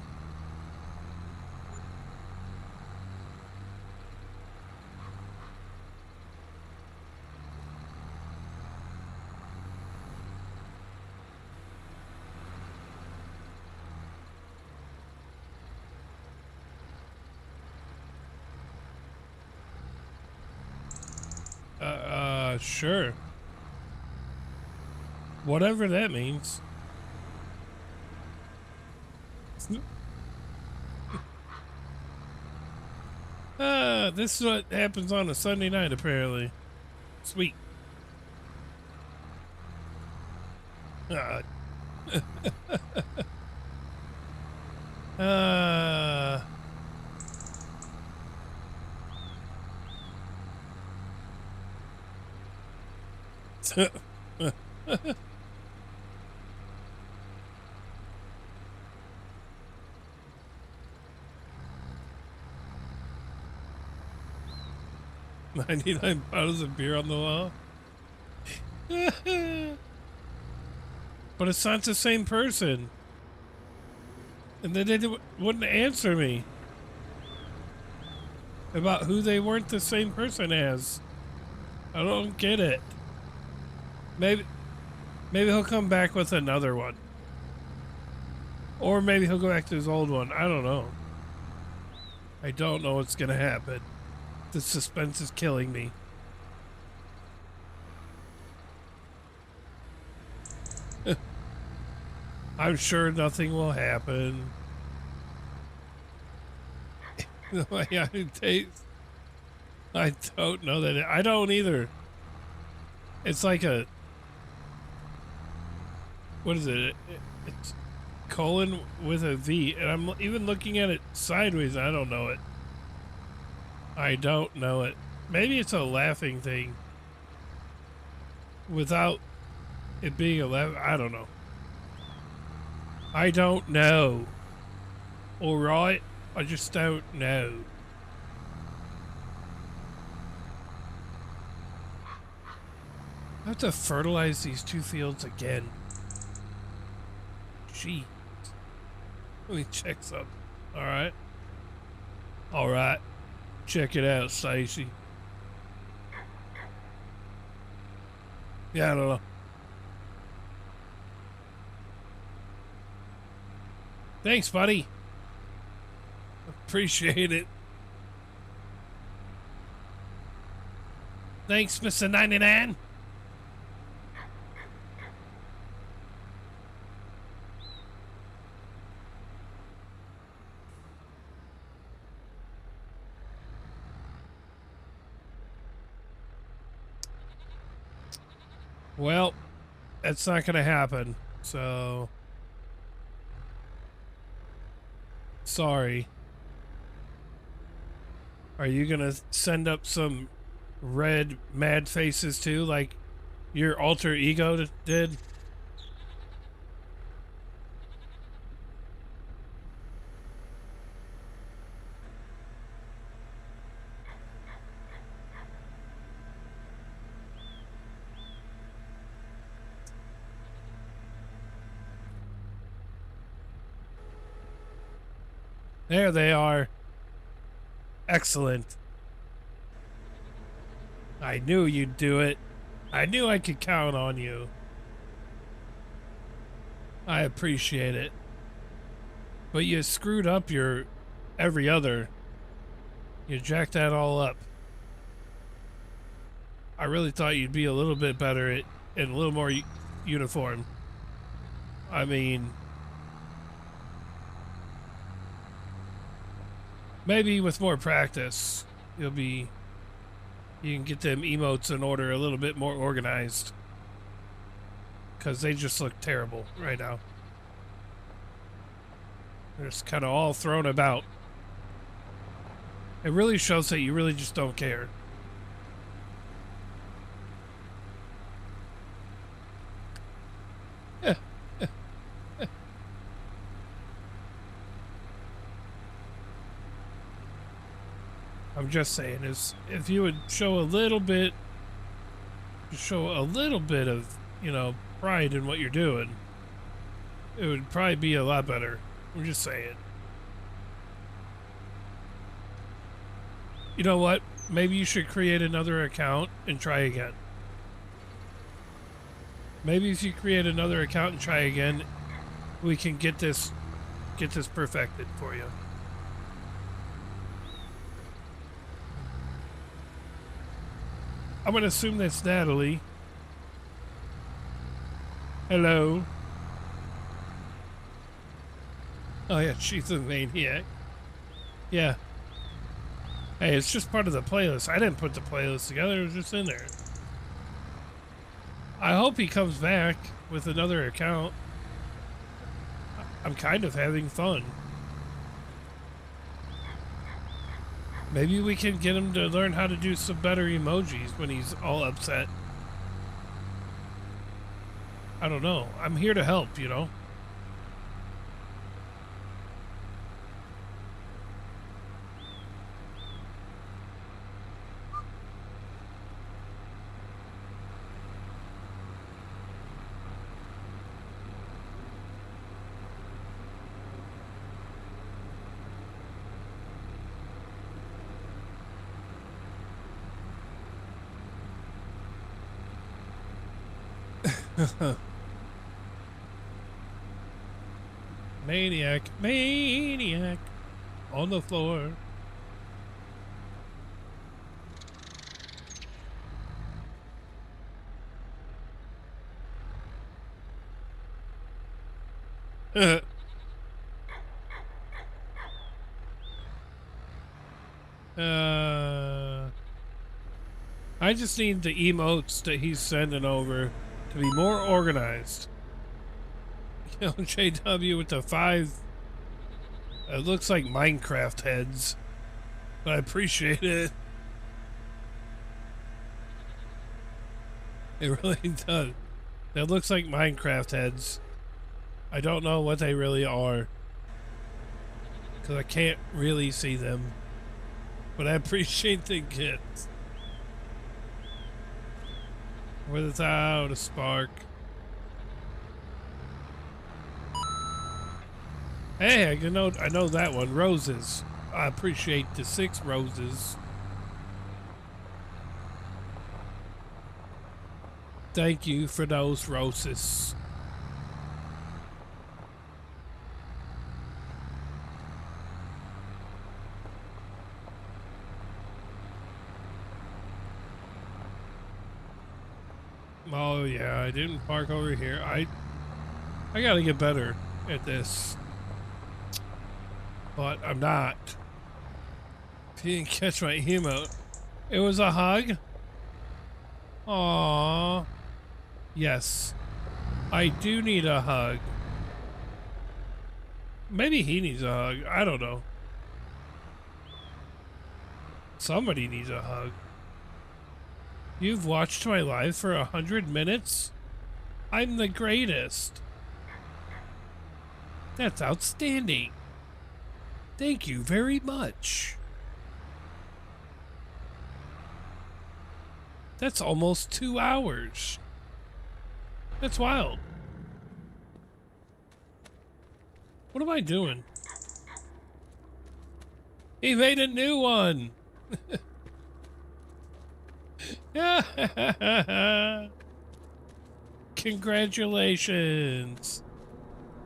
Sure. Whatever that means. This is what happens on a Sunday night, apparently. Sweet. Uh, $99 bottles of beer on the wall. But it's not the same person. And then they wouldn't answer me about who they weren't the same person as. I don't get it. Maybe he'll come back with another one. Or maybe he'll go back to his old one. I don't know. I don't know what's gonna happen. The suspense is killing me. I'm sure nothing will happen. The way it tastes, I don't know that. I don't either. It's like a, what is it? It's colon with a V, and I'm even looking at it sideways. I don't know it. I don't know it. Maybe it's a laughing thing without it being a laugh. I don't know. I don't know. All right, I just don't know. I have to fertilize these 2 fields again. Gee. Let me check something. All right. All right. Check it out, Stacy. Yeah, I don't know. Thanks, buddy. Appreciate it. Thanks, Mr. 99. Well, that's not going to happen, so... Sorry. Are you going to send up some red mad faces too, like your alter ego did? There they are. Excellent. I knew you'd do it. I knew I could count on you. I appreciate it. But you screwed up your every other. You jacked that all up. I really thought you'd be a little bit better at, and a little more uniform. I mean... Maybe with more practice, you can get them emotes in order a little bit more organized. Because they just look terrible right now. They're just kind of all thrown about. It really shows that you really just don't care. I'm just saying, is if you would show a little bit of, you know, pride in what you're doing, it would probably be a lot better. I'm just saying. You know what? Maybe you should create another account and try again. Maybe if you create another account and try again, we can get this perfected for you. I'm gonna assume that's Natalie. Hello. Oh yeah, she's a maniac. Yeah. Hey, it's just part of the playlist. I didn't put the playlist together, it was just in there. I hope he comes back with another account. I'm kind of having fun. Maybe we can get him to learn how to do some better emojis when he's all upset. I don't know. I'm here to help, you know? Maniac, maniac on the floor. I just need the emotes that he's sending over to be more organized. You know, JW with the 5, it looks like Minecraft heads, but I appreciate it. It really does. It looks like Minecraft heads. I don't know what they really are, because I can't really see them, but I appreciate the gifts. Without a spark. Hey, I know that one. Roses. I appreciate the 6 roses. Thank you for those roses. Oh yeah, I didn't park over here. I gotta get better at this. But I'm not. If you didn't catch my emote, it was a hug. Aww. Yes. I do need a hug. Maybe he needs a hug. I don't know. Somebody needs a hug. You've watched my live for 100 minutes? I'm the greatest. That's outstanding. Thank you very much. That's almost 2 hours. That's wild. What am I doing? He made a new one. Congratulations.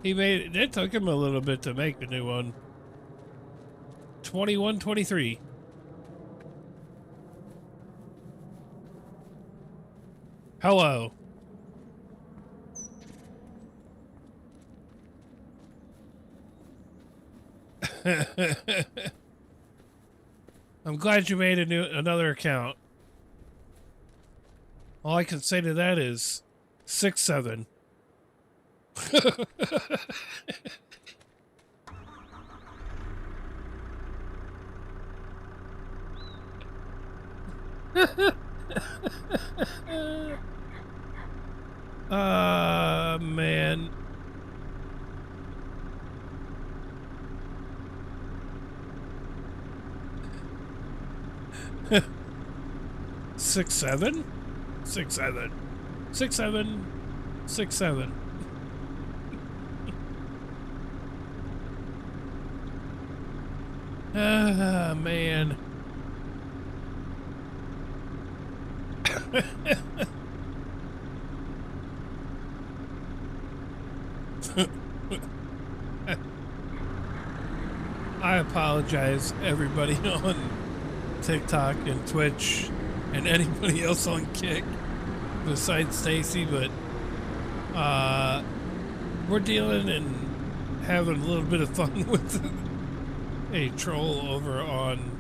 He made it. It took him a little bit to make the new one. 2123. Hello. I'm glad you made another account. All I can say to that is 6-7. Man. Six, 7? 6-7. 6-7. 6-7. Ah, man. I apologize, everybody on TikTok and Twitch. and anybody else on Kick besides Stacy, but we're dealing and having a little bit of fun with a troll over on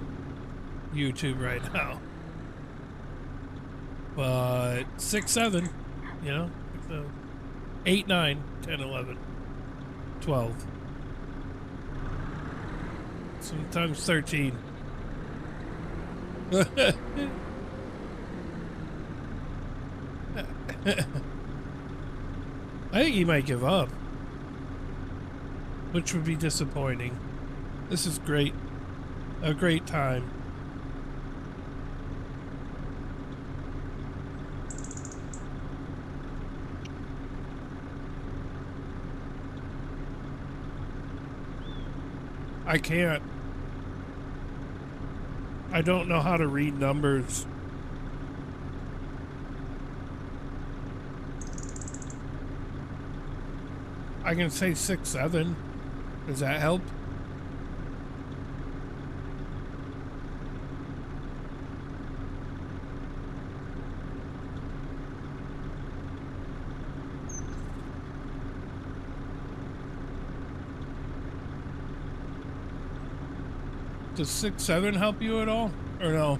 YouTube right now. But 6, 7, you know, 8, 9, 10, 11, 12, sometimes 13. I think he might give up, which would be disappointing. This is great. A great time. I can't. I don't know how to read numbers. I can say 6, 7. Does that help? Does 6, 7 help you at all? Or no?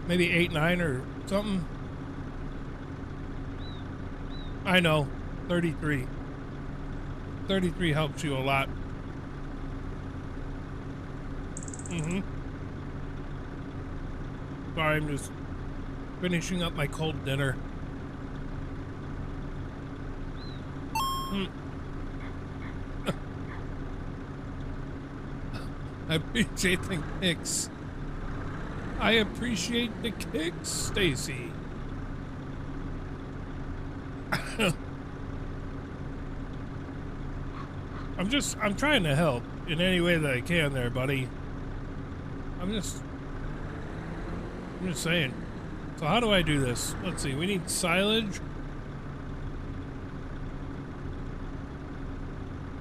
Maybe 8, 9 or something? I know. 33. 33 helps you a lot. Mm-hmm. Sorry, I'm just finishing up my cold dinner. I appreciate the kicks. I appreciate the kicks, Stacy. I'm trying to help in any way that I can there, buddy. I'm just saying. So how do I do this? Let's see, we need silage.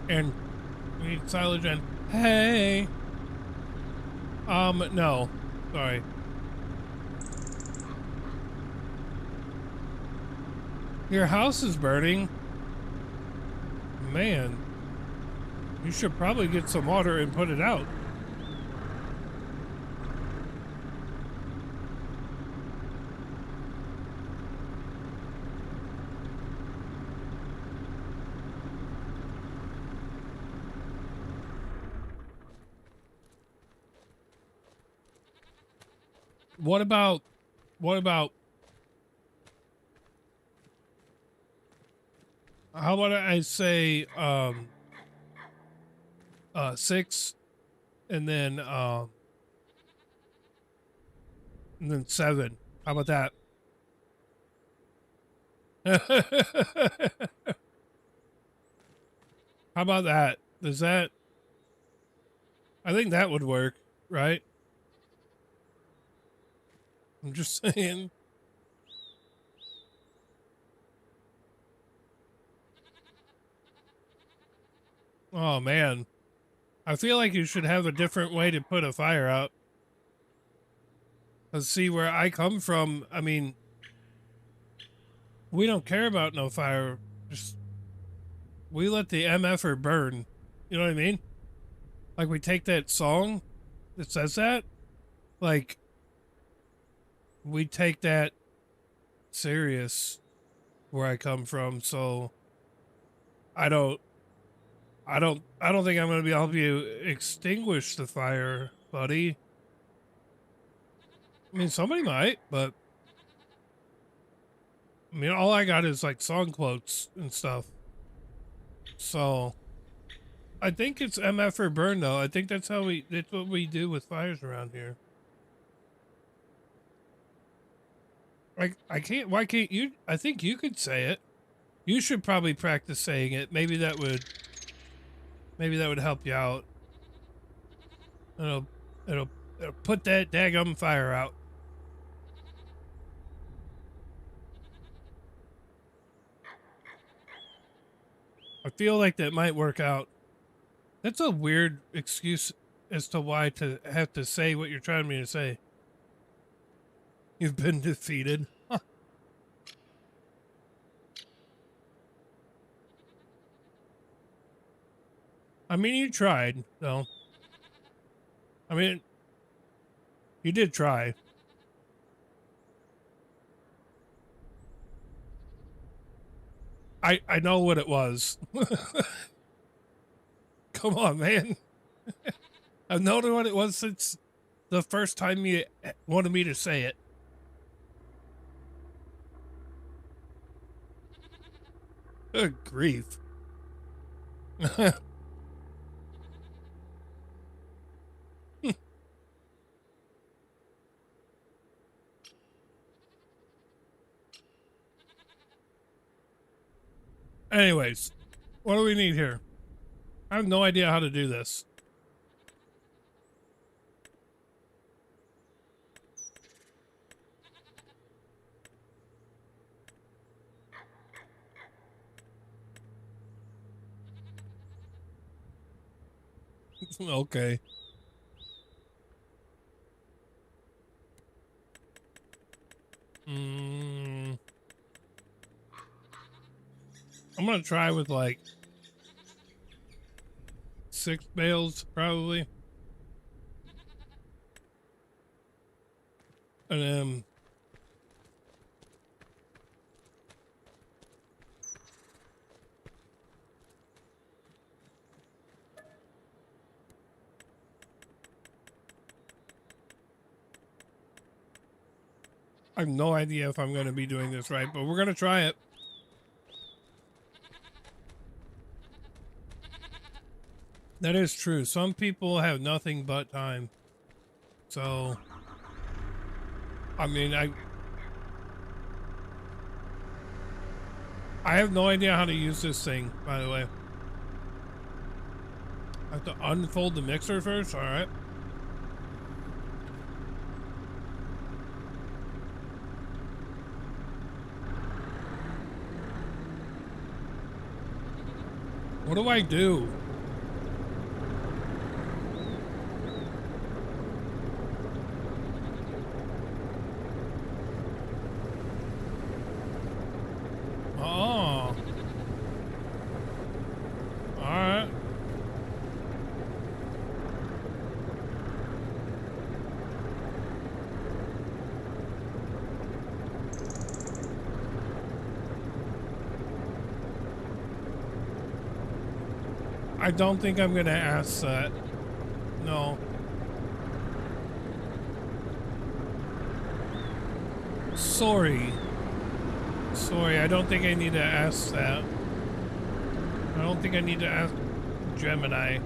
And we need silage and hay. No. Sorry. Your house is burning. Man. You should probably get some water and put it out. What about how about I say 6 and then 7. How about that? How about that? Does that, I think that would work, right? I'm just saying. Oh man. I feel like you should have a different way to put a fire out. Cause see where I come from, I mean, we don't care about no fire. Just we let the MFer burn. You know what I mean? Like we take that song that says that, like we take that serious where I come from. So I don't think I'm gonna be able to help you extinguish the fire, buddy. I mean, somebody might, but I mean, all I got is like song quotes and stuff. So I think it's MF or burn though. I think that's what we do with fires around here. Like I can't, why can't you? I think you could say it. You should probably practice saying it. Maybe that would help you out. It'll, it'll put that daggum fire out. I feel like that might work out. That's a weird excuse as to why to have to say what you're trying me to say. You've been defeated. Huh. I mean, you tried, though. I mean, you did try. I know what it was. Come on, man. I've known what it was since the first time you wanted me to say it. Good grief. Anyways, what do we need here? I have no idea how to do this. Okay. I'm gonna try with like 6 bales, probably. And then I have no idea if I'm going to be doing this right, but we're going to try it. That is true. Some people have nothing but time. So, I mean, I have no idea how to use this thing, by the way. I have to unfold the mixer first? All right. What do I do? Oh. All right. I don't think I'm going to ask that. No. Sorry. Sorry, I don't think I need to ask that. I don't think I need to ask Gemini.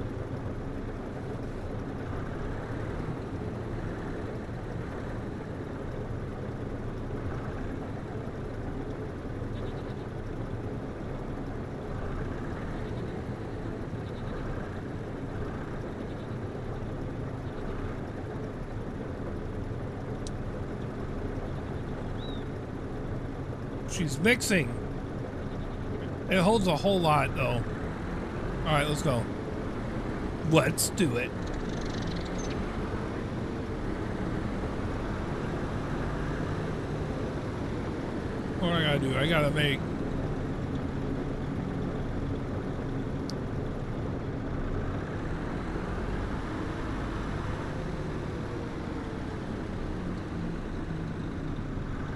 She's mixing. It holds a whole lot, though. All right, let's go. Let's do it. What do I gotta do? I gotta make...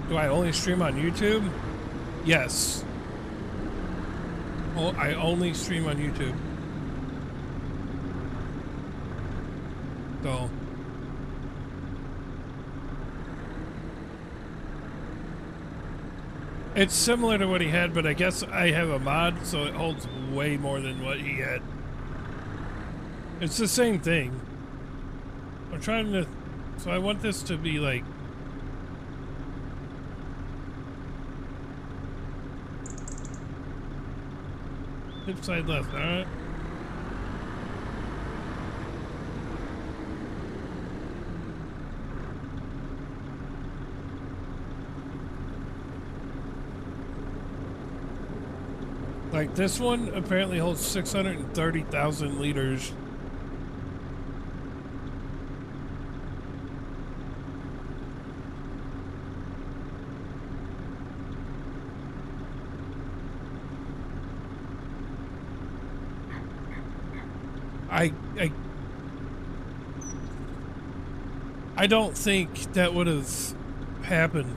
Do I only stream on YouTube? Yes. Oh, I only stream on YouTube. So. It's similar to what he had, but I guess I have a mod, so it holds way more than what he had. It's the same thing. I'm trying to... So I want this to be like... Hip side left, alright. Like this one apparently holds 630,000 liters. I I don't think that would have happened.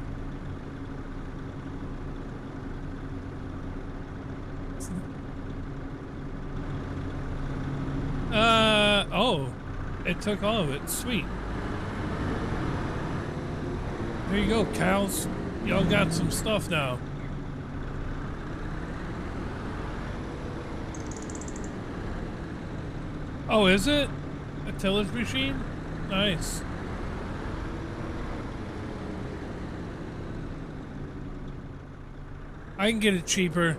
Oh, it took all of it. Sweet. There you go, cows. Y'all got some stuff now. Oh, is it? A tillage machine? Nice. I can get it cheaper.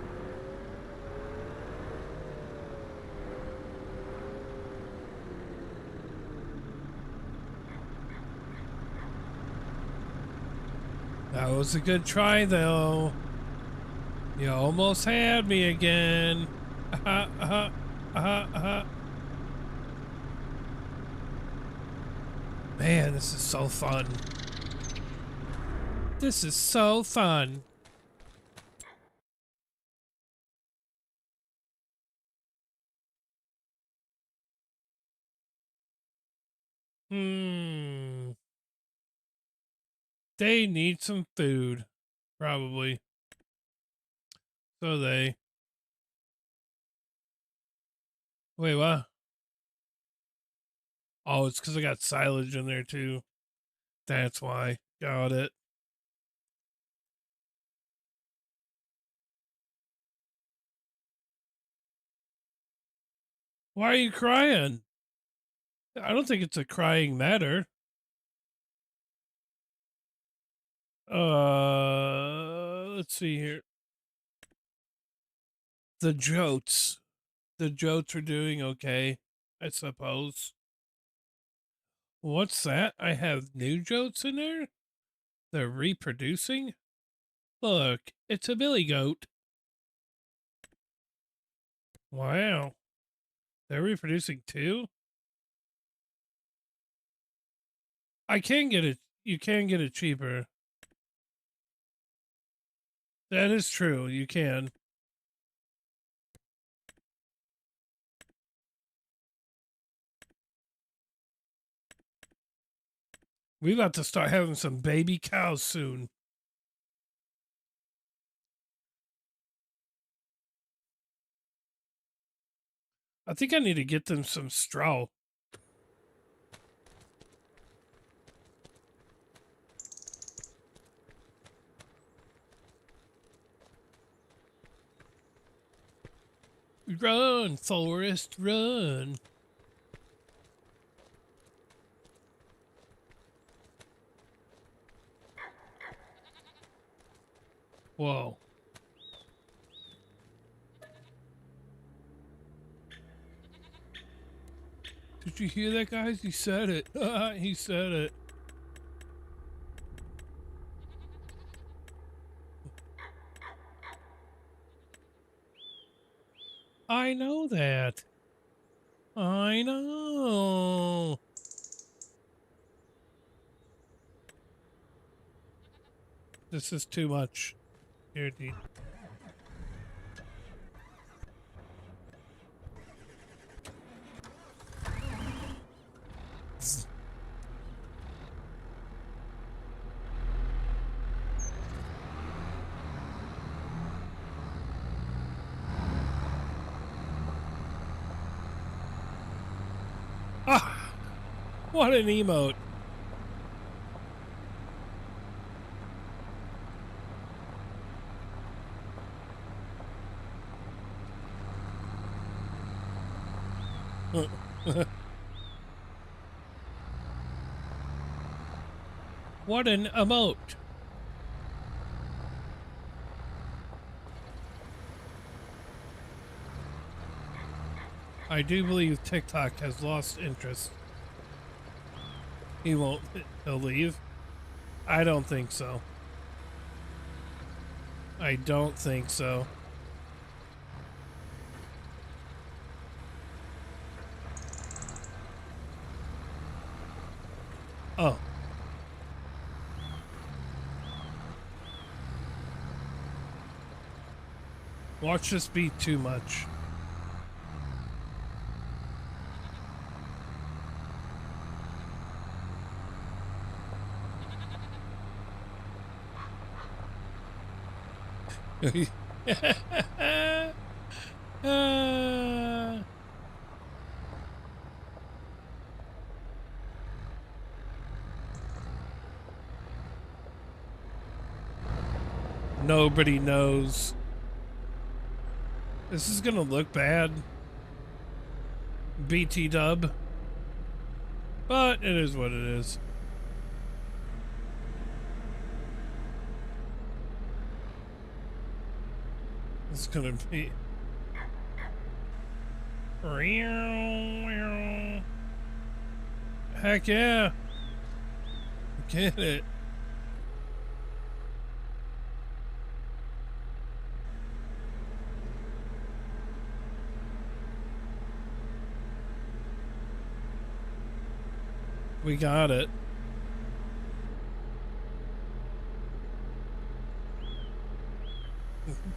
That was a good try, though. You almost had me again. Man, this is so fun. This is so fun. They need some food, probably. So they. Wait, what? Oh, it's because I got silage in there too. That's why. Got it. Why are you crying? I don't think it's a crying matter. Let's see here. The Jotes. The Jotes are doing okay, I suppose. What's that? I have new Jotes in there? They're reproducing? Look, it's a billy goat. Wow. They're reproducing too? I can get it. You can get it cheaper. That is true. You can. We about to start having some baby cows soon. I think I need to get them some straw. Run, Forrest, run. Whoa. Did you hear that, guys? He said it. He said it. I know that. I know. This is too much. Here, dude. Ah, what an emote. What an emote. I do believe TikTok has lost interest. He won't. He'll leave. I don't think so. I don't think so. Oh. Watch this be too much. Uh, nobody knows. This is gonna look bad. BT dub. But it is what it is. It's gonna be. Heck yeah. Get it. We got it.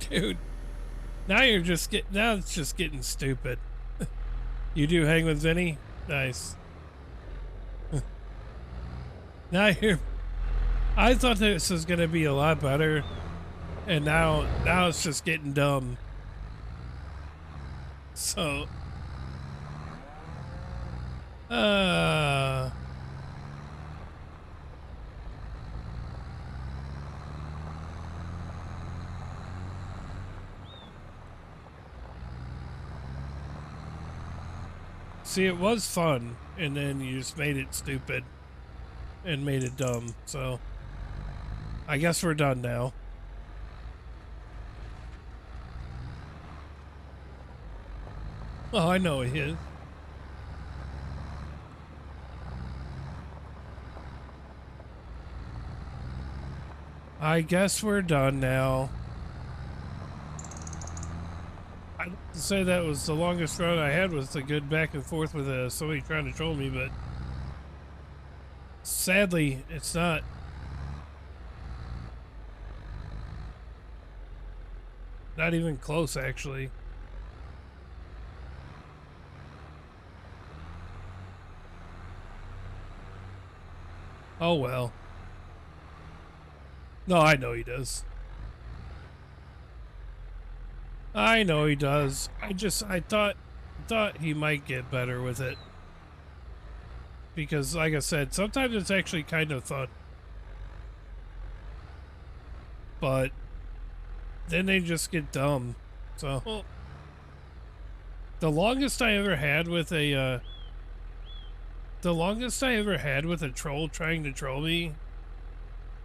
Dude. Now it's just getting stupid. You do hang with Vinny? Nice. Now I thought this was gonna be a lot better, and now it's just getting dumb. So see, it was fun, and then you just made it stupid and made it dumb. So I guess we're done now. Oh, I know he is. I guess we're done now. I'd say that was the longest run I had, was the good back and forth with somebody trying to troll me, but sadly, it's not. Not even close, actually. Oh well. No, I know he does. I know he does. I thought he might get better with it. Because like I said, sometimes it's actually kind of fun. But then they just get dumb. So well, the longest I ever had with a troll trying to troll me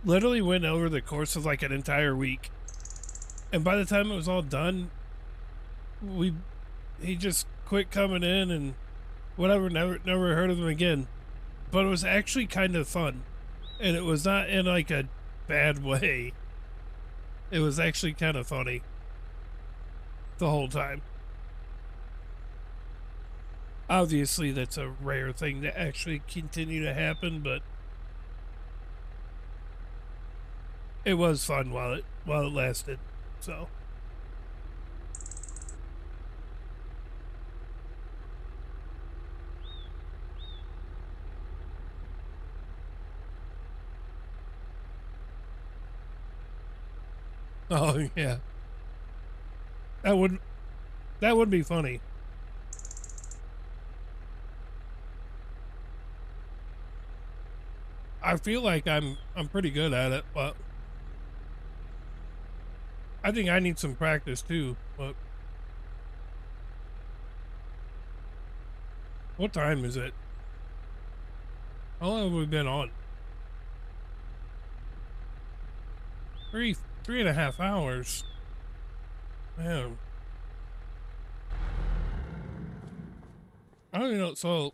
literally went over the course of like an entire week. And by the time it was all done, he just quit coming in and whatever, never heard of him again. But it was actually kind of fun. And it was not in like a bad way. It was actually kind of funny the whole time. Obviously, that's a rare thing to actually continue to happen, but it was fun while it lasted. So oh yeah. That would be funny. I feel like I'm pretty good at it, but I think I need some practice too. But what time is it? How long have we been on? 3.5 hours. Man. I don't even know. So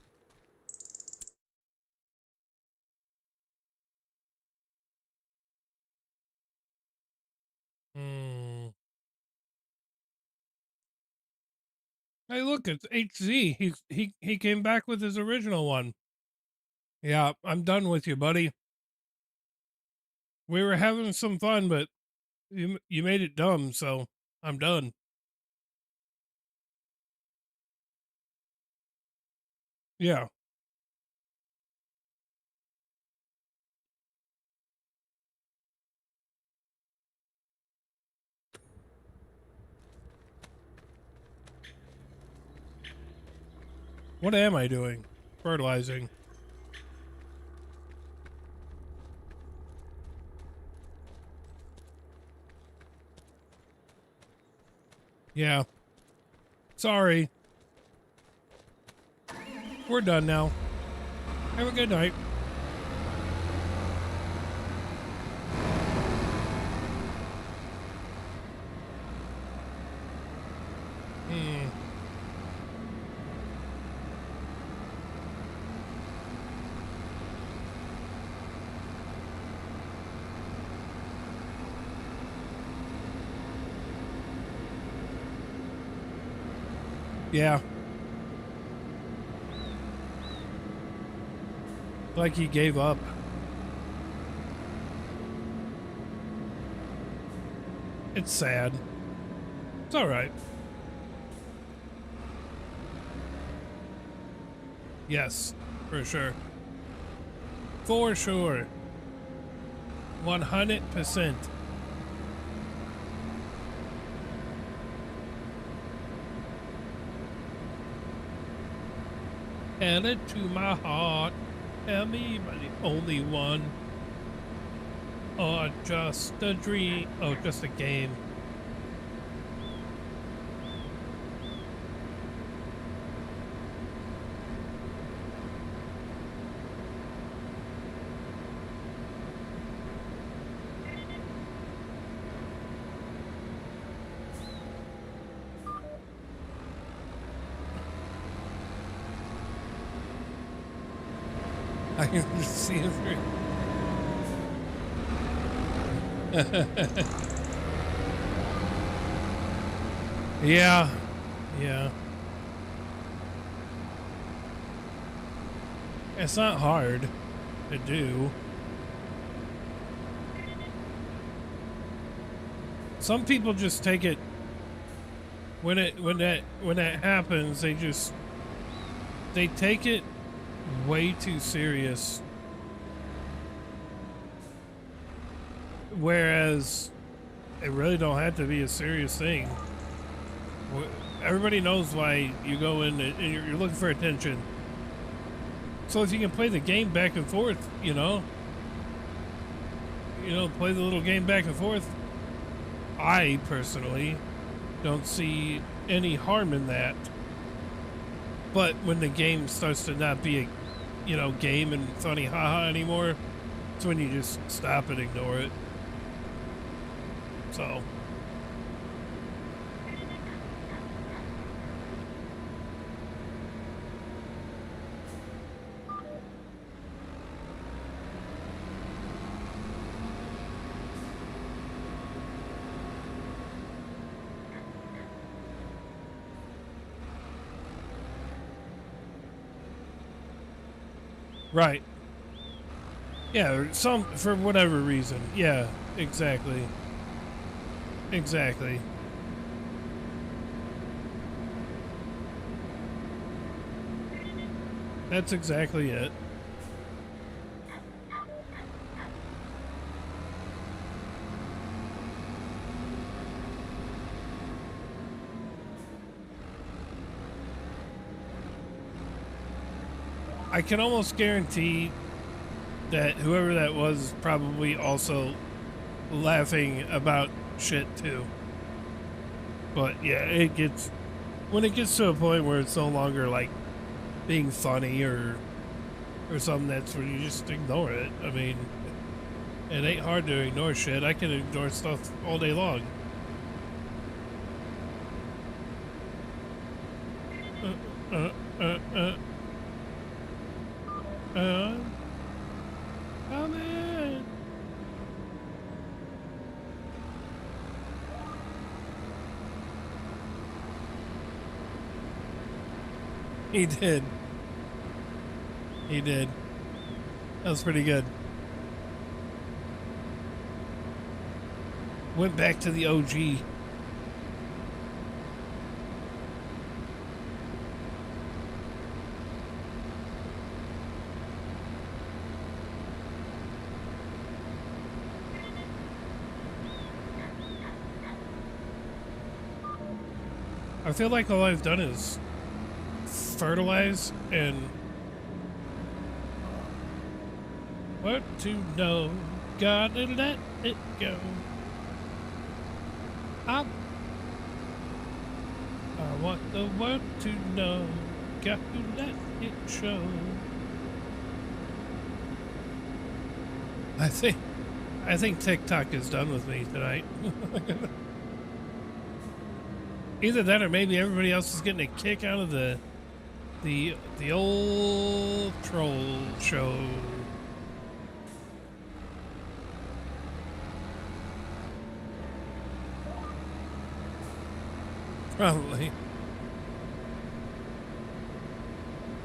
hmm. Hey, look, it's HZ. He came back with his original one. Yeah, I'm done with you, buddy. We were having some fun, but you made it dumb, so I'm done. Yeah. What am I doing? Fertilizing. Yeah. Sorry. We're done now. Have a good night. Hmm. Yeah. Like he gave up. It's sad. It's all right. Yes, for sure. For sure. 100%. Tell it to my heart. Tell me am I the only one. Or just a dream. Oh, just a game. I can just see it through. Yeah. Yeah. It's not hard to do. Some people just take it when that happens, they take it way too serious. Whereas it really don't have to be a serious thing. Everybody knows why you go in and you're looking for attention. So if you can play the game back and forth, play the little game back and forth, I personally don't see any harm in that. But when the game starts to not be a, game and funny haha anymore, it's when you just stop and ignore it. So. Right. Yeah, for whatever reason. Yeah, exactly. Exactly. That's exactly it. I can almost guarantee that whoever that was probably also laughing about shit too. But yeah, when it gets to a point where it's no longer like being funny or something, that's when you just ignore it. I mean, it ain't hard to ignore shit. I can ignore stuff all day long. Come in. He did. He did. That was pretty good. Went back to the OG. I feel like all I've done is fertilize and what to know, gotta let it go. I want the world to know, got to let it show. I think TikTok is done with me tonight. Either that or maybe everybody else is getting a kick out of the old troll show. Probably.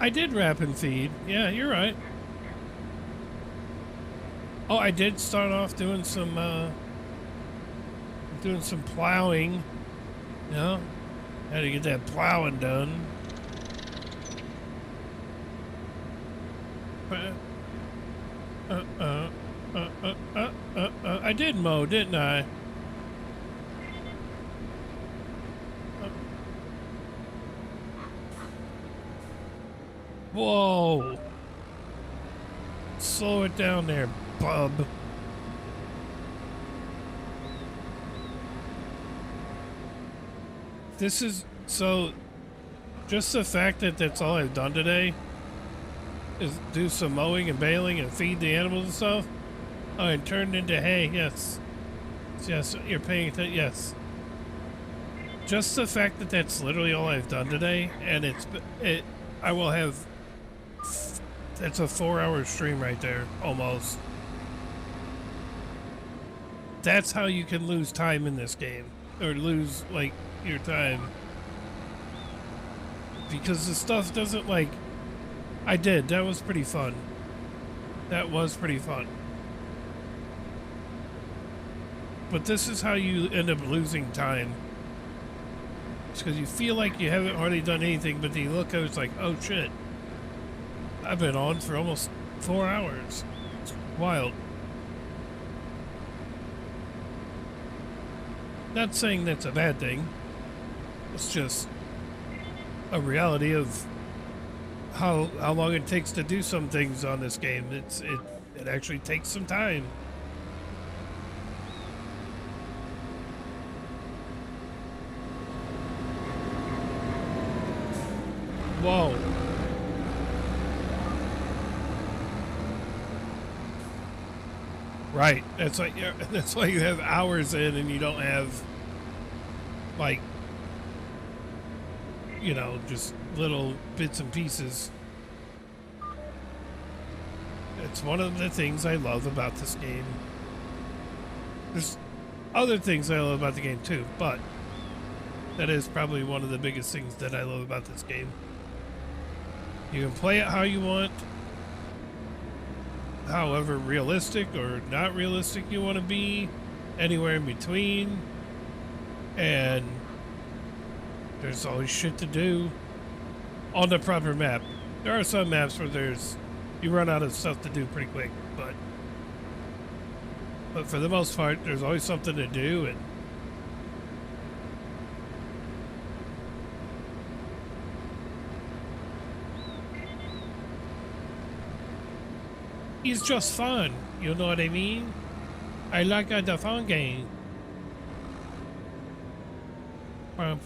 I did wrap and feed. Yeah, you're right. Oh, I did start off doing some plowing. You know, had to get that plowing done. I did mow, didn't I? Whoa! Slow it down there, bub. This is so. Just the fact that that's all I've done today is do some mowing and baling and feed the animals and stuff. Oh, and turned into hay. Yes, yes, you're paying attention. Yes. Just the fact that that's literally all I've done today, and I will have. That's a 4-hour stream right there, almost. That's how you can lose time in this game, or lose like your time, because the stuff doesn't like. I did. That was pretty fun. That was pretty fun. But this is how you end up losing time. It's because you feel like you haven't hardly done anything, but then you look at it, it's like, oh shit. I've been on for almost 4 hours. It's wild. Not saying that's a bad thing. It's just a reality of how long it takes to do some things on this game. It actually takes some time. Whoa. Right. That's why you have hours in and you don't have like, you know, just little bits and pieces. It's one of the things I love about this game. There's other things I love about the game too, but that is probably one of the biggest things that I love about this game. You can play it how you want, however realistic or not realistic you want to be, anywhere in between, and there's always shit to do on the proper map. There are some maps where you run out of stuff to do pretty quick, but for the most part, there's always something to do, and it's just fun. You know what I mean? I like the fun game. I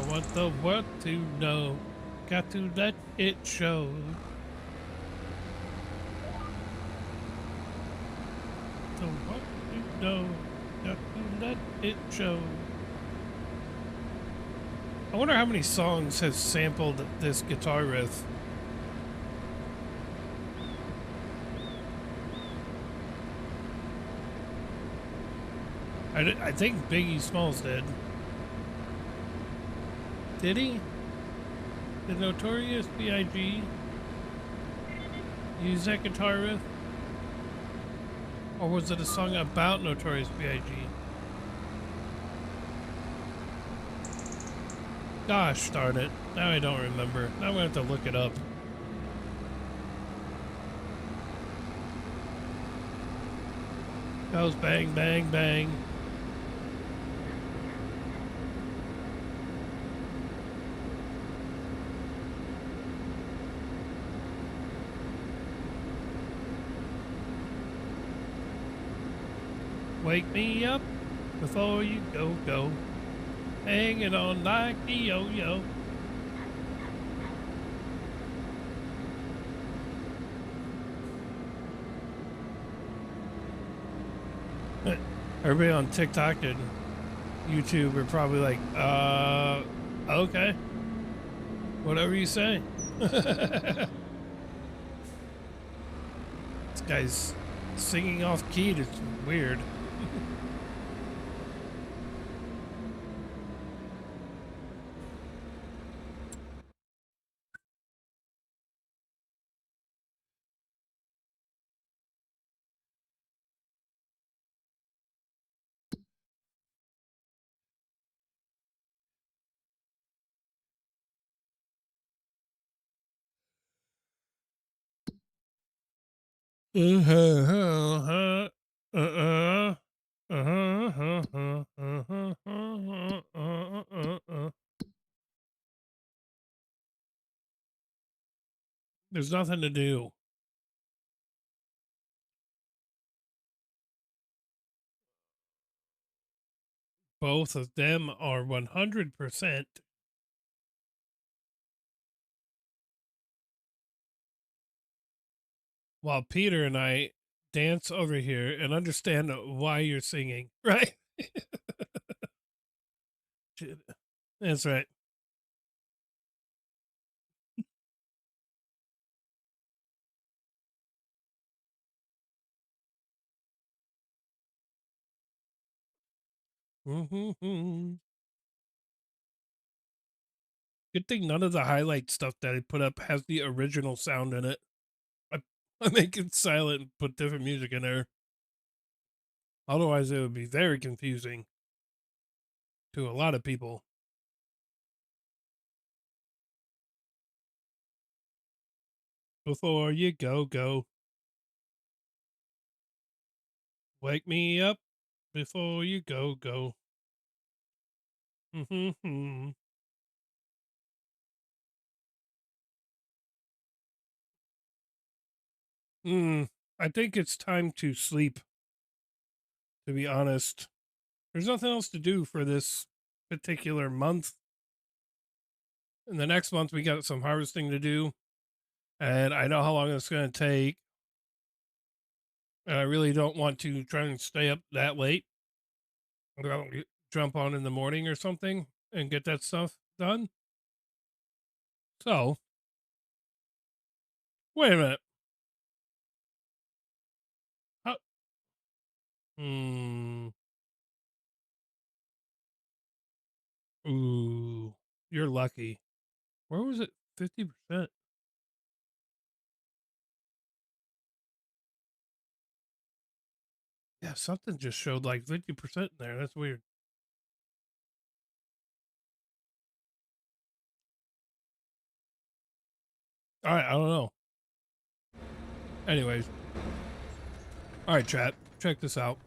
want the world to know, got to let it show. The world to know, got to let it show. I wonder how many songs have sampled this guitar riff. I think Biggie Smalls did. Did he? Did Notorious B.I.G. use that guitar riff? Or was it a song about Notorious B.I.G.? Gosh darn it. Now I don't remember. Now I'm going to have to look it up. Goes bang, bang, bang. Wake me up before you go, go. Hanging on like a yo-yo. Everybody on TikTok and YouTube are probably like, okay. Whatever you say. This guy's singing off key. It's weird. There's nothing to do. Both of them are 100%. While Peter and I dance over here and understand why you're singing, right? That's right. Good thing none of the highlight stuff that I put up has the original sound in it. I make it silent and put different music in there. Otherwise, it would be very confusing to a lot of people. Before you go, go. Wake me up before you go, go. I think it's time to sleep, to be honest. There's nothing else to do for this particular month. And the next month, we got some harvesting to do. And I know how long it's going to take. And I really don't want to try and stay up that late. I'll jump on in the morning or something and get that stuff done. So, wait a minute. How, ooh, you're lucky. Where was it? 50%. Yeah, something just showed like 50% in there. That's weird. All right, I don't know. Anyways. All right, chat. Check this out.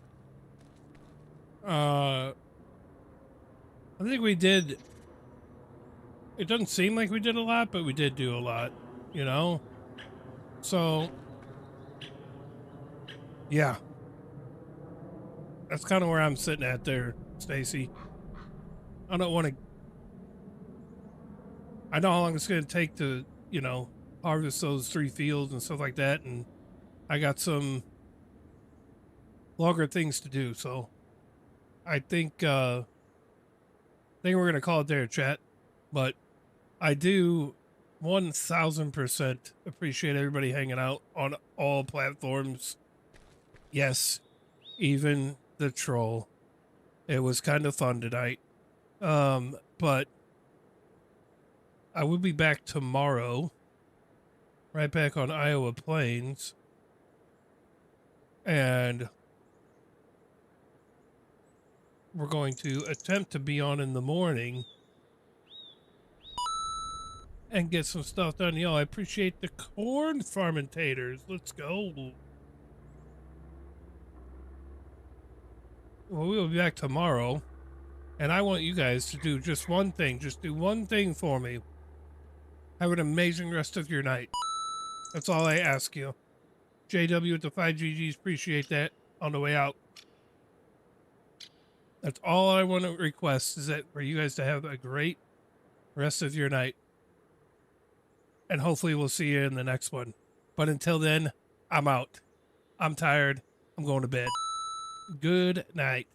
I think we did. It doesn't seem like we did a lot, but we did do a lot, you know? So, yeah. That's kind of where I'm sitting at there, Stacy. I don't want to. I know how long it's going to take to, harvest those 3 fields and stuff like that. And I got some longer things to do. So I think we're going to call it there, chat. But I do 1000% appreciate everybody hanging out on all platforms. Yes, even the troll. It was kind of fun tonight. But I will be back tomorrow, right back on Iowa Plains. And we're going to attempt to be on in the morning and get some stuff done. Yo, I appreciate the corn fermentators. Let's go. Well, we will be back tomorrow. And I want you guys to do just one thing. Just do one thing for me. Have an amazing rest of your night. That's all I ask you. JW at the 5GGs. Appreciate that. On the way out. That's all I want to request is that for you guys to have a great rest of your night. And hopefully we'll see you in the next one. But until then, I'm out. I'm tired. I'm going to bed. Good night.